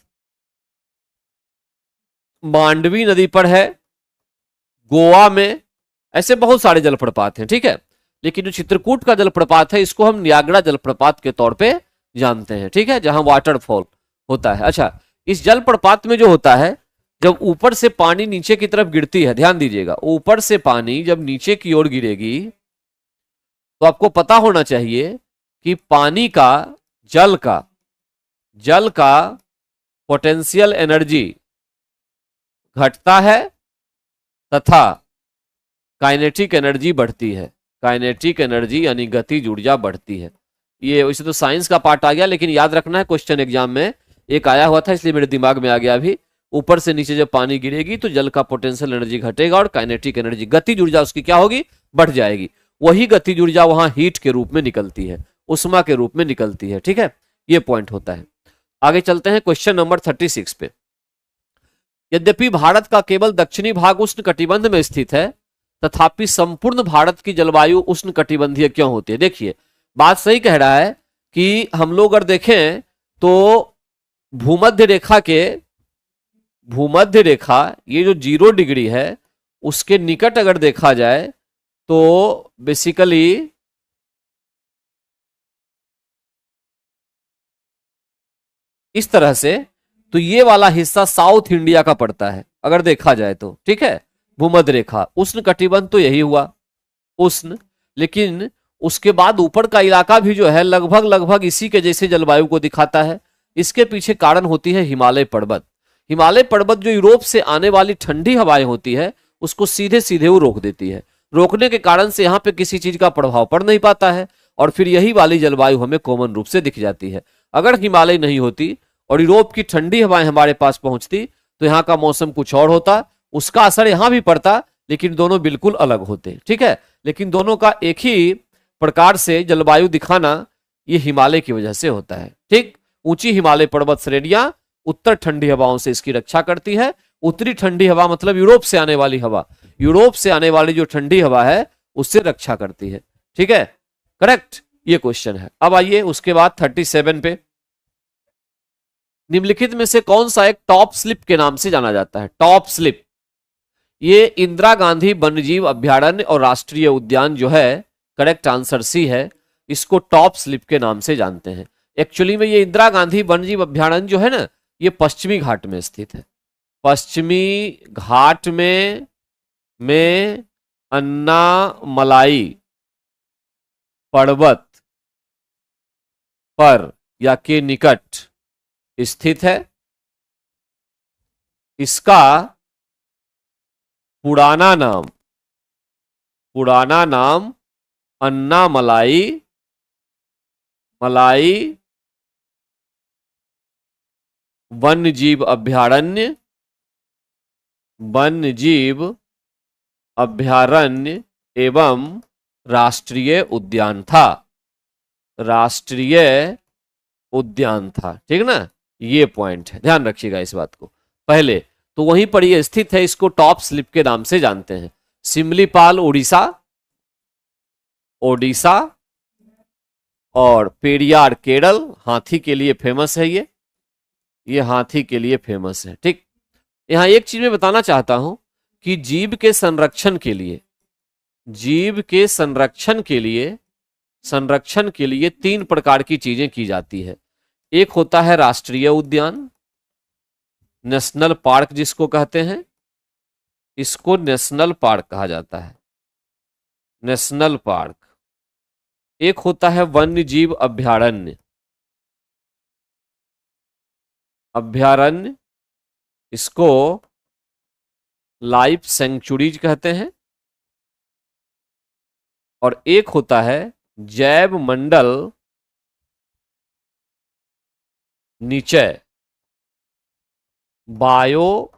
मांडवी नदी पर है, गोवा में। ऐसे बहुत सारे जलप्रपात हैं, ठीक है। लेकिन जो चित्रकूट का जलप्रपात है इसको हम न्यागड़ा जलप्रपात के तौर पे जानते हैं, ठीक है, जहां वाटरफॉल होता है। अच्छा, इस जलप्रपात में जो होता है, जब ऊपर से पानी नीचे की तरफ गिरती है, ध्यान दीजिएगा, ऊपर से पानी जब नीचे की ओर गिरेगी तो आपको पता होना चाहिए कि पानी का, जल का पोटेंशियल एनर्जी घटता है तथा काइनेटिक एनर्जी बढ़ती है। काइनेटिक एनर्जी यानी गतिज ऊर्जा बढ़ती है। ये वैसे तो साइंस का पार्ट आ गया, लेकिन याद रखना है, क्वेश्चन एग्जाम में एक आया हुआ था, इसलिए मेरे दिमाग में आ गया अभी। ऊपर से नीचे जब पानी गिरेगी तो जल का पोटेंशियल एनर्जी घटेगा और काइनेटिक एनर्जी, गतिज ऊर्जा उसकी क्या होगी? बढ़ जाएगी। वही गतिज ऊर्जा वहां हीट के रूप में निकलती है, उष्मा के रूप में निकलती है, ठीक है, ये पॉइंट होता है। आगे चलते हैं क्वेश्चन नंबर 36 पे। यद्यपि भारत का केवल दक्षिणी भाग उष्ण कटिबंध में स्थित है, तथापि संपूर्ण भारत की जलवायु उष्ण कटिबंधीय क्यों होती है? देखिए, बात सही कह रहा है कि हम लोग अगर देखें तो भूमध्य रेखा ये जो 0 डिग्री है उसके निकट अगर देखा जाए तो बेसिकली इस तरह से, तो ये वाला हिस्सा साउथ इंडिया का पड़ता है अगर देखा जाए तो, ठीक है। भूमध्य रेखा उष्ण कटिबंध तो यही हुआ उष्ण, लेकिन उसके बाद ऊपर का इलाका भी जो है लगभग इसी के जैसे जलवायु को दिखाता है। इसके पीछे कारण होती है हिमालय पर्वत। हिमालय पर्वत जो यूरोप से आने वाली ठंडी हवाएं होती है उसको सीधे सीधे वो रोक देती है। रोकने के कारण से यहाँ पे किसी चीज का प्रभाव पड़ नहीं पाता है और फिर यही वाली जलवायु हमें कॉमन रूप से दिख जाती है। अगर हिमालय नहीं होती और यूरोप की ठंडी हवाएं हमारे पास पहुंचती तो यहाँ का मौसम कुछ और होता, उसका असर यहाँ भी पड़ता, लेकिन दोनों बिल्कुल अलग होते, ठीक है। लेकिन दोनों का एक ही प्रकार से जलवायु दिखाना ये हिमालय की वजह से होता है, ठीक। ऊंची हिमालय पर्वत श्रेणियां उत्तर ठंडी हवाओं से इसकी रक्षा करती है। उत्तरी ठंडी हवा मतलब यूरोप से आने वाली हवा, यूरोप से आने वाली जो ठंडी हवा है उससे रक्षा करती है, ठीक है, करेक्ट, ये क्वेश्चन है। अब आइए उसके बाद 37 पे। निम्नलिखित में से कौन सा एक टॉप स्लिप के नाम से जाना जाता है? टॉप स्लिप, ये इंदिरा गांधी वन्यजीव अभ्यारण्य और राष्ट्रीय उद्यान जो है, करेक्ट आंसर सी है, इसको टॉप स्लिप के नाम से जानते हैं। एक्चुअली में ये इंदिरा गांधी वन्यजीव अभ्यारण्य जो है ना, ये पश्चिमी घाट में स्थित है। पश्चिमी घाट में अन्नामलाई पर्वत पर या के निकट स्थित है। इसका पुराना नाम अन्नामलाई वन्यजीव अभ्यारण्य एवं राष्ट्रीय उद्यान था, ठीक ना। ये पॉइंट है, ध्यान रखिएगा इस बात को। पहले तो वहीं पर ये स्थित है, इसको टॉप स्लिप के नाम से जानते हैं। सिमलीपाल ओडिशा और पेरियार केरल, हाथी के लिए फेमस है ये हाथी के लिए फेमस है, ठीक। यहां एक चीज मैं बताना चाहता हूं कि जीव के संरक्षण के लिए 3 प्रकार की चीजें की जाती है। एक होता है राष्ट्रीय उद्यान, नेशनल पार्क जिसको कहते हैं, इसको नेशनल पार्क कहा जाता है, नेशनल पार्क। एक होता है वन्य जीव अभयारण्य, अभयारण्य इसको लाइफ सेंचुरीज कहते हैं, और एक होता है जैव मंडल निचय, बायो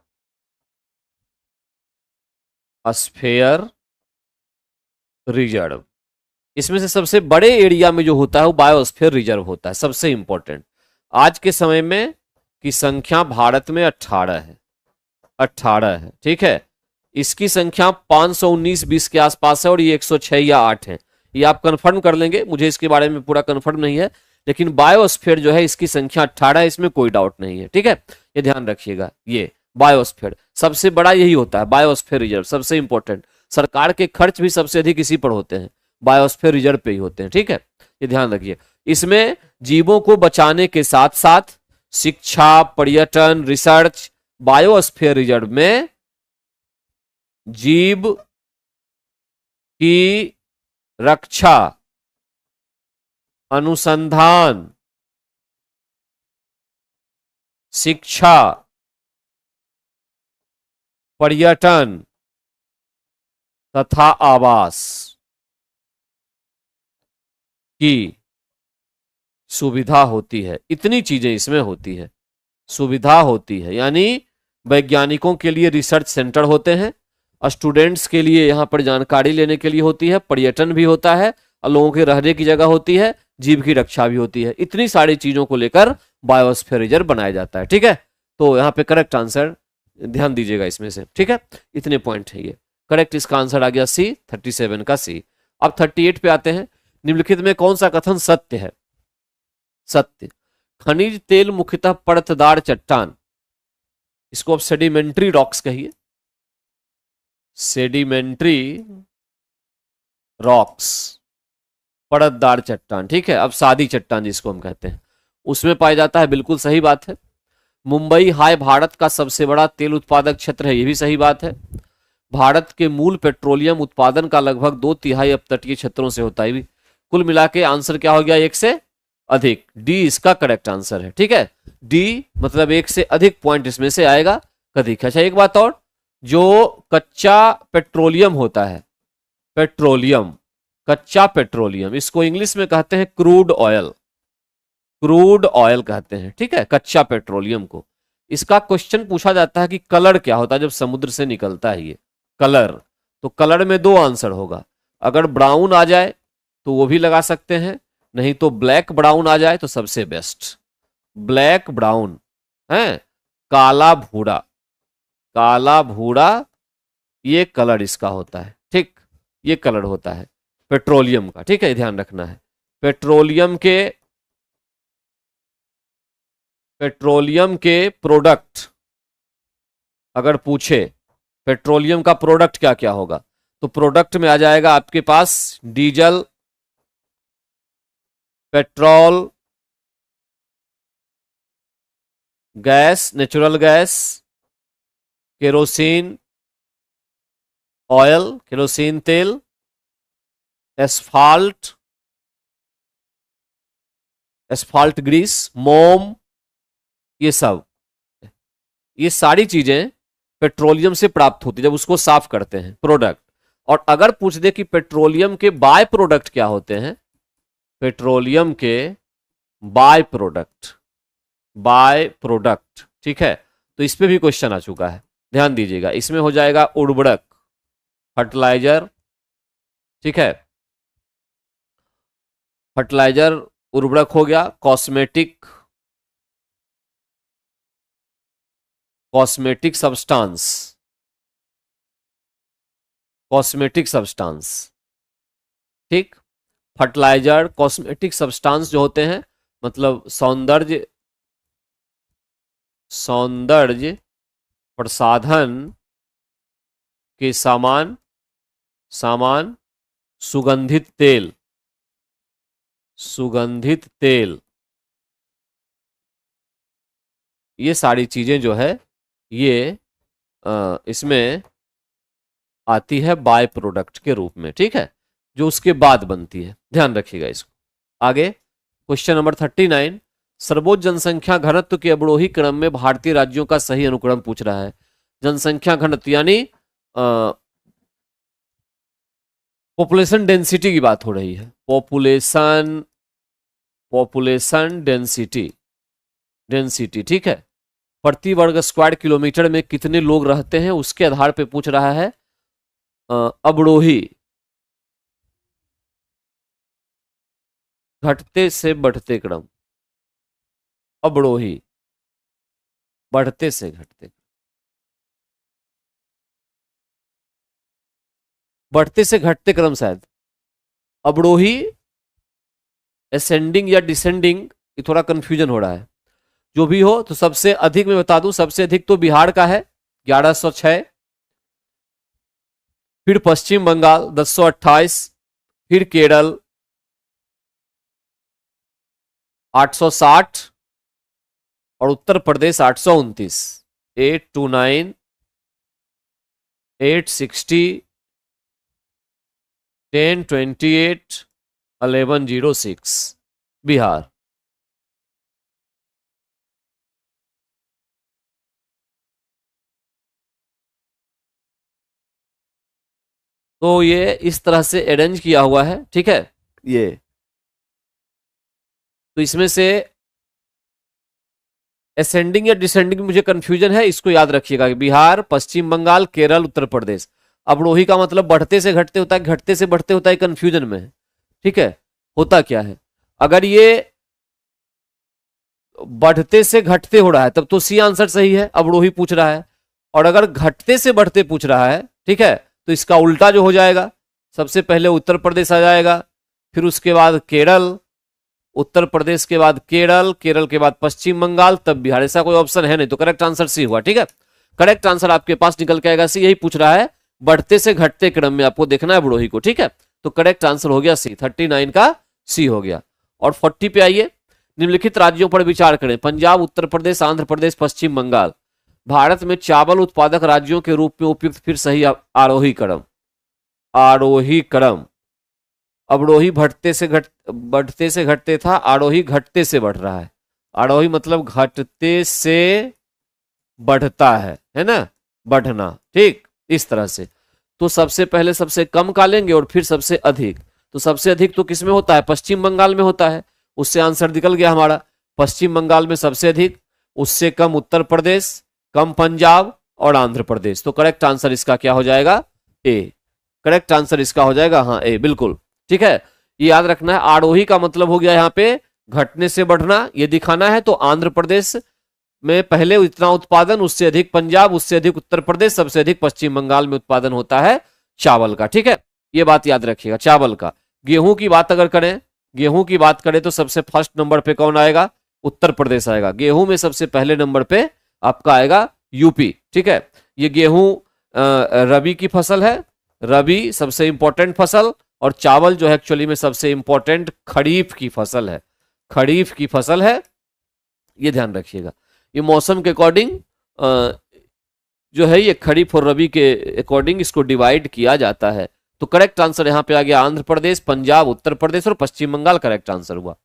स्फीयर रिजर्व। इसमें से सबसे बड़े एरिया में जो होता है वो बायोस्फीयर रिजर्व होता है, सबसे इंपॉर्टेंट। आज के समय में की संख्या भारत में 18 है, 18 है, ठीक है। इसकी संख्या 519-20 के आसपास है, और ये 106 या 8 है। ये आप कंफर्म कर लेंगे, मुझे इसके बारे में पूरा कंफर्म नहीं है, लेकिन बायोस्फीयर जो है इसकी संख्या 18 है, इसमें कोई डाउट नहीं है, ठीक है। ये ध्यान रखिएगा, ये बायोस्फीयर सबसे बड़ा यही होता है, बायोस्फीयर रिजर्व सबसे इंपॉर्टेंट। सरकार के खर्च भी सबसे अधिक इसी पर होते हैं, बायोस्फीयर रिजर्व पे ही होते हैं, ठीक है। ये ध्यान रखिए। इसमें जीवों को बचाने के साथ साथ शिक्षा, पर्यटन, रिसर्च, बायोस्फीयर रिजर्व में जीव की रक्षा, अनुसंधान, शिक्षा, पर्यटन तथा आवास की सुविधा होती है। इतनी चीजें इसमें होती है, सुविधा होती है, यानी वैज्ञानिकों के लिए रिसर्च सेंटर होते हैं, स्टूडेंट्स के लिए यहां पर जानकारी लेने के लिए होती है, पर्यटन भी होता है, और लोगों के रहने की जगह होती है, जीव की रक्षा भी होती है। इतनी सारी चीजों को लेकर बायोस्फीयर रिजर्व बनाया जाता है, ठीक है। तो यहाँ पे करेक्ट आंसर ध्यान दीजिएगा इसमें से, ठीक है। इतने पॉइंट है ये करेक्ट, इसका आंसर आ गया सी, 37 का सी। अब 38 पे आते हैं। निम्नलिखित में कौन सा कथन सत्य है? सत्य। खनिज तेल मुख्यतः परतदार चट्टान, इसको आप सेडिमेंट्री रॉक्स कहिए, सेडिमेंट्री रॉक्स, परतदार चट्टान, ठीक है। अब सादी चट्टान जिसको हम कहते हैं, उसमें पाया जाता है, बिल्कुल सही बात है। मुंबई हाई भारत का सबसे बड़ा तेल उत्पादक क्षेत्र है, यह भी सही बात है। भारत के मूल पेट्रोलियम उत्पादन का लगभग 2/3 अपतटीय क्षेत्रों से होता है भी। कुल मिला के आंसर क्या हो गया? एक से अधिक। डी इसका करेक्ट आंसर है, ठीक है। डी मतलब एक से अधिक पॉइंट इसमें से आएगा अधिक। अच्छा एक बात और, जो कच्चा पेट्रोलियम होता है, पेट्रोलियम, कच्चा पेट्रोलियम, इसको इंग्लिश में कहते हैं क्रूड ऑयल, क्रूड ऑयल कहते हैं, ठीक है, कच्चा पेट्रोलियम को। इसका क्वेश्चन पूछा जाता है कि कलर क्या होता है जब समुद्र से निकलता है ये कलर। तो कलर में दो आंसर होगा, अगर ब्राउन आ जाए तो वो भी लगा सकते हैं, नहीं तो ब्लैक ब्राउन आ जाए तो सबसे बेस्ट ब्लैक ब्राउन है, काला भूरा, काला भूरा, ये कलर इसका होता है, ठीक, ये कलर होता है पेट्रोलियम का, ठीक है, ध्यान रखना है। पेट्रोलियम के प्रोडक्ट अगर पूछे, पेट्रोलियम का प्रोडक्ट क्या क्या होगा, तो प्रोडक्ट में आ जाएगा आपके पास diesel, petrol, gas, natural gas, kerosene oil, kerosene तेल, एस्फाल्ट, एस्फाल्ट ग्रीस, मोम, ये सब, ये सारी चीजें पेट्रोलियम से प्राप्त होती है जब उसको साफ करते हैं, प्रोडक्ट। और अगर पूछ दे कि पेट्रोलियम के बाय प्रोडक्ट क्या होते हैं, पेट्रोलियम के बाय प्रोडक्ट, बाय प्रोडक्ट, ठीक है, तो इस पे भी क्वेश्चन आ चुका है, ध्यान दीजिएगा। इसमें हो जाएगा उर्वरक, फर्टिलाइजर, ठीक है, फर्टिलाइजर उर्वरक हो गया, cosmetic, cosmetic substance, cosmetic substance, ठीक, फर्टिलाइजर, कॉस्मेटिक सब्सटेंस जो होते हैं मतलब सौंदर्य, सौंदर्य प्रसाधन के सामान, सामान, सुगंधित तेल, सुगंधित तेल, ये सारी चीजें जो है ये इसमें आती है बाय प्रोडक्ट के रूप में, ठीक है। जो उसके बाद बनती है, ध्यान रखिएगा इसको। आगे क्वेश्चन नंबर 39, सर्वोच्च जनसंख्या घनत्व के अवरोही क्रम में भारतीय राज्यों का सही अनुक्रम पूछ रहा है। जनसंख्या घनत्व यानी पॉपुलेशन डेंसिटी की बात हो रही है। पॉपुलेशन डेंसिटी, ठीक है। प्रति वर्ग स्क्वायर किलोमीटर में कितने लोग रहते हैं उसके आधार पे पूछ रहा है अवरोही घटते से बढ़ते क्रम, अवरोही बढ़ते से घटते, बढ़ते से घटते क्रम, शायद अवरोही असेंडिंग या डिसेंडिंग, ये थोड़ा कंफ्यूजन हो रहा है। जो भी हो, तो सबसे अधिक मैं बता दूं, सबसे अधिक तो बिहार का है 1106, फिर पश्चिम बंगाल 1028, फिर केरल 860 और उत्तर प्रदेश 829, 829, 860, 1028, 1106 बिहार। तो ये इस तरह से अरेंज किया हुआ है, ठीक है। ये तो इसमें से असेंडिंग या डिसेंडिंग मुझे कंफ्यूजन है, इसको याद रखिएगा। बिहार, पश्चिम बंगाल, केरल, उत्तर प्रदेश। अवरोही का मतलब बढ़ते से घटते होता है, घटते से बढ़ते होता है, कंफ्यूजन में है, ठीक है। होता क्या है, अगर ये बढ़ते से घटते हो रहा है तब तो सी आंसर सही है, अवरोही पूछ रहा है। और अगर घटते से बढ़ते पूछ रहा है, ठीक है, तो इसका उल्टा जो हो जाएगा, सबसे पहले उत्तर प्रदेश आ जाएगा, फिर उसके बाद केरल, उत्तर प्रदेश के बाद केरल, केरल के बाद पश्चिम बंगाल, तब बिहार। ऐसा कोई ऑप्शन है नहीं, तो करेक्ट आंसर सी हुआ, ठीक है। करेक्ट आंसर आपके पास निकल के आएगा सी। यही पूछ रहा है, बढ़ते से घटते क्रम में आपको देखना है अवरोही को, ठीक है। तो करेक्ट आंसर हो गया सी, 39 का सी हो गया। और 40 पे आइए, निम्नलिखित राज्यों पर विचार करें। पंजाब, उत्तर प्रदेश, आंध्र प्रदेश, पश्चिम बंगाल। भारत में चावल उत्पादक राज्यों के रूप में उपयुक्त फिर सही आरोही क्रम, आरोही क्रम। अवरोही बढ़ते से घटते था, आरोही घटते से बढ़ रहा है। आरोही मतलब घटते से बढ़ता है ना, बढ़ना, ठीक, इस तरह से। तो सबसे पहले सबसे कम का लेंगे और फिर सबसे अधिक। तो सबसे अधिक तो किसमें होता है, पश्चिम बंगाल में होता है, उससे आंसर निकल गया हमारा, पश्चिम बंगाल में सबसे अधिक, उससे कम उत्तर प्रदेश, कम पंजाब और आंध्र प्रदेश। तो करेक्ट आंसर इसका क्या हो जाएगा, ए। करेक्ट आंसर इसका हो जाएगा हाँ ए, बिल्कुल, ठीक है। ये याद रखना है, आरोही का मतलब हो गया यहाँ पे घटने से बढ़ना, ये दिखाना है। तो आंध्र प्रदेश में पहले इतना उत्पादन, उससे अधिक पंजाब, उससे अधिक उत्तर प्रदेश, सबसे अधिक पश्चिम बंगाल में उत्पादन होता है चावल का, ठीक है। ये बात याद रखिएगा, चावल का। गेहूं की बात अगर करें, गेहूं की बात करें तो सबसे फर्स्ट नंबर पे कौन आएगा, उत्तर प्रदेश आएगा। गेहूं में सबसे पहले नंबर पे आपका आएगा यूपी, ठीक है। ये गेहूं रबी की फसल है, रबी सबसे इंपॉर्टेंट फसल, और चावल जो है एक्चुअली में सबसे इंपॉर्टेंट खरीफ की फसल है, खरीफ की फसल है, ये ध्यान रखिएगा। ये मौसम के अकॉर्डिंग जो है, ये खरीफ और रबी के अकॉर्डिंग इसको डिवाइड किया जाता है। तो करेक्ट आंसर यहाँ पे आ गया आंध्र प्रदेश, पंजाब, उत्तर प्रदेश और पश्चिम बंगाल करेक्ट आंसर हुआ।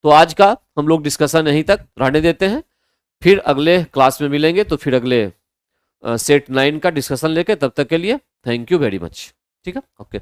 तो आज का हम लोग डिस्कशन यहीं तक रहने देते हैं, फिर अगले क्लास में मिलेंगे, तो फिर अगले सेट 9 का डिस्कशन लेके, तब तक के लिए थैंक यू वेरी मच, ठीक है, ओके।